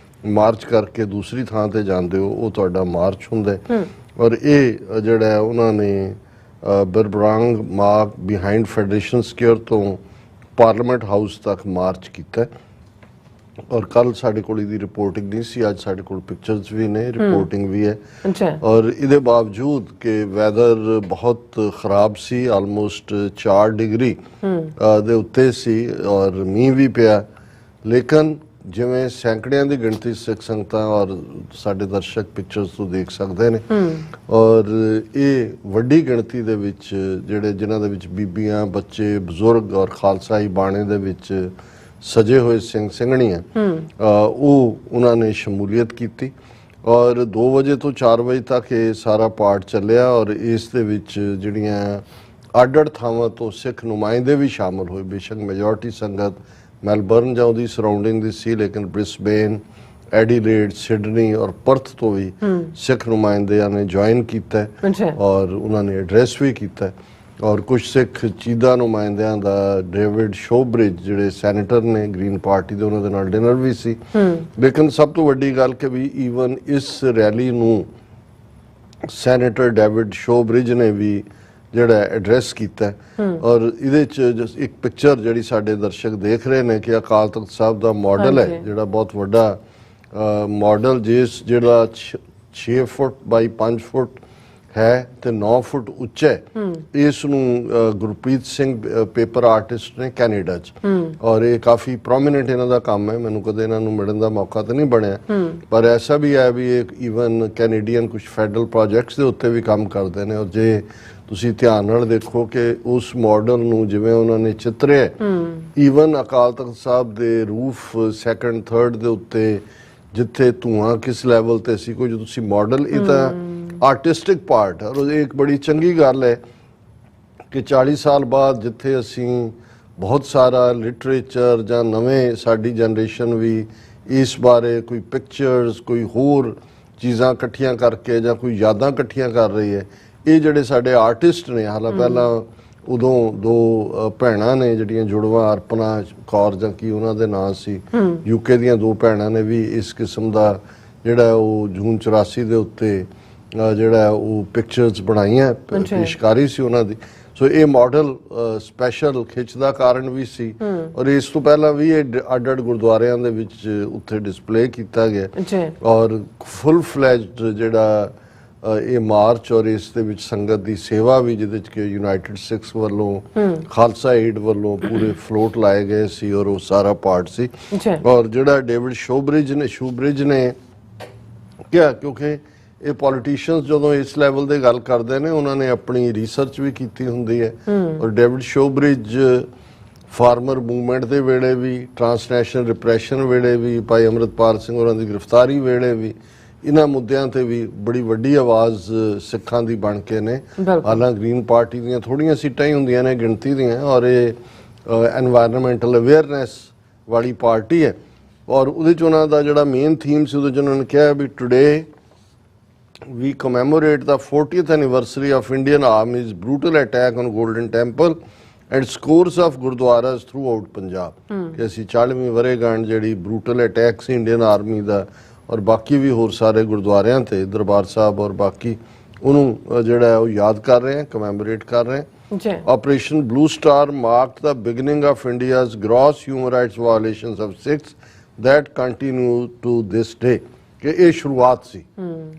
ਮਾਰਚ ਕਰਕੇ ਦੂਸਰੀ ਥਾਂ ਤੇ ਜਾਂਦੇ ਹੋ ਉਹ ਤੁਹਾਡਾ ਮਾਰਚ ਹੁੰਦਾ ਹੈ। ਔਰ ਇਹ ਜਿਹੜਾ ਹੈ ਉਹਨਾਂ ਨੇ ਬਰਬਰਾਂਗ ਮਾਰਗ ਬਿਹਾਈਂਡ ਫੈਡਰੇਸ਼ਨ ਸਕੁਅਰ ਤੋਂ ਪਾਰਲੀਮੈਂਟ ਹਾਊਸ ਤੱਕ ਮਾਰਚ ਕੀਤਾ। ਔਰ ਕੱਲ ਸਾਡੇ ਕੋਲ ਇਹਦੀ ਰਿਪੋਰਟਿੰਗ ਨਹੀਂ ਸੀ, ਅੱਜ ਸਾਡੇ ਕੋਲ ਪਿਕਚਰਸ ਵੀ ਨੇ, ਰਿਪੋਰਟਿੰਗ ਵੀ ਹੈ। ਔਰ ਇਹਦੇ ਬਾਵਜੂਦ ਕਿ ਵੈਦਰ ਬਹੁਤ ਖਰਾਬ ਸੀ, ਆਲਮੋਸਟ 4 ਡਿਗਰੀ ਦੇ ਉੱਤੇ ਸੀ ਔਰ ਮੀਂਹ ਵੀ ਪਿਆ, ਲੇਕਿਨ ਜਿਵੇਂ ਸੈਂਕੜਿਆਂ ਦੀ ਗਿਣਤੀ ਸਿੱਖ ਸੰਗਤਾਂ ਔਰ ਸਾਡੇ ਦਰਸ਼ਕ ਪਿਕਚਰਸ ਤੋਂ ਦੇਖ ਸਕਦੇ ਨੇ, ਔਰ ਇਹ ਵੱਡੀ ਗਿਣਤੀ ਦੇ ਵਿੱਚ ਜਿਨ੍ਹਾਂ ਦੇ ਵਿੱਚ ਬੀਬੀਆਂ, ਬੱਚੇ, ਬਜ਼ੁਰਗ ਔਰ ਖਾਲਸਾਈ ਬਾਣੇ ਦੇ ਵਿੱਚ ਸਜੇ ਹੋਏ ਸਿੰਘ ਸਿੰਘਣੀਆਂ, ਉਹਨਾਂ ਨੇ ਸ਼ਮੂਲੀਅਤ ਕੀਤੀ। ਔਰ 2 ਵਜੇ ਤੋਂ 4 ਵਜੇ ਤੱਕ ਇਹ ਸਾਰਾ ਪਾਠ ਚੱਲਿਆ ਔਰ ਇਸ ਦੇ ਵਿੱਚ ਜਿਹੜੀਆਂ ਅੱਡ-ਅੱਡ ਥਾਵਾਂ ਤੋਂ ਸਿੱਖ ਨੁਮਾਇੰਦੇ ਵੀ ਸ਼ਾਮਲ ਹੋਏ। ਬੇਸ਼ੱਕ ਮੈਜੋਰਟੀ ਸੰਗਤ ਮੈਲਬਰਨ ਜਾਂ ਉਹਦੀ ਸਰਾਊਂਡਿੰਗ ਦੀ ਸੀ, ਲੇਕਿਨ ਬ੍ਰਿਸਬੇਨ, ਐਡੀਲੇਡ, ਸਿਡਨੀ ਔਰ ਪਰਥ ਤੋਂ ਵੀ ਸਿੱਖ ਨੁਮਾਇੰਦਿਆਂ ਨੇ ਜੁਆਇਨ ਕੀਤਾ ਔਰ ਉਹਨਾਂ ਨੇ ਐਡਰੈਸ ਵੀ ਕੀਤਾ। ਔਰ ਕੁਝ ਸਿੱਖ ਚੀਦਾ ਨੁਮਾਇੰਦਿਆਂ ਦਾ ਡੇਵਿਡ ਸ਼ੋਬਰਿਜ ਜਿਹੜੇ ਸੈਨੇਟਰ ਨੇ ਗ੍ਰੀਨ ਪਾਰਟੀ ਦੇ, ਉਹਨਾਂ ਦੇ ਨਾਲ ਡਿਨਰ ਵੀ ਸੀ। ਲੇਕਿਨ ਸਭ ਤੋਂ ਵੱਡੀ ਗੱਲ ਕਿ ਵੀ ਈਵਨ ਇਸ ਰੈਲੀ ਨੂੰ ਸੈਨੇਟਰ ਡੇਵਿਡ ਸ਼ੋਬਰਿਜ ਨੇ ਵੀ ਜਿਹੜਾ ਐਡਰੈਸ ਕੀਤਾ। ਔਰ ਇਹਦੇ 'ਚ ਇੱਕ ਪਿਕਚਰ ਜਿਹੜੀ ਸਾਡੇ ਦਰਸ਼ਕ ਦੇਖ ਰਹੇ ਨੇ ਕਿ ਅਕਾਲ ਤਖਤ ਸਾਹਿਬ ਦਾ ਮਾਡਲ ਹੈ, ਜਿਹੜਾ ਬਹੁਤ ਵੱਡਾ ਮਾਡਲ, ਜਿਹੜਾ 6 ਫੁੱਟ ਬਾਈ 5 ਫੁੱਟ ਹੈ ਤੇ 9 ਫੁੱਟ ਉੱਚਾ ਹੈ। ਇਸ ਨੂੰ ਗੁਰਪ੍ਰੀਤ ਸਿੰਘ ਪੇਪਰ ਆਰਟਿਸਟ ਨੇ ਕੈਨੇਡਾ 'ਚ, ਔਰ ਇਹ ਕਾਫੀ ਪ੍ਰੋਮੀਨੈਂਟ ਇਹਨਾਂ ਦਾ ਕੰਮ ਹੈ। ਮੈਨੂੰ ਕਦੇ ਇਹਨਾਂ ਨੂੰ ਮਿਲਣ ਦਾ ਮੌਕਾ ਤਾਂ ਨਹੀਂ ਬਣਿਆ, ਪਰ ਐਸਾ ਵੀ ਹੈ ਵੀ ਇਹ ਈਵਨ ਕੈਨੇਡੀਅਨ ਕੁਝ ਫੈਡਰਲ ਪ੍ਰੋਜੈਕਟਸ ਦੇ ਉੱਤੇ ਵੀ ਕੰਮ ਕਰਦੇ ਨੇ। ਔਰ ਜੇ ਤੁਸੀਂ ਧਿਆਨ ਨਾਲ ਦੇਖੋ ਕਿ ਉਸ ਮਾਡਲ ਨੂੰ ਜਿਵੇਂ ਉਹਨਾਂ ਨੇ ਚਿੱਤਰਿਆ, ਈਵਨ ਅਕਾਲ ਤਖਤ ਸਾਹਿਬ ਦੇ ਰੂਫ 2nd 3rd ਦੇ ਉੱਤੇ ਜਿੱਥੇ ਧੂਆਂ ਕਿਸ ਲੈਵਲ ਤੇ ਸੀ, ਕੋਈ ਜੋ ਤੁਸੀਂ ਮਾਡਲ, ਇਹ ਤਾਂ ਆਰਟਿਸਟਿਕ ਪਾਰਟ ਹੈ। ਔਰ ਇਹ ਇੱਕ ਬੜੀ ਚੰਗੀ ਗੱਲ ਹੈ ਕਿ 40 ਸਾਲ ਬਾਅਦ ਜਿੱਥੇ ਅਸੀਂ ਬਹੁਤ ਸਾਰਾ ਲਿਟਰੇਚਰ ਜਾਂ ਨਵੇਂ ਸਾਡੀ ਜਨਰੇਸ਼ਨ ਵੀ ਇਸ ਬਾਰੇ ਕੋਈ ਪਿਕਚਰਸ, ਕੋਈ ਹੋਰ ਚੀਜ਼ਾਂ ਇਕੱਠੀਆਂ ਕਰਕੇ ਜਾਂ ਕੋਈ ਯਾਦਾਂ ਇਕੱਠੀਆਂ ਕਰ ਰਹੀ ਹੈ, ਇਹ ਜਿਹੜੇ ਸਾਡੇ ਆਰਟਿਸਟ ਨੇ, ਹਾਲਾਂਕਿ ਪਹਿਲਾਂ ਉਦੋਂ 2 ਭੈਣਾਂ ਨੇ ਜਿਹੜੀਆਂ ਜੁੜਵਾਂ, ਅਰਪਨਾ ਕੌਰ ਜਾਂ ਕੀ ਉਹਨਾਂ ਦੇ ਨਾਂ ਸੀ, UK ਦੀਆਂ 2 ਭੈਣਾਂ ਨੇ ਵੀ ਇਸ ਕਿਸਮ ਦਾ ਜਿਹੜਾ ਉਹ ਜੂਨ 84 ਦੇ ਉੱਤੇ ਜਿਹੜਾ ਉਹ ਪਿਕਚਰਸ ਬਣਾਈਆਂ, ਪੇਸ਼ਕਾਰੀ ਸੀ ਉਹਨਾਂ ਦੀ। ਸੋ ਇਹ ਮਾਡਲ ਸਪੈਸ਼ਲ ਖਿੱਚ ਦਾ ਕਾਰਨ ਵੀ ਸੀ। ਔਰ ਇਸ ਤੋਂ ਪਹਿਲਾਂ ਵੀ ਇਹ ਅੱਡ-ਅੱਡ ਗੁਰਦੁਆਰਿਆਂ ਦੇ ਵਿੱਚ ਉੱਥੇ ਡਿਸਪਲੇ ਕੀਤਾ ਗਿਆ ਔਰ ਫੁੱਲ ਫਲੈਜਡ ਜਿਹੜਾ ਇਹ ਮਾਰਚ ਔਰ ਇਸ ਦੇ ਵਿੱਚ ਸੰਗਤ ਦੀ ਸੇਵਾ ਵੀ, ਜਿਹਦੇ ਚ ਕਿ ਯੂਨਾਈਟਿਡ ਸਿੱਖਸ ਵੱਲੋਂ, ਖਾਲਸਾ ਏਡ ਵੱਲੋਂ ਪੂਰੇ ਫਲੋਟ ਲਾਏ ਗਏ ਸੀ ਔਰ ਉਹ ਸਾਰਾ ਪਾਰਟ ਸੀ। ਔਰ ਜਿਹੜਾ ਡੇਵਿਡ ਸ਼ੋਬਰਿਜ ਨੇ ਕਿਹਾ, ਕਿਉਂਕਿ ਇਹ ਪੋਲੀਟੀਸ਼ੀਅਨਸ ਜਦੋਂ ਇਸ ਲੈਵਲ ਦੇ ਗੱਲ ਕਰਦੇ ਨੇ, ਉਹਨਾਂ ਨੇ ਆਪਣੀ ਰਿਸਰਚ ਵੀ ਕੀਤੀ ਹੁੰਦੀ ਹੈ। ਔਰ ਡੇਵਿਡ ਸ਼ੋਬਰਿਜ ਫਾਰਮਰ ਮੂਵਮੈਂਟ ਦੇ ਵੇਲੇ ਵੀ, ਟ੍ਰਾਂਸਨੈਸ਼ਨਲ ਰਿਪਰੈਸ਼ਨ ਵੇਲੇ ਵੀ, ਭਾਈ ਅੰਮ੍ਰਿਤਪਾਲ ਸਿੰਘ ਹੋਰਾਂ ਦੀ ਗ੍ਰਿਫਤਾਰੀ ਵੇਲੇ ਵੀ ਇਹਨਾਂ ਮੁੱਦਿਆਂ ਤੇ ਵੀ ਬੜੀ ਵੱਡੀ ਆਵਾਜ਼ ਸਿੱਖਾਂ ਦੀ ਬਣ ਕੇ ਨੇ। ਹਾਲਾਂਕਿ ਗ੍ਰੀਨ ਪਾਰਟੀ ਦੀਆਂ ਥੋੜੀਆਂ ਸੀਟਾਂ ਹੀ ਹੁੰਦੀਆਂ ਨੇ ਗਿਣਤੀ ਦੀਆਂ, ਔਰ ਇਹ ਐਨਵਾਇਰਨਮੈਂਟਲ ਅਵੇਅਰਨੈਸ ਵਾਲੀ ਪਾਰਟੀ ਹੈ। ਔਰ ਉਹਦੇ 'ਚ ਉਹਨਾਂ ਦਾ ਜਿਹੜਾ ਮੇਨ ਥੀਮ ਸੀ, ਉਹਦੇ 'ਚ ਉਹਨਾਂ ਨੇ ਕਿਹਾ ਵੀ today we commemorate the 40th anniversary of Indian Army's brutal attack on Golden Temple and scores of gurdwaras throughout Punjab। ਕਿ ਅਸੀਂ 40ਵੀਂ ਵਰ੍ਹੇਗੰਢ ਜਿਹੜੀ ਬਰੂਟਲ ਅਟੈਕ ਸੀ ਇੰਡੀਅਨ ਆਰਮੀ ਦਾ ਔਰ ਬਾਕੀ ਵੀ ਹੋਰ ਸਾਰੇ ਗੁਰਦੁਆਰਿਆਂ ਤੇ, ਦਰਬਾਰ ਸਾਹਿਬ ਔਰ ਬਾਕੀ, ਉਹਨੂੰ ਜਿਹੜਾ ਉਹ ਯਾਦ ਕਰ ਰਹੇ ਹਾਂ, ਕਮੈਮੋਰੇਟ ਕਰ ਰਹੇ ਹਾਂ। Operation Blue Star marked the beginning of India's gross human rights violations of Sikhs that continue to this day। ਕਿ ਇਹ ਸ਼ੁਰੂਆਤ ਸੀ।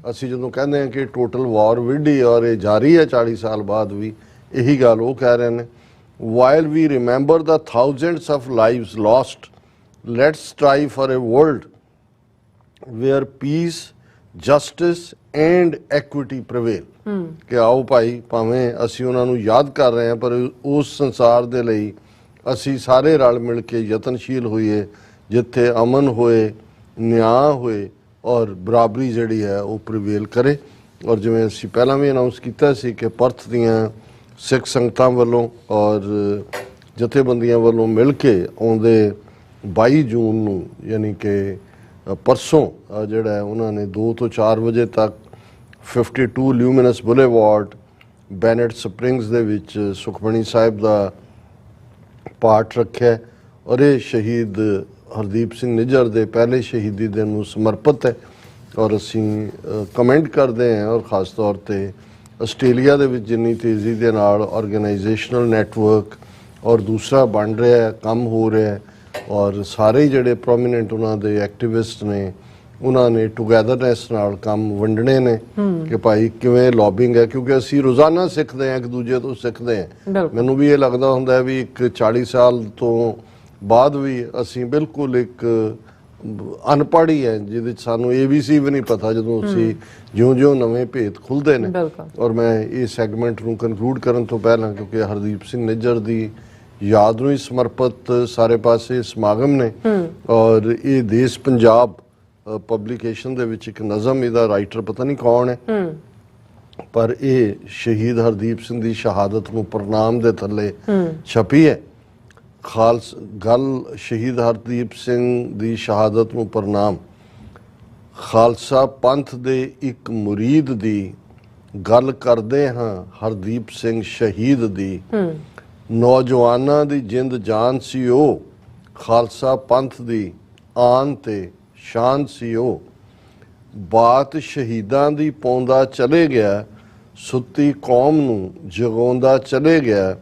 ਅਸੀਂ ਜਦੋਂ ਕਹਿੰਦੇ ਹਾਂ ਕਿ ਟੋਟਲ ਵਾਰ ਵਿੱਢੀ ਔਰ ਇਹ ਜਾਰੀ ਹੈ 40 ਸਾਲ ਬਾਅਦ ਵੀ, ਇਹੀ ਗੱਲ ਉਹ ਕਹਿ ਰਹੇ ਨੇ। While we remember the thousands of lives lost, let's strive for a world where peace, justice and equity prevail. ਕਿ ਆਓ ਭਾਈ, ਭਾਵੇਂ ਅਸੀਂ ਉਹਨਾਂ ਨੂੰ ਯਾਦ ਕਰ ਰਹੇ ਹਾਂ, ਪਰ ਉਸ ਸੰਸਾਰ ਦੇ ਲਈ ਅਸੀਂ ਸਾਰੇ ਰਲ ਮਿਲ ਕੇ ਯਤਨਸ਼ੀਲ ਹੋਈਏ ਜਿੱਥੇ ਅਮਨ ਹੋਏ, ਨਿਆਂ ਹੋਏ ਔਰ ਬਰਾਬਰੀ ਜਿਹੜੀ ਹੈ ਉਹ ਪ੍ਰਵੇਲ ਕਰੇ। ਔਰ ਜਿਵੇਂ ਅਸੀਂ ਪਹਿਲਾਂ ਵੀ ਅਨਾਉਂਸ ਕੀਤਾ ਸੀ ਕਿ ਪਰਥ ਦੀਆਂ ਸਿੱਖ ਸੰਗਤਾਂ ਵੱਲੋਂ ਔਰ ਜਥੇਬੰਦੀਆਂ ਵੱਲੋਂ ਮਿਲ ਕੇ ਆਉਂਦੇ 22 ਜੂਨ ਨੂੰ ਯਾਨੀ ਕਿ ਪਰਸੋਂ ਜਿਹੜਾ ਹੈ ਉਹਨਾਂ ਨੇ 2 ਤੋਂ 4 ਵਜੇ ਤੱਕ 52 ਲਿਊਮੀਨਸ ਬੁਲੇਵਾਰਡ ਬੈਨੇਟ ਸਪ੍ਰਿੰਗਸ ਦੇ ਵਿੱਚ ਸੁਖਮਣੀ ਸਾਹਿਬ ਦਾ ਪਾਠ ਰੱਖਿਆ ਔਰ ਇਹ ਸ਼ਹੀਦ ਹਰਦੀਪ ਸਿੰਘ ਨਿੱਜਰ ਦੇ ਪਹਿਲੇ ਸ਼ਹੀਦੀ ਦਿਨ ਨੂੰ ਸਮਰਪਿਤ ਹੈ। ਔਰ ਅਸੀਂ ਕਮੈਂਟ ਕਰਦੇ ਹਾਂ ਔਰ ਖ਼ਾਸ ਤੌਰ 'ਤੇ ਆਸਟ੍ਰੇਲੀਆ ਦੇ ਵਿੱਚ ਜਿੰਨੀ ਤੇਜ਼ੀ ਦੇ ਨਾਲ ਆਰਗੇਨਾਈਜੇਸ਼ਨਲ ਨੈਟਵਰਕ ਔਰ ਦੂਸਰਾ ਬਣ ਰਿਹਾ ਹੈ, ਕੰਮ ਹੋ ਰਿਹਾ ਹੈ ਔਰ ਸਾਰੇ ਜਿਹੜੇ ਪ੍ਰੋਮੀਨੈਂਟ ਉਹਨਾਂ ਦੇ ਐਕਟਿਵਿਸਟ ਨੇ ਉਹਨਾਂ ਨੇ ਟੁਗੈਦਰਨੈਸ ਨਾਲ ਕੰਮ ਵੰਡਣੇ ਨੇ ਕਿ ਭਾਈ ਕਿਵੇਂ ਲੌਬਿੰਗ ਹੈ, ਕਿਉਂਕਿ ਅਸੀਂ ਰੋਜ਼ਾਨਾ ਸਿੱਖਦੇ ਹਾਂ, ਇੱਕ ਦੂਜੇ ਤੋਂ ਸਿੱਖਦੇ ਹਾਂ। ਮੈਨੂੰ ਵੀ ਇਹ ਲੱਗਦਾ ਹੁੰਦਾ ਵੀ ਇੱਕ 40 ਸਾਲ ਤੋਂ ਬਾਅਦ ਵੀ ਅਸੀਂ ਬਿਲਕੁਲ ਇੱਕ ਅਨਪੜ੍ਹ ਹੀ ਹੈ ਜਿਹਦੇ 'ਚ ਸਾਨੂੰ ABC ਵੀ ਨਹੀਂ ਪਤਾ ਜਦੋਂ ਅਸੀਂ ਜਿਉਂ-ਜਿਉਂ ਨਵੇਂ ਭੇਤ ਖੁੱਲ੍ਹਦੇ ਨੇ। ਔਰ ਮੈਂ ਇਹ ਸੈਗਮੈਂਟ ਨੂੰ ਕਨਕਲੂਡ ਕਰਨ ਤੋਂ ਪਹਿਲਾਂ ਕਿਉਂਕਿ ਹਰਦੀਪ ਸਿੰਘ ਨਿੱਜਰ ਦੀ ਯਾਦ ਨੂੰ ਹੀ ਸਮਰਪਿਤ ਸਾਰੇ ਪਾਸੇ ਸਮਾਗਮ ਨੇ ਔਰ ਇਹ ਦੇਸ਼ ਪੰਜਾਬ ਪਬਲੀਕੇਸ਼ਨ ਦੇ ਵਿੱਚ ਇੱਕ ਨਜ਼ਮ ਇਹਦਾ ਰਾਈਟਰ ਪਤਾ ਨਹੀਂ ਕੌਣ ਹੈ ਪਰ ਇਹ ਸ਼ਹੀਦ ਹਰਦੀਪ ਸਿੰਘ ਦੀ ਸ਼ਹਾਦਤ ਨੂੰ ਪ੍ਰਣਾਮ ਦੇ ਥੱਲੇ ਛਪੀ ਹੈ। ਗੱਲ ਸ਼ਹੀਦ ਹਰਦੀਪ ਸਿੰਘ ਦੀ ਸ਼ਹਾਦਤ ਨੂੰ ਪ੍ਰਣਾਮ। ਖਾਲਸਾ ਪੰਥ ਦੇ ਇੱਕ ਮੁਰੀਦ ਦੀ ਗੱਲ ਕਰਦੇ ਹਾਂ ਹਰਦੀਪ ਸਿੰਘ ਸ਼ਹੀਦ ਦੀ, ਨੌਜਵਾਨਾਂ ਦੀ ਜਿੰਦ ਜਾਨ ਸੀ ਉਹ, ਖਾਲਸਾ ਪੰਥ ਦੀ ਆਨ ਤੇ ਸ਼ਾਨ ਸੀ ਉਹ, ਬਾਤ ਸ਼ਹੀਦਾਂ ਦੀ ਪਾਉਂਦਾ ਚਲੇ ਗਿਆ, ਸੁੱਤੀ ਕੌਮ ਨੂੰ ਜਗਾਉਂਦਾ ਚਲੇ ਗਿਆ,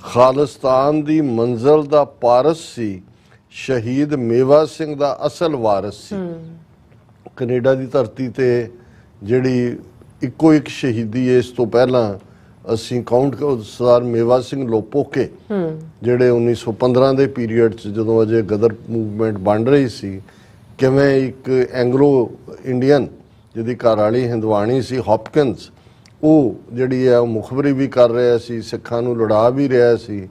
ਖਾਲਿਸਤਾਨ ਦੀ ਮੰਜ਼ਲ ਦਾ ਪਾਰਸ ਸੀ, ਸ਼ਹੀਦ ਮੇਵਾ ਸਿੰਘ ਦਾ ਅਸਲ ਵਾਰਿਸ ਸੀ। ਕੈਨੇਡਾ ਦੀ ਧਰਤੀ ਤੇ ਜਿਹੜੀ ਇੱਕੋ ਇੱਕ ਸ਼ਹੀਦੀ ਹੈ, ਇਸ ਤੋਂ ਪਹਿਲਾਂ ਅਸੀਂ ਕਾਊਂਟ ਸਰਦਾਰ ਮੇਵਾ ਸਿੰਘ ਲੋਪੋਕੇ ਜਿਹੜੇ 1915 ਦੇ ਪੀਰੀਅਡ 'ਚ ਜਦੋਂ ਅਜੇ ਗਦਰ ਮੂਵਮੈਂਟ ਬਣ ਰਹੀ ਸੀ, ਕਿਵੇਂ ਇੱਕ ਐਂਗਲੋ ਇੰਡੀਅਨ ਜਿਹਦੀ ਘਰ ਵਾਲੀ ਹਿੰਦਵਾਣੀ ਸੀ ਹੌਪਕਿੰਸ, ਉਹ ਜਿਹੜੀ ਹੈ ਉਹ ਮੁਖਬਰੀ ਵੀ ਕਰ ਰਿਹਾ ਸੀ, ਸਿੱਖਾਂ ਨੂੰ ਲੜਾ ਵੀ ਰਿਹਾ ਸੀ।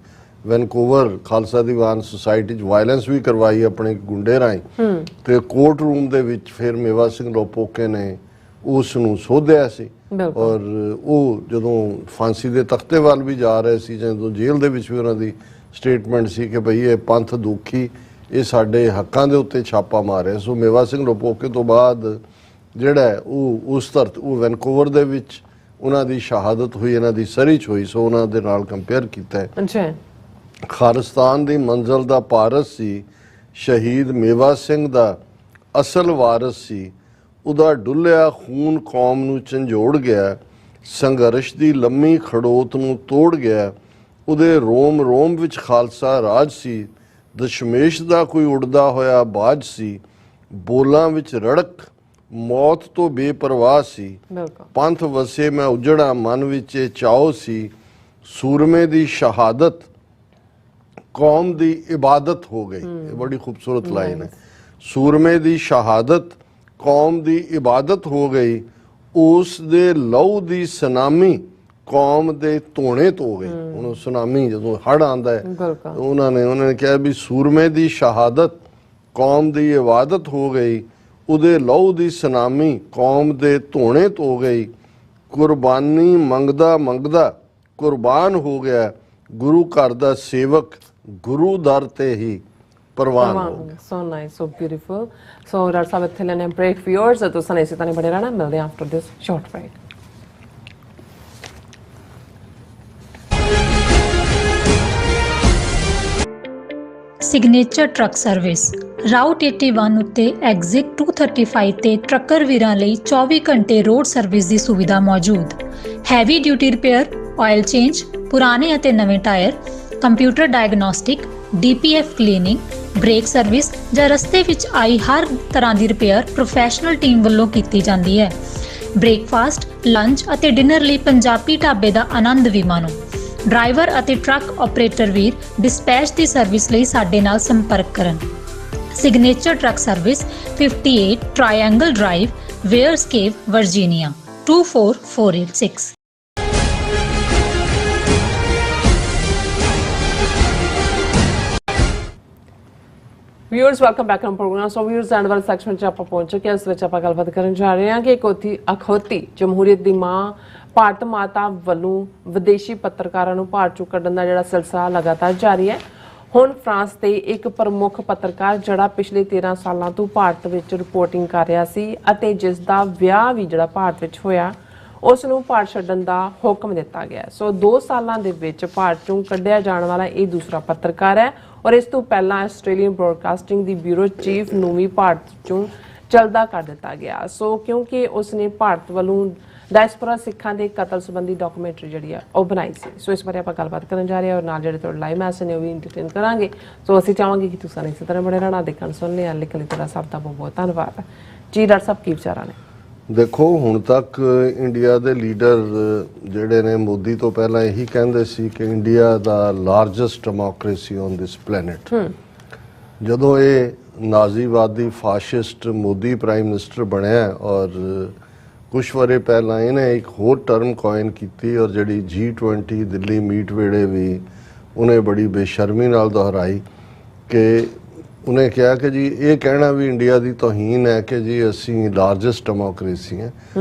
ਵੈਨਕੂਵਰ ਖਾਲਸਾ ਦੀਵਾਨ ਸੁਸਾਇਟੀ 'ਚ ਵਾਇਲੈਂਸ ਵੀ ਕਰਵਾਈ ਆਪਣੇ ਗੁੰਡੇ ਰਾਹੀਂ ਤੇ ਕੋਰਟ ਰੂਮ ਦੇ ਵਿੱਚ ਫਿਰ ਮੇਵਾ ਸਿੰਘ ਲੋਪੋਕੇ ਨੇ ਉਸ ਨੂੰ ਸੋਧਿਆ ਸੀ ਔਰ ਉਹ ਜਦੋਂ ਫਾਂਸੀ ਦੇ ਤਖਤੇ ਵੱਲ ਵੀ ਜਾ ਰਹੇ ਸੀ, ਜਦੋਂ ਜੇਲ੍ਹ ਦੇ ਵਿੱਚ ਵੀ ਉਹਨਾਂ ਦੀ ਸਟੇਟਮੈਂਟ ਸੀ ਕਿ ਭਈ ਇਹ ਪੰਥ ਦੁਖੀ, ਇਹ ਸਾਡੇ ਹੱਕਾਂ ਦੇ ਉੱਤੇ ਛਾਪਾ ਮਾਰਿਆ। ਸੋ ਮੇਵਾ ਸਿੰਘ ਲੋਪੋਕੇ ਤੋਂ ਬਾਅਦ ਜਿਹੜਾ ਉਹ ਉਸ ਧਰਤ ਉਹ ਵੈਨਕੂਵਰ ਦੇ ਵਿੱਚ ਉਹਨਾਂ ਦੀ ਸ਼ਹਾਦਤ ਹੋਈ, ਇਹਨਾਂ ਦੀ ਸਰੀ 'ਚ ਹੋਈ। ਸੋ ਉਹਨਾਂ ਦੇ ਨਾਲ ਕੰਪੇਅਰ ਕੀਤਾ ਹੈ। ਖਾਲਿਸਤਾਨ ਦੀ ਮੰਜ਼ਲ ਦਾ ਪਾਰਸ ਸੀ, ਸ਼ਹੀਦ ਮੇਵਾ ਸਿੰਘ ਦਾ ਅਸਲ ਵਾਰਿਸ ਸੀ, ਉਹਦਾ ਡੁੱਲਿਆ ਖੂਨ ਕੌਮ ਨੂੰ ਝੰਜੋੜ ਗਿਆ, ਸੰਘਰਸ਼ ਦੀ ਲੰਮੀ ਖੜੋਤ ਨੂੰ ਤੋੜ ਗਿਆ, ਉਹਦੇ ਰੋਮ ਰੋਮ ਵਿੱਚ ਖਾਲਸਾ ਰਾਜ ਸੀ, ਦਸ਼ਮੇਸ਼ ਦਾ ਕੋਈ ਉੜਦਾ ਹੋਇਆ ਬਾਜ ਸੀ, ਬੋਲਾਂ ਵਿੱਚ ਰੜਕ ਮੌਤ ਤੋਂ ਬੇਪਰਵਾਹ ਸੀ, ਪੰਥ ਵਸੇ ਮੈਂ ਉਜੜਾ ਮਨ ਵਿੱਚ ਇਹ ਚਾਉ ਸੀ, ਸੂਰਮੇ ਦੀ ਸ਼ਹਾਦਤ ਕੌਮ ਦੀ ਇਬਾਦਤ ਹੋ ਗਈ। ਇਹ ਬੜੀ ਖੂਬਸੂਰਤ ਲਾਈਨ ਹੈ। ਸੂਰਮੇ ਦੀ ਸ਼ਹਾਦਤ ਕੌਮ ਦੀ ਇਬਾਦਤ ਹੋ ਗਈ, ਉਸ ਦੇ ਲਹੂ ਦੀ ਸੁਨਾਮੀ ਕੌਮ ਦੇ ਧੋਣੇ ਤੋਂ ਗਈ। ਹੁਣ ਸੁਨਾਮੀ ਜਦੋਂ ਹੜ੍ਹ ਆਉਂਦਾ ਹੈ ਉਹਨਾਂ ਨੇ ਕਿਹਾ ਵੀ ਸੂਰਮੇ ਦੀ ਸ਼ਹਾਦਤ ਕੌਮ ਦੀ ਇਬਾਦਤ ਹੋ ਗਈ, ਉਹਦੇ ਲਹੂ ਦੀ ਸੁਨਾਮੀ ਕੌਮ ਦੇ ਧੋਣੇ ਤੋਂ ਗਈ, ਕੁਰਬਾਨੀ ਮੰਗਦਾ ਮੰਗਦਾ ਕੁਰਬਾਨ ਹੋ ਗਿਆ, ਗੁਰੂ ਘਰ ਦਾ ਸੇਵਕ ਗੁਰੂ ਦਰ ਤੇ ਹੀ ਪ੍ਰਵਾਨ ਹੋ ਗਿਆ। So nice, so beautiful. So doctor ਸਾਹਿਬ ਇੱਥੇ ਲੈਣੇ ਬ੍ਰੇਕ ਵਿਊਅਰਸ, ਤੁਸੀਂ ਇਸੇ ਤਰ੍ਹਾਂ ਬਣੇ ਰਹਿਣਾ। ਮਿਲਦੇ ਹਾਂ after this short break. Signature truck service route 81 ਉੱਤੇ ਐਗਜ਼ਿਟ 235 ਤੇ ਟਰੱਕਰ ਵੀਰਾਂ ਲਈ 24 ਘੰਟੇ ਰੋਡ ਸਰਵਿਸ ਦੀ ਸੁਵਿਧਾ ਮੌਜੂਦ। Heavy duty repair, oil change, ਪੁਰਾਣੇ ਅਤੇ ਨਵੇਂ tyre, computer diagnostic, DPF cleaning, brake service ਜਾਂ ਰਸਤੇ ਵਿੱਚ ਆਈ ਹਰ ਤਰ੍ਹਾਂ ਦੀ ਰਿਪੇਅਰ ਪ੍ਰੋਫੈਸ਼ਨਲ ਟੀਮ ਵੱਲੋਂ ਕੀਤੀ ਜਾਂਦੀ ਹੈ। ਬ੍ਰੇਕਫਾਸਟ, ਲੰਚ ਅਤੇ ਡਿਨਰ ਲਈ ਪੰਜਾਬੀ ਢਾਬੇ ਦਾ ਆਨੰਦ ਵੀ ਮਾਣੋ। ਡਰਾਈਵਰ ਅਤੇ ਟਰੱਕ ਆਪਰੇਟਰ ਵੀਰ ਡਿਸਪੈਚ ਦੀ ਸਰਵਿਸ ਲਈ ਸਾਡੇ ਨਾਲ ਸੰਪਰਕ ਕਰਨ। Signature truck service 58 triangle drive, Weyers Cave, Virginia 24486। Viewers welcome back on programme. So viewers end ਵਾਲੇ ਸੈਕਸ਼ਨ ਵਿੱਚ ਆਪਾਂ ਪਹੁੰਚ ਚੁੱਕੇ ਹਾਂ। ਇਸ ਵਿੱਚ ਆਪਾਂ ਗੱਲਬਾਤ ਕਰਨ ਜਾ ਰਹੇ ਹਾਂ ਕਿ ਅਖੌਤੀ ਜਮਹੂਰੀਅਤ ਦੀ ਮਾਂ ਭਾਰਤ ਮਾਤਾ ਵੱਲੋਂ ਵਿਦੇਸ਼ੀ ਪੱਤਰਕਾਰਾਂ ਨੂੰ ਭਾਰਤ ਚੋਂ ਕੱਢਣ ਦਾ ਜਿਹੜਾ ਸਿਲਸਿਲਾ ਲਗਾਤਾਰ ਜਾਰੀ ਹੈ। ਹੁਣ ਫਰਾਂਸ ਦੇ ਇੱਕ ਪ੍ਰਮੁੱਖ ਪੱਤਰਕਾਰ ਜਿਹੜਾ ਪਿਛਲੇ 13 ਸਾਲਾਂ ਤੋਂ ਭਾਰਤ ਵਿੱਚ ਰਿਪੋਰਟਿੰਗ ਕਰ ਰਿਹਾ ਸੀ ਅਤੇ ਜਿਸ ਦਾ ਵਿਆਹ ਵੀ ਜਿਹੜਾ ਭਾਰਤ ਵਿੱਚ ਹੋਇਆ, ਉਸ ਨੂੰ ਭਾਰਤ ਛੱਡਣ ਦਾ ਹੁਕਮ ਦਿੱਤਾ ਗਿਆ। ਸੋ 2 ਸਾਲਾਂ ਦੇ ਵਿੱਚ ਭਾਰਤ ਚੋਂ ਕੱਢਿਆ ਜਾਣ ਵਾਲਾ ਇਹ ਦੂਸਰਾ ਪੱਤਰਕਾਰ ਹੈ ਔਰ ਇਸ ਤੋਂ ਪਹਿਲਾਂ ਆਸਟ੍ਰੇਲੀਅਨ ਬ੍ਰੌਡਕਾਸਟਿੰਗ ਦੀ ਬਿਊਰੋ ਚੀਫ ਨੂੰ ਵੀ ਭਾਰਤ ਚੋਂ ਚਲਦਾ ਕਰ ਦਿੱਤਾ ਗਿਆ। ਸੋ ਕਿਉਂਕਿ ਉਸਨੇ ਭਾਰਤ ਵੱਲੋਂ ਡਾਇਸਪੋਰਾ ਸਿੱਖਾਂ ਦੇ ਕਤਲ ਸੰਬੰਧੀ ਡਾਕੂਮੈਂਟਰੀ ਜਿਹੜੀ ਆ ਉਹ ਬਣਾਈ ਸੀ। ਸੋ ਇਸ ਬਾਰੇ ਆਪਾਂ ਗੱਲਬਾਤ ਕਰਨ ਜਾ ਰਹੇ ਹਾਂ ਔਰ ਨਾਲ ਜਿਹੜੇ ਤੁਹਾਡੇ ਲਾਈਵ ਮੈਸੇਜ ਨੇ ਉਹ ਵੀ ਇੰਟਰਟੇਨ ਕਰਾਂਗੇ। ਸੋ ਅਸੀਂ ਚਾਹਾਂਗੇ ਕਿ ਤੁਸੀਂ ਇਸੇ ਤਰ੍ਹਾਂ ਬੜੇ ਰਹਿਣਾ, ਦੇਖਣ ਸੁਣਨੇ ਆ। ਲਿਖਣ ਲਈ ਤੁਹਾਡਾ ਸਭ ਦਾ ਬਹੁਤ ਬਹੁਤ ਧੰਨਵਾਦ ਜੀ। ਡਾਕਟਰ ਸਾਹਿਬ ਕੀ ਵਿਚਾਰਾਂ ਨੇ? ਦੇਖੋ, ਹੁਣ ਤੱਕ ਇੰਡੀਆ ਦੇ ਲੀਡਰ ਜਿਹੜੇ ਨੇ ਮੋਦੀ ਤੋਂ ਪਹਿਲਾਂ ਇਹੀ ਕਹਿੰਦੇ ਸੀ ਕਿ India the largest democracy on this planet. ਜਦੋਂ ਇਹ ਨਾਜ਼ੀਵਾਦੀ ਫਾਸ਼ਿਸਟ ਮੋਦੀ ਪ੍ਰਾਈਮ ਮਿਨਿਸਟਰ ਬਣਿਆ ਔਰ ਕੁਛ ਵਰੇ ਪਹਿਲਾਂ ਇਹਨੇ ਇੱਕ ਹੋਰ ਟਰਮ ਕੋਇਨ ਕੀਤੀ ਔਰ ਜਿਹੜੀ G20 ਦਿੱਲੀ ਮੀਟ ਵੇਲੇ ਵੀ ਉਹਨੇ ਬੜੀ ਬੇਸ਼ਰਮੀ ਨਾਲ ਦੁਹਰਾਈ ਕਿ ਉਹਨੇ ਕਿਹਾ ਕਿ ਜੀ ਇਹ ਕਹਿਣਾ ਵੀ ਇੰਡੀਆ ਦੀ ਤੋਹੀਨ ਹੈ ਕਿ ਜੀ ਅਸੀਂ ਲਾਰਜੈਸਟ ਡੈਮੋਕ੍ਰੇਸੀ ਹਾਂ।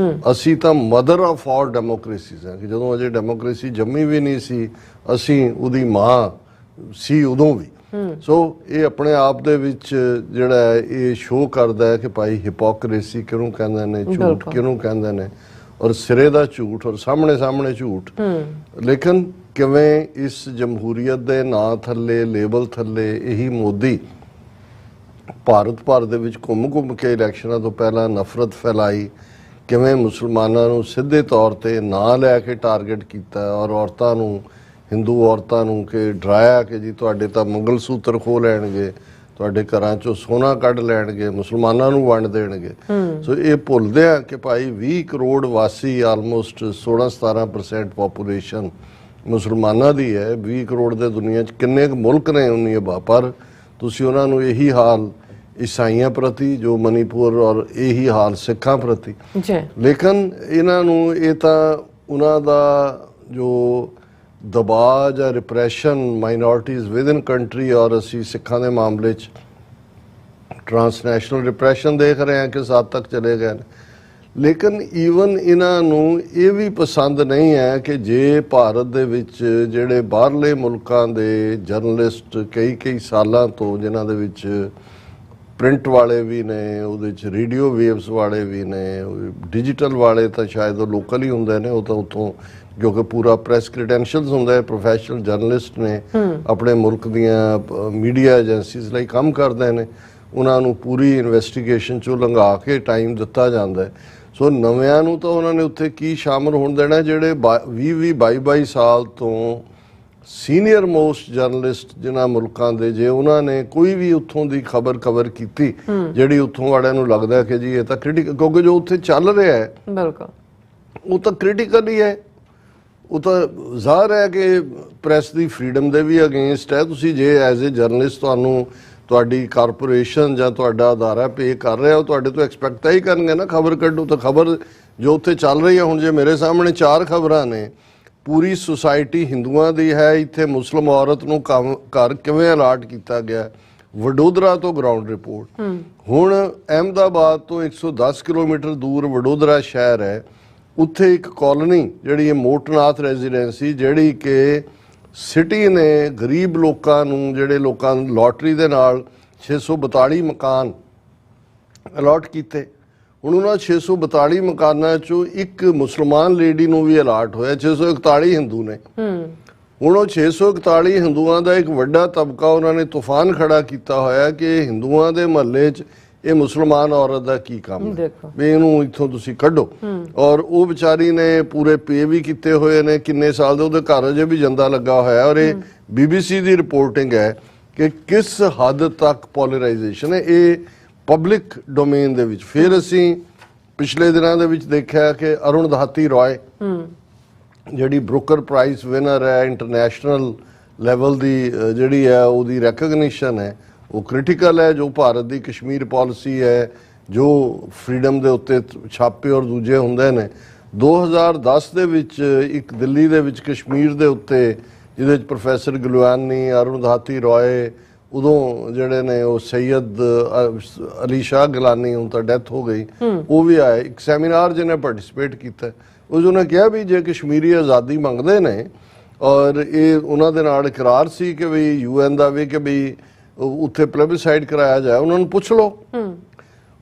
ਅਸੀਂ ਤਾਂ ਮਦਰ ਆਫ ਆਲ ਡੈਮੋਕ੍ਰੇਸੀਜ਼ ਹਾਂ ਕਿ ਜਦੋਂ ਅਜੇ ਡੈਮੋਕ੍ਰੇਸੀ ਜੰਮੀ ਵੀ ਨਹੀਂ ਸੀ, ਅਸੀਂ ਉਹਦੀ ਮਾਂ ਸੀ ਉਦੋਂ ਵੀ। ਸੋ ਇਹ ਆਪਣੇ ਆਪ ਦੇ ਵਿੱਚ ਜਿਹੜਾ ਇਹ ਸ਼ੋਅ ਕਰਦਾ ਹੈ ਕਿ ਭਾਈ ਹਿਪੋਕ੍ਰੇਸੀ ਕਿਹਨੂੰ ਕਹਿੰਦੇ ਨੇ, ਝੂਠ ਕਿਹਨੂੰ ਕਹਿੰਦੇ ਨੇ, ਔਰ ਸਿਰੇ ਦਾ ਝੂਠ ਔਰ ਸਾਹਮਣੇ ਝੂਠ। ਲੇਕਿਨ ਕਿਵੇਂ ਇਸ ਜਮਹੂਰੀਅਤ ਦੇ ਨਾਂ ਥੱਲੇ, ਲੇਬਲ ਥੱਲੇ ਇਹੀ ਮੋਦੀ ਭਾਰਤ ਭਰ ਦੇ ਵਿੱਚ ਘੁੰਮ ਕੇ ਇਲੈਕਸ਼ਨਾਂ ਤੋਂ ਪਹਿਲਾਂ ਨਫ਼ਰਤ ਫੈਲਾਈ, ਕਿਵੇਂ ਮੁਸਲਮਾਨਾਂ ਨੂੰ ਸਿੱਧੇ ਤੌਰ ਤੇ ਨਾਂ ਲੈ ਕੇ ਟਾਰਗੇਟ ਕੀਤਾ ਔਰ ਔਰਤਾਂ ਨੂੰ, ਹਿੰਦੂ ਔਰਤਾਂ ਨੂੰ ਕਿ ਡਰਾਇਆ ਕਿ ਜੀ ਤੁਹਾਡੇ ਤਾਂ ਮੰਗਲ ਸੂਤਰ ਖੋਹ ਲੈਣਗੇ, ਤੁਹਾਡੇ ਘਰਾਂ ਚੋਂ ਸੋਨਾ ਕੱਢ ਲੈਣਗੇ, ਮੁਸਲਮਾਨਾਂ ਨੂੰ ਵੰਡ ਦੇਣਗੇ। ਸੋ ਇਹ ਭੁੱਲਦੇ ਆ ਕਿ ਭਾਈ 20 ਕਰੋੜ ਵਾਸੀ, ਆਲਮੋਸਟ 16-17% ਪੋਪੂਲੇਸ਼ਨ ਮੁਸਲਮਾਨਾਂ ਦੀ ਹੈ। 20 ਕਰੋੜ ਦੇ ਦੁਨੀਆ 'ਚ ਕਿੰਨੇ ਕੁ ਮੁਲਕ ਨੇ ਉਨੀ ਆਬਾਦੀ, ਪਰ ਤੁਸੀਂ ਉਹਨਾਂ ਨੂੰ ਇਹੀ ਹਾਲ ਈਸਾਈਆਂ ਪ੍ਰਤੀ ਜੋ ਮਨੀਪੁਰ ਔਰ ਇਹੀ ਹਾਲ ਸਿੱਖਾਂ ਪ੍ਰਤੀ। ਲੇਕਿਨ ਇਹਨਾਂ ਨੂੰ ਇਹ ਤਾਂ ਉਹਨਾਂ ਦਾ ਜੋ ਦਬਾਅ ਜਾਂ repression minorities with in country, ਔਰ ਅਸੀਂ ਸਿੱਖਾਂ ਦੇ ਮਾਮਲੇ 'ਚ ਟਰਾਂਸਨੈਸ਼ਨਲ ਰਿਪਰੈਸ਼ਨ ਦੇਖ ਰਹੇ ਹਾਂ ਕਿ ਹੱਦ ਤੱਕ ਚਲੇ ਗਏ ਨੇ। ਲੇਕਿਨ ਈਵਨ ਇਹਨਾਂ ਨੂੰ ਇਹ ਵੀ ਪਸੰਦ ਨਹੀਂ ਹੈ ਕਿ ਜੇ ਭਾਰਤ ਦੇ ਵਿੱਚ ਜਿਹੜੇ ਬਾਹਰਲੇ ਮੁਲਕਾਂ ਦੇ ਜਰਨਲਿਸਟ ਕਈ ਸਾਲਾਂ ਤੋਂ, ਜਿਨ੍ਹਾਂ ਦੇ ਵਿੱਚ ਪ੍ਰਿੰਟ ਵਾਲੇ ਵੀ ਨੇ, ਉਹਦੇ 'ਚ ਰੇਡੀਓ ਵੇਵਸ ਵਾਲੇ ਵੀ ਨੇ, ਡਿਜੀਟਲ ਵਾਲੇ ਤਾਂ ਸ਼ਾਇਦ ਉਹ ਲੋਕਲ ਹੀ ਹੁੰਦੇ ਨੇ, ਉਹ ਤਾਂ ਉੱਥੋਂ ਕਿਉਂਕਿ ਪੂਰਾ ਪ੍ਰੈਸ ਕ੍ਰੈਡੈਂਸ਼ੀਅਲਸ ਹੁੰਦਾ ਹੈ, ਪ੍ਰੋਫੈਸ਼ਨਲ ਜਰਨਲਿਸਟ ਨੇ, ਆਪਣੇ ਮੁਲਕ ਦੀਆਂ ਮੀਡੀਆ ਏਜੰਸੀਜ਼ ਲਈ ਕੰਮ ਕਰਦੇ ਨੇ, ਉਹਨਾਂ ਨੂੰ ਪੂਰੀ ਇਨਵੈਸਟੀਗੇਸ਼ਨ 'ਚੋਂ ਲੰਘਾ ਕੇ ਟਾਈਮ ਦਿੱਤਾ ਜਾਂਦਾ ਹੈ। ਸੋ ਨਵਿਆਂ ਨੂੰ ਤਾਂ ਉਹਨਾਂ ਨੇ ਉੱਥੇ ਕੀ ਸ਼ਾਮਲ ਹੋਣ ਦੇਣਾ ਜਿਹੜੇ 20-22 ਸਾਲ ਤੋਂ ਸੀਨੀਅਰ ਮੋਸਟ ਜਰਨਲਿਸਟ ਜਿਨ੍ਹਾਂ ਮੁਲਕਾਂ ਦੇ, ਜੇ ਉਹਨਾਂ ਨੇ ਕੋਈ ਵੀ ਉੱਥੋਂ ਦੀ ਖਬਰ ਕੀਤੀ ਜਿਹੜੀ ਉੱਥੋਂ ਵਾਲਿਆਂ ਨੂੰ ਲੱਗਦਾ ਕਿ ਜੀ ਇਹ ਤਾਂ ਕ੍ਰਿਟੀਕਲ, ਕਿਉਂਕਿ ਜੋ ਉੱਥੇ ਚੱਲ ਰਿਹਾ ਹੈ ਬਿਲਕੁਲ ਉਹ ਤਾਂ ਕ੍ਰਿਟੀਕਲ ਹੀ ਹੈ, ਉਹ ਤਾਂ ਜ਼ਾਹਰ ਹੈ ਕਿ ਪ੍ਰੈਸ ਦੀ ਫਰੀडम ਦੇ ਵੀ ਅਗੇਂਸਟ ਹੈ। ਤੁਸੀਂ ਜੇ ਐਜ਼ ਏ ਜਰਨਲਿਸਟ ਤੁਹਾਨੂੰ ਤੁਹਾਡੀ ਕਾਰਪੋਰੇਸ਼ਨ ਜਾਂ ਤੁਹਾਡਾ ਅਦਾਰਾ ਪੇ ਕਰ ਰਿਹਾ, ਉਹ ਤੁਹਾਡੇ ਤੋਂ ਐਕਸਪੈਕਟ ਤਾਂ ਹੀ ਕਰਨਗੇ ਨਾ ਖਬਰ ਕੱਢੋ। ਤਾਂ ਖਬਰ ਜੋ ਉੱਥੇ ਚੱਲ ਰਹੀ ਹੈ, ਹੁਣ ਜੇ ਮੇਰੇ ਸਾਹਮਣੇ 4 ਖਬਰਾਂ ਨੇ, ਪੂਰੀ ਸੁਸਾਇਟੀ ਹਿੰਦੂਆਂ ਦੀ ਹੈ, ਇੱਥੇ ਮੁਸਲਿਮ ਔਰਤ ਨੂੰ ਘਰ ਕਿਵੇਂ ਅਲਾਟ ਕੀਤਾ ਗਿਆ, ਵਡੋਦਰਾ ਤੋਂ ਗਰਾਊਂਡ ਰਿਪੋਰਟ। ਹੁਣ ਅਹਿਮਦਾਬਾਦ ਤੋਂ 110 ਕਿਲੋਮੀਟਰ ਦੂਰ ਵਡੋਦਰਾ ਸ਼ਹਿਰ ਹੈ, ਉੱਥੇ ਇੱਕ ਕਾਲੋਨੀ ਜਿਹੜੀ ਹੈ ਮੋਟਨਾਥ ਰੈਜ਼ੀਡੈਂਸੀ, ਜਿਹੜੀ ਕਿ ਸਿਟੀ ਨੇ ਗਰੀਬ ਲੋਕਾਂ ਨੂੰ, ਜਿਹੜੇ ਲੋਕਾਂ ਨੂੰ ਲੋਟਰੀ ਦੇ ਨਾਲ 642 ਮਕਾਨ ਅਲਾਟ ਕੀਤੇ। ਹੁਣ ਉਹਨਾਂ 642 ਮਕਾਨਾਂ 'ਚੋਂ ਇੱਕ ਮੁਸਲਮਾਨ ਲੇਡੀ ਨੂੰ ਵੀ ਅਲਾਟ ਹੋਇਆ, 641 ਹਿੰਦੂ ਨੇ। ਹੁਣ ਉਹ 641 ਹਿੰਦੂਆਂ ਦਾ ਇੱਕ ਵੱਡਾ ਤਬਕਾ ਉਹਨਾਂ ਨੇ ਤੂਫਾਨ ਖੜਾ ਕੀਤਾ ਹੋਇਆ ਕਿ ਹਿੰਦੂਆਂ ਦੇ ਮਹੱਲੇ 'ਚ ਇਹ ਮੁਸਲਮਾਨ ਔਰਤ ਦਾ ਕੀ ਕੰਮ ਹੈ ਵੀ ਇਹਨੂੰ ਇੱਥੋਂ ਤੁਸੀਂ ਕੱਢੋ। ਔਰ ਉਹ ਵਿਚਾਰੀ ਨੇ ਪੂਰੇ ਪੇ ਵੀ ਕੀਤੇ ਹੋਏ ਨੇ, ਕਿੰਨੇ ਸਾਲ ਦੇ, ਉਹਦੇ ਘਰ ਅਜੇ ਵੀ ਜੰਦਾ ਲੱਗਾ ਹੋਇਆ। ਔਰ ਇਹ BBC ਦੀ ਰਿਪੋਰਟਿੰਗ ਹੈ ਕਿ ਕਿਸ ਹੱਦ ਤੱਕ ਪੋਲਰਾਈਜੇਸ਼ਨ ਹੈ ਇਹ ਪਬਲਿਕ ਡੋਮੇਨ ਦੇ ਵਿੱਚ। ਫਿਰ ਅਸੀਂ ਪਿਛਲੇ ਦਿਨਾਂ ਦੇ ਵਿੱਚ ਦੇਖਿਆ ਕਿ ਅਰੁਣ ਦਹਾਤੀ ਰਾਏ ਜਿਹੜੀ ਬਰੁਕਰ ਪ੍ਰਾਈਜ਼ ਵਿਨਰ ਹੈ, ਇੰਟਰਨੈਸ਼ਨਲ ਲੈਵਲ ਦੀ ਜਿਹੜੀ ਹੈ ਉਹਦੀ ਰੈਕਗਨੀਸ਼ਨ ਹੈ, ਉਹ ਕ੍ਰਿਟੀਕਲ ਹੈ। ਜੋ ਭਾਰਤ ਦੀ ਕਸ਼ਮੀਰ ਪਾਲਿਸੀ ਹੈ, ਜੋ ਫਰੀडम ਦੇ ਉੱਤੇ ਛਾਪੇ ਔਰ ਦੂਜੇ ਹੁੰਦੇ ਨੇ। 2010 ਦੇ ਵਿੱਚ ਇੱਕ ਦਿੱਲੀ ਦੇ ਵਿੱਚ ਕਸ਼ਮੀਰ ਦੇ ਉੱਤੇ, ਜਿਹਦੇ ਵਿੱਚ ਪ੍ਰੋਫੈਸਰ ਗੁਲਵਾਨੀ, ਅਰੁਣ ਦਹਾਤੀ ਰਾਏ ਉਦੋਂ ਜਿਹੜੇ ਨੇ ਉਹ ਸੈਯਦ ਅਲੀ ਸ਼ਾਹ ਗਿਲਾਨੀ, ਹੁਣ ਤਾਂ ਡੈਥ ਹੋ ਗਈ, ਉਹ ਵੀ ਆਏ। ਇੱਕ ਸੈਮੀਨਾਰ ਜਿਹਨੇ ਪਾਰਟਿਸਿਪੇਟ ਕੀਤਾ, ਉਸ ਉਹਨੇ ਕਿਹਾ ਵੀ ਜੇ ਕਸ਼ਮੀਰੀ ਆਜ਼ਾਦੀ ਮੰਗਦੇ ਨੇ ਔਰ ਇਹ ਉਹਨਾਂ ਦੇ ਨਾਲ ਇਕਰਾਰ ਸੀ ਕਿ ਵੀ UN ਦਾ ਵੀ ਕਿ ਵੀ ਉੱਥੇ ਪਲੇਬਿਸਾਈਡ ਕਰਾਇਆ ਜਾਏ, ਉਹਨਾਂ ਨੂੰ ਪੁੱਛ ਲਓ।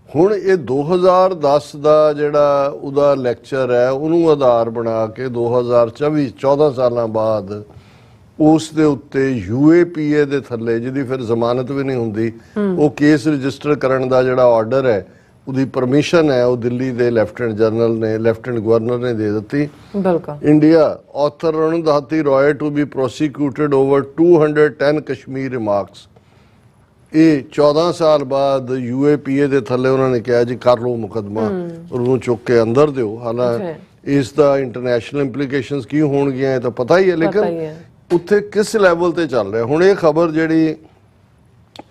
ਹੁਣ ਇਹ 2010 ਦਾ ਜਿਹੜਾ ਉਹਦਾ ਲੈਕਚਰ ਹੈ ਉਹਨੂੰ ਆਧਾਰ ਬਣਾ ਕੇ 2024 14 ਸਾਲਾਂ ਬਾਅਦ ਉਸ ਦੇ ਉੱਤੇ UAPA ਦੇ ਥੱਲੇ, ਜਿਹਦੀ ਫਿਰ ਜ਼ਮਾਨਤ ਵੀ ਨਹੀਂ ਹੁੰਦੀ, ਉਹ ਕੇਸ ਰਜਿਸਟਰ ਕਰਨ ਦਾ ਜਿਹੜਾ ਆਰਡਰ ਹੈ, ਉਹਦੀ ਪਰਮਿਸ਼ਨ ਹੈ, ਉਹ ਦਿੱਲੀ ਦੇ ਲੈਫਟੀਨੈਂਟ ਗਵਰਨਰ ਨੇ ਦੇ ਦਿੱਤੀ। ਬਿਲਕੁਲ। India author Arundhati Roy to be prosecuted over 210 Kashmir remarks. ਇਹ 14 ਸਾਲ ਬਾਅਦ UAPA ਦੇ ਥੱਲੇ ਉਹਨਾਂ ਨੇ ਕਿਹਾ ਜੀ ਕਰ ਲਓ ਮੁਕੱਦਮਾ, ਉਹਨੂੰ ਚੁੱਕ ਕੇ ਅੰਦਰ ਦਿਓ। ਹਾਲਾਂਕਿ ਇਸ ਦਾ ਇੰਟਰਨੈਸ਼ਨਲ ਇੰਪਲੀਕੇਸ਼ਨਸ ਕੀ ਹੋਣਗੀਆਂ ਇਹ ਤਾਂ ਪਤਾ ਹੀ ਹੈ, ਲੇਕਿਨ ਉੱਥੇ ਕਿਸ ਲੈਵਲ ਤੇ ਚੱਲ ਰਿਹਾ। ਹੁਣ ਇਹ ਖਬਰ ਜਿਹੜੀ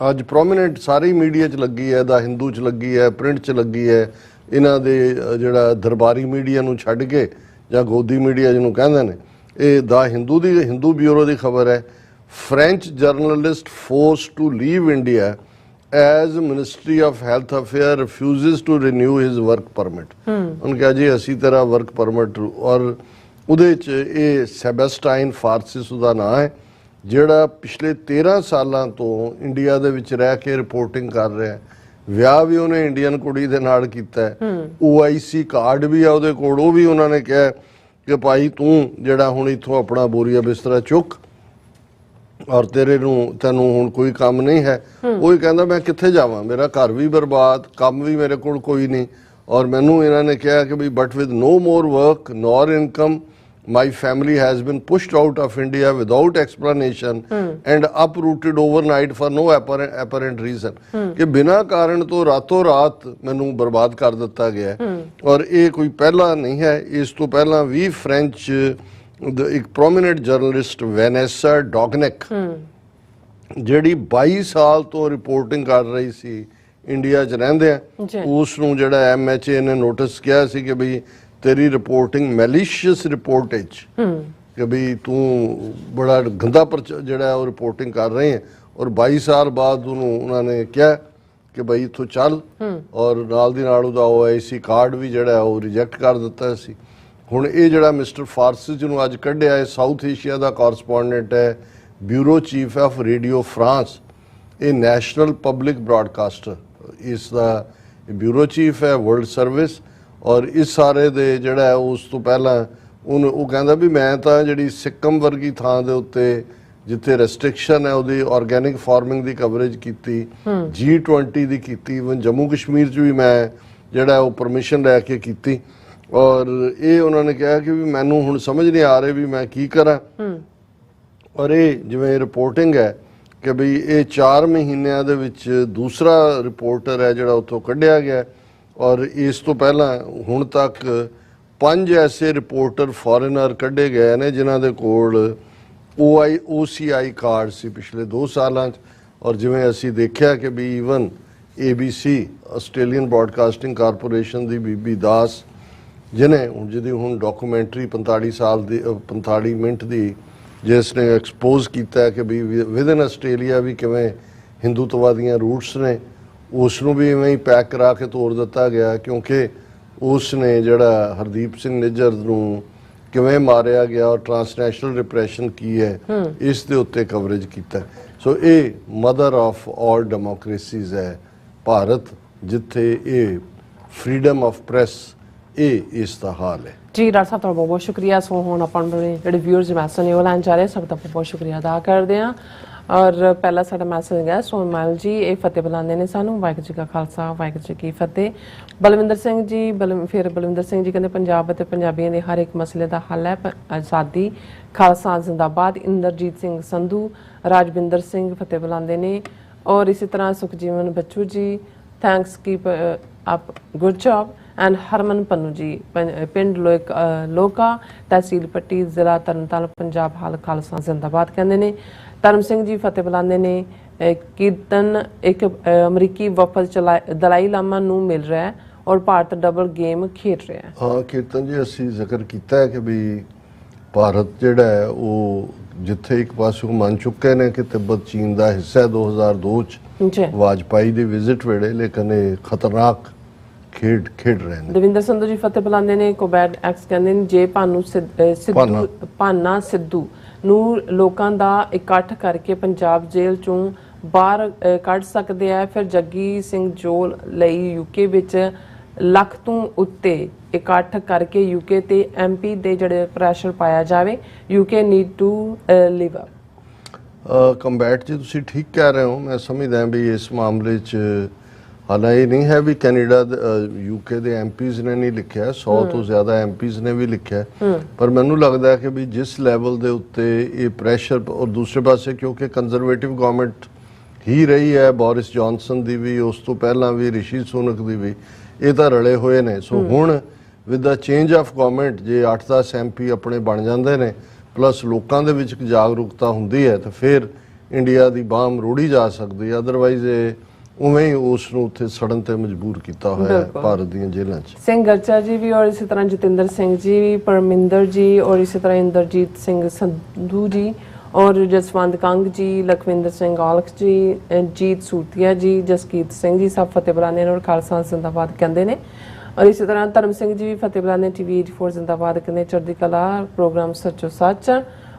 ਅੱਜ ਪ੍ਰੋਮੀਨੈਂਟ ਸਾਰੀ ਮੀਡੀਆ 'ਚ ਲੱਗੀ ਹੈ, ਦਾ ਹਿੰਦੂ 'ਚ ਲੱਗੀ ਹੈ, ਪ੍ਰਿੰਟ 'ਚ ਲੱਗੀ ਹੈ, ਇਹਨਾਂ ਦੇ ਜਿਹੜਾ ਦਰਬਾਰੀ ਮੀਡੀਆ ਨੂੰ ਛੱਡ ਕੇ ਜਾਂ ਗੋਦੀ ਮੀਡੀਆ ਜਿਹਨੂੰ ਕਹਿੰਦੇ ਨੇ, ਇਹ ਦਾ ਹਿੰਦੂ ਬਿਊਰੋ ਦੀ ਖਬਰ ਹੈ। French journalist force to leave India as ministry of health affair refuses to renew his work permit. ਉਹਨੇ ਕਿਹਾ ਜੀ ਅਸੀਂ ਤੇਰਾ ਵਰਕ ਪਰਮਿਟ, ਔਰ ਉਹਦੇ 'ਚ ਇਹ ਸੈਬੈਸਟਾਈਨ ਫਾਰਸਿਸ ਉਹਦਾ ਨਾਂ ਹੈ, ਜਿਹੜਾ ਪਿਛਲੇ 13 ਸਾਲਾਂ ਤੋਂ ਇੰਡੀਆ ਦੇ ਵਿੱਚ ਰਹਿ ਕੇ ਰਿਪੋਰਟਿੰਗ ਕਰ ਰਿਹਾ। ਵਿਆਹ ਵੀ ਉਹਨੇ ਇੰਡੀਅਨ ਕੁੜੀ ਦੇ ਨਾਲ ਕੀਤਾ, OIC ਕਾਰਡ ਵੀ ਆ ਉਹਦੇ ਕੋਲ। ਉਹ ਵੀ ਉਹਨਾਂ ਨੇ ਕਿਹਾ ਕਿ ਭਾਈ ਤੂੰ ਜਿਹੜਾ ਹੁਣ ਇੱਥੋਂ ਆਪਣਾ ਬੋਰੀਆ ਬਿਸਤਰਾ ਚੁੱਕ ਔਰ ਤੈਨੂੰ ਹੁਣ ਕੋਈ ਕੰਮ ਨਹੀਂ ਹੈ। ਉਹ ਹੀ ਕਹਿੰਦਾ ਮੈਂ ਕਿੱਥੇ ਜਾਵਾਂ, ਮੇਰਾ ਘਰ ਵੀ ਬਰਬਾਦ, ਕੰਮ ਵੀ ਮੇਰੇ ਕੋਲ ਕੋਈ ਨਹੀਂ, ਔਰ ਮੈਨੂੰ ਇਹਨਾਂ ਨੇ ਕਿਹਾ ਕਿ we but with no more work nor income my family has been pushed out of India without explanation and uprooted overnight for no apparent reason। ਕਿ ਬਿਨਾਂ ਕਾਰਨ ਤੋਂ ਰਾਤੋਂ ਰਾਤ ਮੈਨੂੰ ਬਰਬਾਦ ਕਰ ਦਿੱਤਾ ਗਿਆ। ਔਰ ਇਹ ਕੋਈ ਪਹਿਲਾ ਨਹੀਂ ਹੈ, ਇਸ ਤੋਂ ਪਹਿਲਾਂ ਵੀ ਫ੍ਰੈਂਚ ਇੱਕ ਪ੍ਰੋਮੀਨੈਂਟ ਜਰਨਲਿਸਟ ਵੈਨੈਸਾ ਡੌਗਨੈਕ, ਜਿਹੜੀ 22 ਸਾਲ ਤੋਂ ਰਿਪੋਰਟਿੰਗ ਕਰ ਰਹੀ ਸੀ ਇੰਡੀਆ 'ਚ ਰਹਿੰਦੇ ਆ, ਉਸ ਨੂੰ ਜਿਹੜਾ MHA ਨੇ ਨੋਟਿਸ ਕਿਹਾ ਸੀ ਕਿ ਬਈ ਤੇਰੀ ਰਿਪੋਰਟਿੰਗ ਮੈਲੀਸ਼ੀਅਸ ਰਿਪੋਰਟੇਜ, ਕਿ ਬਈ ਤੂੰ ਬੜਾ ਗੰਦਾ ਜਿਹੜਾ ਉਹ ਰਿਪੋਰਟਿੰਗ ਕਰ ਰਹੇ ਹੈ। ਔਰ 22 ਸਾਲ ਬਾਅਦ ਉਹਨੂੰ ਉਹਨਾਂ ਨੇ ਕਿਹਾ ਕਿ ਬਈ ਇੱਥੋਂ ਚੱਲ, ਔਰ ਨਾਲ ਦੀ ਨਾਲ ਉਹਦਾ OIC ਕਾਰਡ ਵੀ ਜਿਹੜਾ ਉਹ ਰਿਜੈਕਟ ਕਰ ਦਿੱਤਾ ਸੀ। ਹੁਣ ਇਹ ਜਿਹੜਾ ਮਿਸਟਰ ਫਾਰਸਿਸ ਜਿਹਨੂੰ ਅੱਜ ਕੱਢਿਆ, ਇਹ ਸਾਊਥ ਏਸ਼ੀਆ ਦਾ ਕੋਰਸਪੋਂਡੈਂਟ ਹੈ, bureau chief of radio France, ਇਹ ਨੈਸ਼ਨਲ ਪਬਲਿਕ ਬ੍ਰਾਡਕਾਸਟਰ, ਇਸ ਦਾ ਬਿਊਰੋ ਚੀਫ ਹੈ, ਵਰਲਡ ਸਰਵਿਸ। ਔਰ ਇਸ ਸਾਰੇ ਦੇ ਜਿਹੜਾ ਉਸ ਤੋਂ ਪਹਿਲਾਂ ਉਹ ਕਹਿੰਦਾ ਵੀ ਮੈਂ ਤਾਂ ਜਿਹੜੀ ਸਿੱਕਮ ਵਰਗੀ ਥਾਂ ਦੇ ਉੱਤੇ ਜਿੱਥੇ ਰੈਸਟ੍ਰਿਕਸ਼ਨ ਹੈ ਉਹਦੀ ਆਰਗੈਨਿਕ ਫਾਰਮਿੰਗ ਦੀ ਕਵਰੇਜ ਕੀਤੀ, G20 ਦੀ ਕੀਤੀ, ਇਵਨ ਜੰਮੂ ਕਸ਼ਮੀਰ 'ਚ ਵੀ ਮੈਂ ਜਿਹੜਾ ਉਹ ਪਰਮਿਸ਼ਨ ਲੈ ਕੇ ਕੀਤੀ। ਔਰ ਇਹ ਉਹਨਾਂ ਨੇ ਕਿਹਾ ਕਿ ਵੀ ਮੈਨੂੰ ਹੁਣ ਸਮਝ ਨਹੀਂ ਆ ਰਹੀ ਵੀ ਮੈਂ ਕੀ ਕਰਾਂ। ਔਰ ਇਹ ਜਿਵੇਂ ਰਿਪੋਰਟਿੰਗ ਹੈ ਕਿ ਬਈ ਇਹ 4 ਮਹੀਨਿਆਂ ਦੇ ਵਿੱਚ ਦੂਸਰਾ ਰਿਪੋਰਟਰ ਹੈ ਜਿਹੜਾ ਉੱਥੋਂ ਕੱਢਿਆ ਗਿਆ। ਔਰ ਇਸ ਤੋਂ ਪਹਿਲਾਂ ਹੁਣ ਤੱਕ 5 ਐਸੇ ਰਿਪੋਰਟਰ ਫੋਰਨਰ ਕੱਢੇ ਗਏ ਨੇ ਜਿਨ੍ਹਾਂ ਦੇ ਕੋਲ OCI ਕਾਰਡ ਸੀ ਪਿਛਲੇ 2 ਸਾਲਾਂ 'ਚ। ਔਰ ਜਿਵੇਂ ਅਸੀਂ ਦੇਖਿਆ ਕਿ we even ABC Australian Broadcasting Corporation ਦੀ ਬੀਬੀ ਦਾਸ, ਜਿਹਦੀ ਹੁਣ ਡਾਕੂਮੈਂਟਰੀ 45 ਮਿੰਟ ਦੀ, ਜਿਸ ਨੇ ਐਕਸਪੋਜ਼ ਕੀਤਾ ਕਿ ਵੀ ਵਿਦਨ ਆਸਟ੍ਰੇਲੀਆ ਵੀ ਕਿਵੇਂ ਹਿੰਦੂਤਵਾਦੀਆਂ ਰੂਟਸ ਨੇ, ਉਸ ਨੂੰ ਵੀ ਇਵੇਂ ਹੀ ਪੈਕ ਕਰਾ ਕੇ ਤੋੜ ਦਿੱਤਾ ਗਿਆ, ਕਿਉਂਕਿ ਉਸ ਨੇ ਜਿਹੜਾ ਹਰਦੀਪ ਸਿੰਘ ਨਿੱਜਰ ਨੂੰ ਕਿਵੇਂ ਮਾਰਿਆ ਗਿਆ ਔਰ ਟ੍ਰਾਂਸਨੈਸ਼ਨਲ ਰਿਪਰੈਸ਼ਨ ਕੀ ਹੈ, ਇਸ ਦੇ ਉੱਤੇ ਕਵਰੇਜ ਕੀਤਾ। ਸੋ ਇਹ ਮਦਰ ਆਫ ਆਲ ਡੈਮੋਕ੍ਰੇਸੀਜ਼ ਹੈ ਭਾਰਤ, ਜਿੱਥੇ ਇਹ ਫਰੀडम ਆਫ ਪ੍ਰੈਸ ਇਹ ਇਸ ਦਾ ਹਾਲ ਹੈ। ਜੀ ਡਾਕਟਰ ਸਾਹਿਬ ਤੁਹਾਡਾ ਬਹੁਤ ਬਹੁਤ ਸ਼ੁਕਰੀਆ। ਸੋ ਹੁਣ ਆਪਾਂ ਜਿਹੜੇ ਵਿਊਅਰਸ ਮੈਸੇਜ ਨੇ ਉਹ ਲੈਣ ਜਾ ਰਹੇ, ਸਭ ਦਾ ਬਹੁਤ ਸ਼ੁਕਰੀਆ ਅਦਾ ਕਰਦੇ ਹਾਂ। ਔਰ ਪਹਿਲਾ ਸਾਡਾ ਮੈਸੇਜ ਹੈ ਸੋਨਮਲ ਜੀ, ਇਹ ਫਤਿਹ ਬੁਲਾਉਂਦੇ ਨੇ ਸਾਨੂੰ, ਵਾਹਿਗੁਰੂ ਜੀ ਕਾ ਖਾਲਸਾ ਵਾਹਿਗੁਰੂ ਜੀ ਕੀ ਫਤਿਹ। ਬਲਵਿੰਦਰ ਸਿੰਘ ਜੀ ਬਲਵਿੰਦਰ ਸਿੰਘ ਜੀ ਕਹਿੰਦੇ ਪੰਜਾਬ ਅਤੇ ਪੰਜਾਬੀਆਂ ਦੇ ਹਰ ਇੱਕ ਮਸਲੇ ਦਾ ਹੱਲ ਹੈ, ਆਜ਼ਾਦੀ, ਖਾਲਸਾ ਜ਼ਿੰਦਾਬਾਦ। ਇੰਦਰਜੀਤ ਸਿੰਘ ਸੰਧੂ, ਰਾਜਵਿੰਦਰ ਸਿੰਘ ਫਤਿਹ ਬੁਲਾਉਂਦੇ ਨੇ। ਔਰ ਇਸੇ ਤਰ੍ਹਾਂ Sukhjeevan Bachu ji, thanks keep up good job. And Harman Pannu ji, ਪਿੰਡ ਲੋਕਾ, ਤਹਿਸੀਲ ਪੱਟੀ, ਜ਼ਿਲ੍ਹਾ ਤਰਨਤਾਰਨ, ਪੰਜਾਬ, ਹਾਲ ਖਾਲਸਾ ਜ਼ਿੰਦਾਬਾਦ ਕਹਿੰਦੇ ਨੇ। ਧਰਮ ਸਿੰਘ ਜੀ ਫਤਿਹ ਬੁਲਾਉਂਦੇ ਨੇ। ਕੀਰਤਨ, ਇੱਕ ਅਮਰੀਕੀ ਵਫਦ ਦਲਾਈ ਲਾਮਾ ਨੂੰ ਮਿਲ ਰਿਹਾ ਹੈ ਔਰ ਭਾਰਤ ਡਬਲ ਗੇਮ ਖੇਡ ਰਿਹਾ ਹੈ। ਹਾਂ ਕੀਰਤਨ ਜੀ, ਅਸੀਂ ਜ਼ਿਕਰ ਕੀਤਾ ਹੈ ਕਿ ਵੀ ਭਾਰਤ ਜਿਹੜਾ ਹੈ ਉਹ ਜਿੱਥੇ ਇੱਕ ਪਾਸੇ ਮੰਨ ਚੁੱਕੇ ਨੇ ਕਿ ਤਿੱਬਤ ਚੀਨ ਦਾ ਹਿੱਸਾ ਹੈ 2002 ਚ ਜੀ ਵਾਜਪਾਈ ਦੀ ਵਿਜ਼ਿਟ ਵੇਲੇ, ਲੇਕਿਨ ਇਹ ਖਤਰਨਾਕ ਖੇਡ ਰਹੇ ਨੇ। ਦਵਿੰਦਰ ਸੰਧੂ ਜੀ ਫਤਿਹ ਬੁਲਾਉਂਦੇ ਨੇ, ਕੋਬੈਡ ਐਕਸ ਕਹਿੰਦੇ ਨੇ ਜੇ ਭਾਨਾ ਸਿੱਧੂ ਨੂੰ ਲੋਕਾਂ ਦਾ ਇਕੱਠ ਕਰਕੇ ਪੰਜਾਬ ਜੇਲ੍ਹ ਚੋਂ ਬਾਹਰ ਕੱਢ ਸਕਦੇ ਆ, ਫਿਰ ਜੱਗੀ ਸਿੰਘ ਜੋਲ ਲਈ ਯੂਕੇ ਵਿੱਚ ਲੱਖ ਤੋਂ ਉੱਤੇ ਇਕੱਠ ਕਰਕੇ ਯੂਕੇ ਤੇ ਐਮਪੀ ਦੇ ਜਿਹੜੇ ਪ੍ਰੈਸ਼ਰ ਪਾਇਆ ਜਾਵੇ। UK need to live up. Combat ਜੀ ਤੁਸੀਂ ਠੀਕ ਕਹਿ ਰਹੇ ਹੋ। ਮੈਂ ਸਮਝਦਾ ਵੀ ਇਸ ਮਾਮਲੇ 'ਚ ਹਾਲਾਂਕਿ ਇਹ ਨਹੀਂ ਹੈ ਵੀ ਕੈਨੇਡਾ ਯੂਕੇ ਦੇ ਐਮਪੀਜ਼ ਨੇ ਨਹੀਂ ਲਿਖਿਆ, 100 ਤੋਂ ਜ਼ਿਆਦਾ ਐਮਪੀਜ਼ ਨੇ ਵੀ ਲਿਖਿਆ, ਪਰ ਮੈਨੂੰ ਲੱਗਦਾ ਹੈ ਕਿ ਵੀ ਜਿਸ ਲੈਵਲ ਦੇ ਉੱਤੇ ਇਹ ਪ੍ਰੈਸ਼ਰ, ਔਰ ਦੂਸਰੇ ਪਾਸੇ ਕਿਉਂਕਿ ਕੰਜ਼ਰਵੇਟਿਵ ਗਵਰਨਮੈਂਟ ਹੀ ਰਹੀ ਹੈ, ਬੋਰਿਸ ਜੌਨਸਨ ਦੀ ਵੀ, ਉਸ ਤੋਂ ਪਹਿਲਾਂ ਵੀ ਰਿਸ਼ੀ ਸੁਨਕ ਦੀ ਵੀ, ਇਹ ਤਾਂ ਰਲੇ ਹੋਏ ਨੇ। ਸੋ ਹੁਣ with the change of government ਜੇ 8-10 ਐਮਪੀ ਆਪਣੇ ਬਣ ਜਾਂਦੇ ਨੇ, ਪਲੱਸ ਲੋਕਾਂ ਦੇ ਵਿੱਚ ਇੱਕ ਜਾਗਰੂਕਤਾ ਹੁੰਦੀ ਹੈ, ਤਾਂ ਫਿਰ ਇੰਡੀਆ ਦੀ ਬਾਂਹ ਮਰੋੜੀ ਜਾ ਸਕਦੀ ਹੈ। ਅਦਰਵਾਈਜ਼ ਇਹ ਉਵੇਂ ਹੀ ਉਸ ਨੂੰ ਉੱਥੇ ਸੜਨ ਤੇ ਮਜਬੂਰ ਕੀਤਾ ਹੋਇਆ ਹੈ ਭਾਰਤ ਦੀਆਂ ਜੇਲ੍ਹਾਂ 'ਚ। ਸਿੰਘ ਗਰਚਾ ਜੀ ਵੀ, ਔਰ ਇਸੇ ਤਰ੍ਹਾਂ ਜਤਿੰਦਰ ਸਿੰਘ ਜੀ, ਪਰਮਿੰਦਰ ਜੀ, ਔਰ ਇਸੇ ਤਰ੍ਹਾਂ ਇੰਦਰਜੀਤ ਸਿੰਘ ਸੰਧੂ ਜੀ, ਔਰ ਜਸਵੰਤ ਕੰਗ ਜੀ, ਲਖਵਿੰਦਰ ਸਿੰਘ ਔਲਖ ਜੀ, ਜੀਤ ਸੂਤੀਆ ਜੀ, ਜਸਕੀਰਤ ਸਿੰਘ ਜੀ, ਸਭ ਫਤਿਹ ਬੁਲਾਉਂਦੇ ਨੇ ਔਰ ਖਾਲਸਾ ਜ਼ਿੰਦਾਬਾਦ ਕਹਿੰਦੇ ਨੇ। ਔਰ ਇਸੇ ਤਰ੍ਹਾਂ ਧਰਮ ਸਿੰਘ ਜੀ ਵੀ ਫਤਿਹ ਬੁਲਾਉਂਦੇ, ਟੀਵੀ 84 ਜ਼ਿੰਦਾਬਾਦ ਕਹਿੰਦੇ, ਚੜ੍ਹਦੀ ਕਲਾ ਪ੍ਰੋਗਰਾਮ ਸੱਚੋ ਸੱਚ।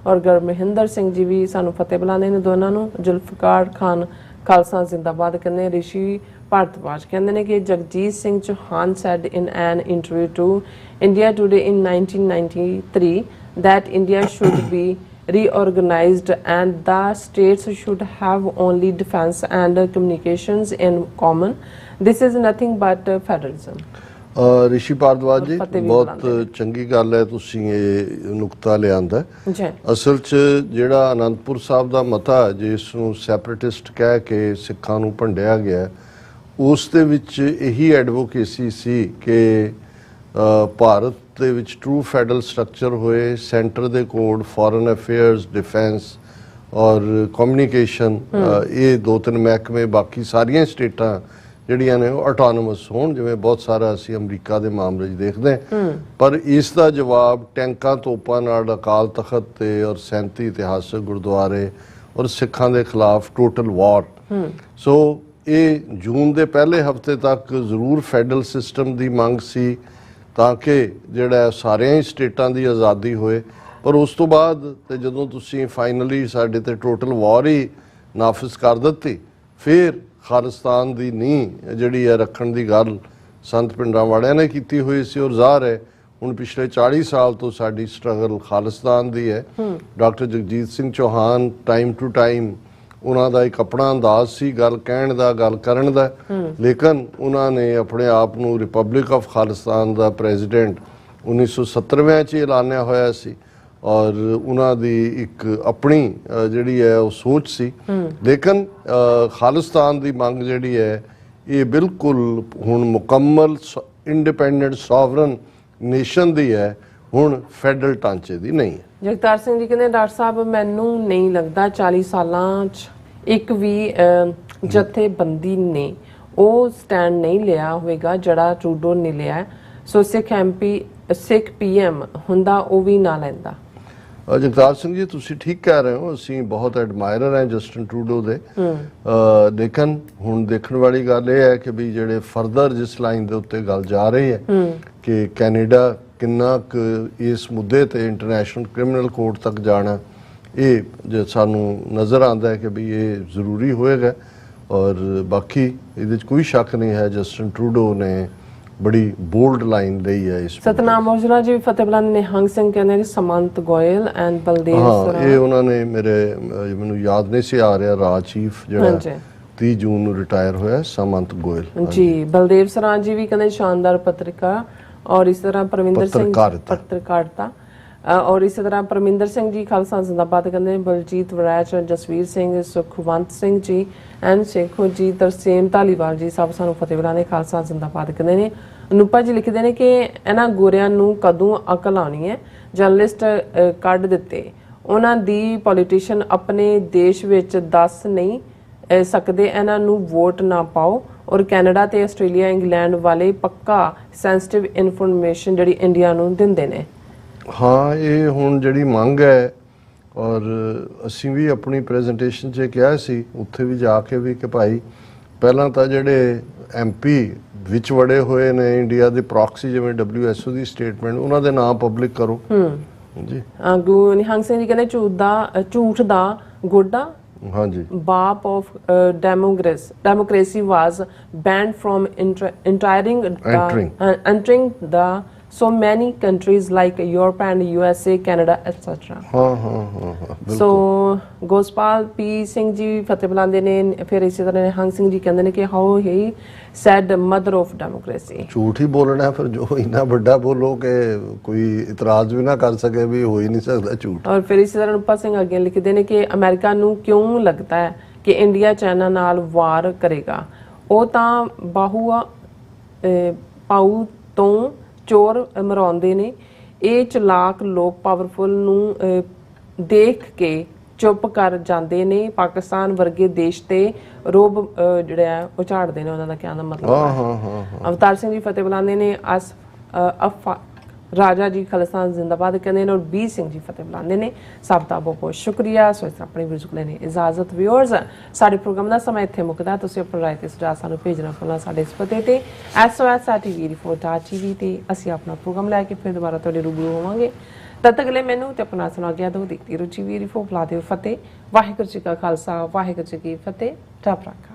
ਔਰ ਗੁਰਮਹਿੰਦਰ ਸਿੰਘ ਜੀ ਵੀ ਸਾਨੂੰ ਫਤਿਹ ਬੁਲਾਉਂਦੇ ਨੇ ਦੋਨਾਂ ਨੂੰ। ਜ਼ੁਲਫਕਾਰ ਖਾਨ ਖਾਲਸਾ ਜ਼ਿੰਦਾਬਾਦ ਕਹਿੰਦੇ। ਰਿਸ਼ੀ ਭਾਰਤਵਾਜ ਕਹਿੰਦੇ ਨੇ ਕਿ Jagjit Singh Chauhan said in an interview to India Today in 1993 that India should be reorganized and the states should have only defense and communications in common. This is nothing but federalism. ਰਿਸ਼ੀ ਭਾਰਦਵਾਜ ਜੀ, ਬਹੁਤ ਚੰਗੀ ਗੱਲ ਹੈ ਤੁਸੀਂ ਇਹ ਨੁਕਤਾ ਲਿਆਂਦਾ। ਅਸਲ 'ਚ ਜਿਹੜਾ ਅਨੰਦਪੁਰ ਸਾਹਿਬ ਦਾ ਮਤਾ ਜਿਸ ਨੂੰ ਸੈਪਰੇਟਿਸਟ ਕਹਿ ਕੇ ਸਿੱਖਾਂ ਨੂੰ ਭੰਡਿਆ ਗਿਆ, ਉਸ ਦੇ ਵਿੱਚ ਇਹੀ ਐਡਵੋਕੇਸੀ ਸੀ ਕਿ ਭਾਰਤ ਦੇ ਵਿੱਚ ਟਰੂ ਫੈਡਰਲ ਸਟਰਕਚਰ ਹੋਏ, ਸੈਂਟਰ ਦੇ ਕੋਲ ਫੋਰਨ ਅਫੇਅਰਸ, ਡਿਫੈਂਸ ਔਰ ਕਮਿਊਨੀਕੇਸ਼ਨ, ਇਹ 2-3 ਮਹਿਕਮੇ, ਬਾਕੀ ਸਾਰੀਆਂ ਸਟੇਟਾਂ ਜਿਹੜੀਆਂ ਨੇ ਉਹ ਆਟੋਨੋਮਸ ਹੋਣ, ਜਿਵੇਂ ਬਹੁਤ ਸਾਰਾ ਅਸੀਂ ਅਮਰੀਕਾ ਦੇ ਮਾਮਲੇ 'ਚ ਦੇਖਦੇ ਹਾਂ। ਪਰ ਇਸ ਦਾ ਜਵਾਬ ਟੈਂਕਾਂ ਤੋਪਾਂ ਨਾਲ ਅਕਾਲ ਤਖਤ ਤੇ ਔਰ 37 ਇਤਿਹਾਸਕ ਗੁਰਦੁਆਰੇ ਔਰ ਸਿੱਖਾਂ ਦੇ ਖਿਲਾਫ ਟੋਟਲ ਵਾਰ। ਸੋ ਇਹ ਜੂਨ ਦੇ ਪਹਿਲੇ ਹਫਤੇ ਤੱਕ ਜ਼ਰੂਰ ਫੈਡਰਲ ਸਿਸਟਮ ਦੀ ਮੰਗ ਸੀ ਤਾਂ ਕਿ ਜਿਹੜਾ ਸਾਰਿਆਂ ਹੀ ਸਟੇਟਾਂ ਦੀ ਆਜ਼ਾਦੀ ਹੋਏ, ਪਰ ਉਸ ਤੋਂ ਬਾਅਦ ਤੇ ਜਦੋਂ ਤੁਸੀਂ ਫਾਈਨਲੀ ਸਾਡੇ ਤੇ ਟੋਟਲ ਵਾਰ ਹੀ ਨਾਫਿਜ਼ ਕਰ ਦਿੱਤੀ, ਫਿਰ ਖਾਲਿਸਤਾਨ ਦੀ ਨੀਂਹ ਜਿਹੜੀ ਹੈ ਰੱਖਣ ਦੀ ਗੱਲ ਸੰਤ ਪਿੰਡਾਂ ਵਾਲਿਆਂ ਨੇ ਕੀਤੀ ਹੋਈ ਸੀ। ਔਰ ਜ਼ਾਹਰ ਹੈ ਹੁਣ ਪਿਛਲੇ 40 ਸਾਲ ਤੋਂ ਸਾਡੀ ਸਟਰਗਲ ਖਾਲਿਸਤਾਨ ਦੀ ਹੈ। Doctor Jagjit Singh Chauhan time to time ਉਹਨਾਂ ਦਾ ਇੱਕ ਆਪਣਾ ਅੰਦਾਜ਼ ਸੀ ਗੱਲ ਕਹਿਣ ਦਾ, ਗੱਲ ਕਰਨ ਦਾ, ਲੇਕਿਨ ਉਹਨਾਂ ਨੇ ਆਪਣੇ ਆਪ ਨੂੰ republic of Khalistan the president 1970 'ਚ ਐਲਾਨਿਆ ਹੋਇਆ ਸੀ, ਔਰ ਉਹਨਾਂ ਦੀ ਇੱਕ ਆਪਣੀ ਜਿਹੜੀ ਹੈ ਉਹ ਸੋਚ ਸੀ। ਲੇਕਿਨ ਖਾਲਿਸਤਾਨ ਦੀ ਮੰਗ ਜਿਹੜੀ ਹੈ ਇਹ ਬਿਲਕੁਲ ਹੁਣ ਮੁਕੰਮਲ ਇੰਡੀਪੈਂਡੈਂਟ ਸੋਵਰਨ ਨੇਸ਼ਨ ਦੀ ਹੈ, ਹੁਣ ਫੈਡਰਲ ਢਾਂਚੇ ਦੀ ਨਹੀਂ ਹੈ। ਜਗਤਾਰ ਸਿੰਘ ਜੀ ਕਹਿੰਦੇ ਡਾਕਟਰ ਸਾਹਿਬ ਮੈਨੂੰ ਨਹੀਂ ਲੱਗਦਾ 40 ਸਾਲਾਂ 'ਚ ਇੱਕ ਵੀ ਜਥੇਬੰਦੀ ਨੇ ਉਹ ਸਟੈਂਡ ਨਹੀਂ ਲਿਆ ਹੋਵੇਗਾ ਜਿਹੜਾ ਟਰੂਡੋ ਨੇ ਲਿਆ। ਸੋ ਸਿੱਖ PM ਹੁੰਦਾ ਉਹ ਵੀ ਨਾ ਲੈਂਦਾ। ਜਗਤਾਰ ਸਿੰਘ ਜੀ ਤੁਸੀਂ ਠੀਕ ਕਹਿ ਰਹੇ ਹੋ, ਅਸੀਂ ਬਹੁਤ ਐਡਮਾਇਰਰ ਹਾਂ ਜਸਟਿਨ ਟਰੂਡੋ ਦੇ, ਲੇਕਿਨ ਹੁਣ ਦੇਖਣ ਵਾਲੀ ਗੱਲ ਇਹ ਹੈ ਕਿ ਵੀ ਜਿਹੜੇ ਫਰਦਰ ਜਿਸ ਲਾਈਨ ਦੇ ਉੱਤੇ ਗੱਲ ਜਾ ਰਹੀ ਹੈ ਕਿ ਕੈਨੇਡਾ ਕਿੰਨਾ ਕੁ ਇਸ ਮੁੱਦੇ ਤੇ ਇੰਟਰਨੈਸ਼ਨਲ ਕ੍ਰਿਮੀਨਲ ਕੋਰਟ ਤੱਕ ਜਾਣਾ, ਇਹ ਜੇ ਸਾਨੂੰ ਨਜ਼ਰ ਆਉਂਦਾ ਹੈ ਕਿ ਵੀ ਇਹ ਜ਼ਰੂਰੀ ਹੋਏਗਾ। ਔਰ ਬਾਕੀ ਇਹਦੇ 'ਚ ਕੋਈ ਸ਼ੱਕ ਨਹੀਂ ਹੈ ਜਸਟਿਨ ਟਰੂਡੋ ਨੇ ਬੜੀ ਬੋਲਡ ਲਾਈਨ ਲਈ ਹੈ ਇਸ। ਸਤਨਾਮ ਔਜਲਾ ਜੀ ਫਤਿਹ ਬੁਲਾਉਂਦੇ ਨੇ। ਹੰਗ ਸਿੰਘ ਕਹਿੰਦੇ ਨੇ ਸਮੰਤ ਗੋਇਲ ਐਂਡ ਬਲਦੇਵ ਸਰਾ, ਇਹ ਉਹਨਾਂ ਨੇ ਮੈਨੂੰ ਯਾਦ ਨਹੀਂ ਸੀ ਆ ਰਿਹਾ, ਰਾਜ ਚੀਫ ਜਿਹੜਾ 30 ਜੂਨ ਨੂੰ ਰਿਟਾਇਰ ਹੋਇਆ, ਸਮੰਤ ਗੋਇਲ ਜੀ। ਬਲਦੇਵ ਸਰਾ ਜੀ ਵੀ ਕਹਿੰਦੇ ਸ਼ਾਨਦਾਰ ਪੱਤਰਿਕਾ, ਔਰ ਇਸ ਤਰ੍ਹਾਂ ਪਰਮਿੰਦਰ ਸਿੰਘ ਪੱਤਰਕਾਰਤਾ, ਔਰ ਇਸੇ ਤਰ੍ਹਾਂ ਪਰਮਿੰਦਰ ਸਿੰਘ ਜੀ ਖਾਲਸਾ ਜ਼ਿੰਦਾਬਾਦ ਕਹਿੰਦੇ। ਬਲਜੀਤ ਵਰਾਜ, ਜਸਵੀਰ ਸਿੰਘ, ਸੁਖਵੰਤ ਸਿੰਘ ਜੀ ਐਨ ਸ਼ੇਖੋ ਜੀ, ਤਰਸੇਮ ਧਾਲੀਵਾਲ ਜੀ ਸਭ ਸਾਨੂੰ ਫਤਿਹ ਬੁਲਾਉਂਦੇ ਖਾਲਸਾ ਜ਼ਿੰਦਾਬਾਦ ਕਹਿੰਦੇ ਨੇ। ਅਨੂਪਾ ਜੀ ਲਿਖਦੇ ਨੇ ਕਿ ਇਹਨਾਂ ਗੋਰਿਆਂ ਨੂੰ ਕਦੋਂ ਅਕਲ ਆਉਣੀ ਹੈ, ਜਰਨਲਿਸਟ ਕੱਢ ਦਿੱਤੇ ਉਹਨਾਂ ਦੀ, ਪੋਲੀਟੀਸ਼ੀਅਨ ਆਪਣੇ ਦੇਸ਼ ਵਿੱਚ ਦੱਸ ਨਹੀਂ ਸਕਦੇ, ਇਹਨਾਂ ਨੂੰ ਵੋਟ ਨਾ ਪਾਓ। ਔਰ ਕੈਨੇਡਾ ਤੇ ਆਸਟ੍ਰੇਲੀਆ, ਇੰਗਲੈਂਡ ਵਾਲੇ ਪੱਕਾ ਸੈਂਸਿਟਿਵ ਇਨਫੋਰਮੇਸ਼ਨ ਜਿਹੜੀ ਇੰਡੀਆ ਨੂੰ ਦਿੰਦੇ ਨੇ। ਹਾਂ, ਇਹ ਹੁਣ ਜਿਹੜੀ ਮੰਗ ਹੈ ਔਰ ਅਸੀਂ ਵੀ ਆਪਣੀ ਪ੍ਰੈਜੈਂਟੇਸ਼ਨ 'ਚ ਕਿਹਾ ਸੀ ਉੱਥੇ ਵੀ ਜਾ ਕੇ ਵੀ ਕਿ ਭਾਈ ਪਹਿਲਾਂ ਤਾਂ ਜਿਹੜੇ MP ਵਿੱਚ ਵੜੇ ਹੋਏ ਨੇ ਇੰਡੀਆ ਦੇ ਪ੍ਰੋਕਸੀ ਜਿਵੇਂ WSO ਦੀ ਸਟੇਟਮੈਂਟ ਉਹਨਾਂ ਦੇ ਨਾਮ ਪਬਲਿਕ ਕਰੋ ਜੀ। ਗੁਰੂ ਨਿਹੰਗ ਸਿੰਘ ਜੀ ਕਹਿੰਦੇ ਝੂਠ ਦਾ ਗੋਡਾ ਹਾਂਜੀ ਬਾਪ of democracy was banned from entering the so many countries like Europe and USA, Canada, etc. ਹਾਂ ਸੋ ਗੋਸਪਾਲ ਪੀ ਸਿੰਘ ਜੀ ਫਤਿਹ ਬੁਲਾਉਂਦੇ ਨੇ, ਫਿਰ ਇਸੇ ਤਰ੍ਹਾਂ ਨਿਹੰਗ ਸਿੰਘ ਜੀ ਕਹਿੰਦੇ ਨੇ ਕਿ how he sad mother of democracy. ਝੂਠ ਹੀ ਬੋਲਣਾ ਫਿਰ ਜੋ ਇੰਨਾ ਵੱਡਾ ਬੋਲੋ ਕਿ ਕੋਈ ਇਤਰਾਜ਼ ਵੀ ਨਾ ਕਰ ਸਕੇ ਵੀ ਹੋ ਹੀ ਨਹੀਂ ਸਕਦਾ ਝੂਠ। ਔਰ ਫਿਰ ਇਸੇ ਤਰ੍ਹਾਂ ਰੂਪਾ ਸਿੰਘ ਅੱਗੇ ਲਿਖਦੇ ਨੇ ਕਿ ਅਮਰੀਕਾ ਨੂੰ ਕਿਉਂ ਲੱਗਦਾ ਹੈ ਕਿ ਇੰਡੀਆ ਚਾਈਨਾ ਨਾਲ ਵਾਰ ਕਰੇਗਾ, ਉਹ ਤਾਂ ਪਾਉ ਤੋਂ ਚੋਰ ਮਰਾਉਂਦੇ ਨੇ। ਇਹ ਚਲਾਕ ਲੋਕ ਪਾਵਰਫੁਲ ਨੂੰ ਦੇਖ ਕੇ ਚੁੱਪ ਕਰ ਜਾਂਦੇ ਨੇ। ਪਾਕਿਸਤਾਨ ਵਰਗੇ ਦੇਸ਼ ਤੇ ਰੋਬ ਜਿਹੜਾ ਉਹ ਝਾੜਦੇ ਨੇ, ਉਹਨਾਂ ਦਾ ਕਹਿਣ ਦਾ ਮਤਲਬ ਅਵਤਾਰ ਸਿੰਘ ਜੀ ਫਤਿਹ ਬੁਲਾਉਂਦੇ ਨੇ। ਰਾਜਾ ਜੀ ਖਾਲਿਸਤਾਨ ਜ਼ਿੰਦਾਬਾਦ ਕਹਿੰਦੇ ਨੇ, ਔਰ ਬੀ ਸਿੰਘ ਜੀ ਫਤਿਹ ਬੁਲਾਉਂਦੇ ਨੇ। ਸਭ ਦਾ ਬਹੁਤ ਬਹੁਤ ਸ਼ੁਕਰੀਆ। ਸੋ ਇਸ ਆਪਣੀ ਵੀਡੀਓ ਲੈਣੀ ਇਜਾਜ਼ਤ। ਵਿਊਅਰਸ, ਸਾਡੇ ਪ੍ਰੋਗਰਾਮ ਦਾ ਸਮਾਂ ਇੱਥੇ ਮੁੱਕਦਾ। ਤੁਸੀਂ ਆਪਣੀ ਰਾਏ ਤੇ ਸੁਝਾਅ ਸਾਨੂੰ ਭੇਜਣਾ ਭੁੱਲਣਾ ਸਾਡੇ ਇਸ ਪਤੇ ਤੇ SOS@tv4.tv ਤੇ ਅਸੀਂ ਆਪਣਾ ਪ੍ਰੋਗਰਾਮ ਲੈ ਕੇ ਫਿਰ ਦੁਬਾਰਾ ਤੁਹਾਡੇ ਰੂਬਰੂ ਹੋਵਾਂਗੇ। ਤਦ ਤੱਕ ਲਈ ਮੈਨੂੰ ਤੇ ਆਪਣਾ ਸੁਣਾ ਗਿਆ ਦੋ ਦੇਖਦੀ ਰੁਚੀ ਵੀਰ ਫੋ ਫਲਾ ਦਿਓ ਫਤਿਹ। ਵਾਹਿਗੁਰੂ ਜੀ ਕਾ ਖਾਲਸਾ, ਵਾਹਿਗੁਰੂ ਜੀ ਕੀ ਫਤਿਹ। ਰੱਬ ਰਾਖਾ।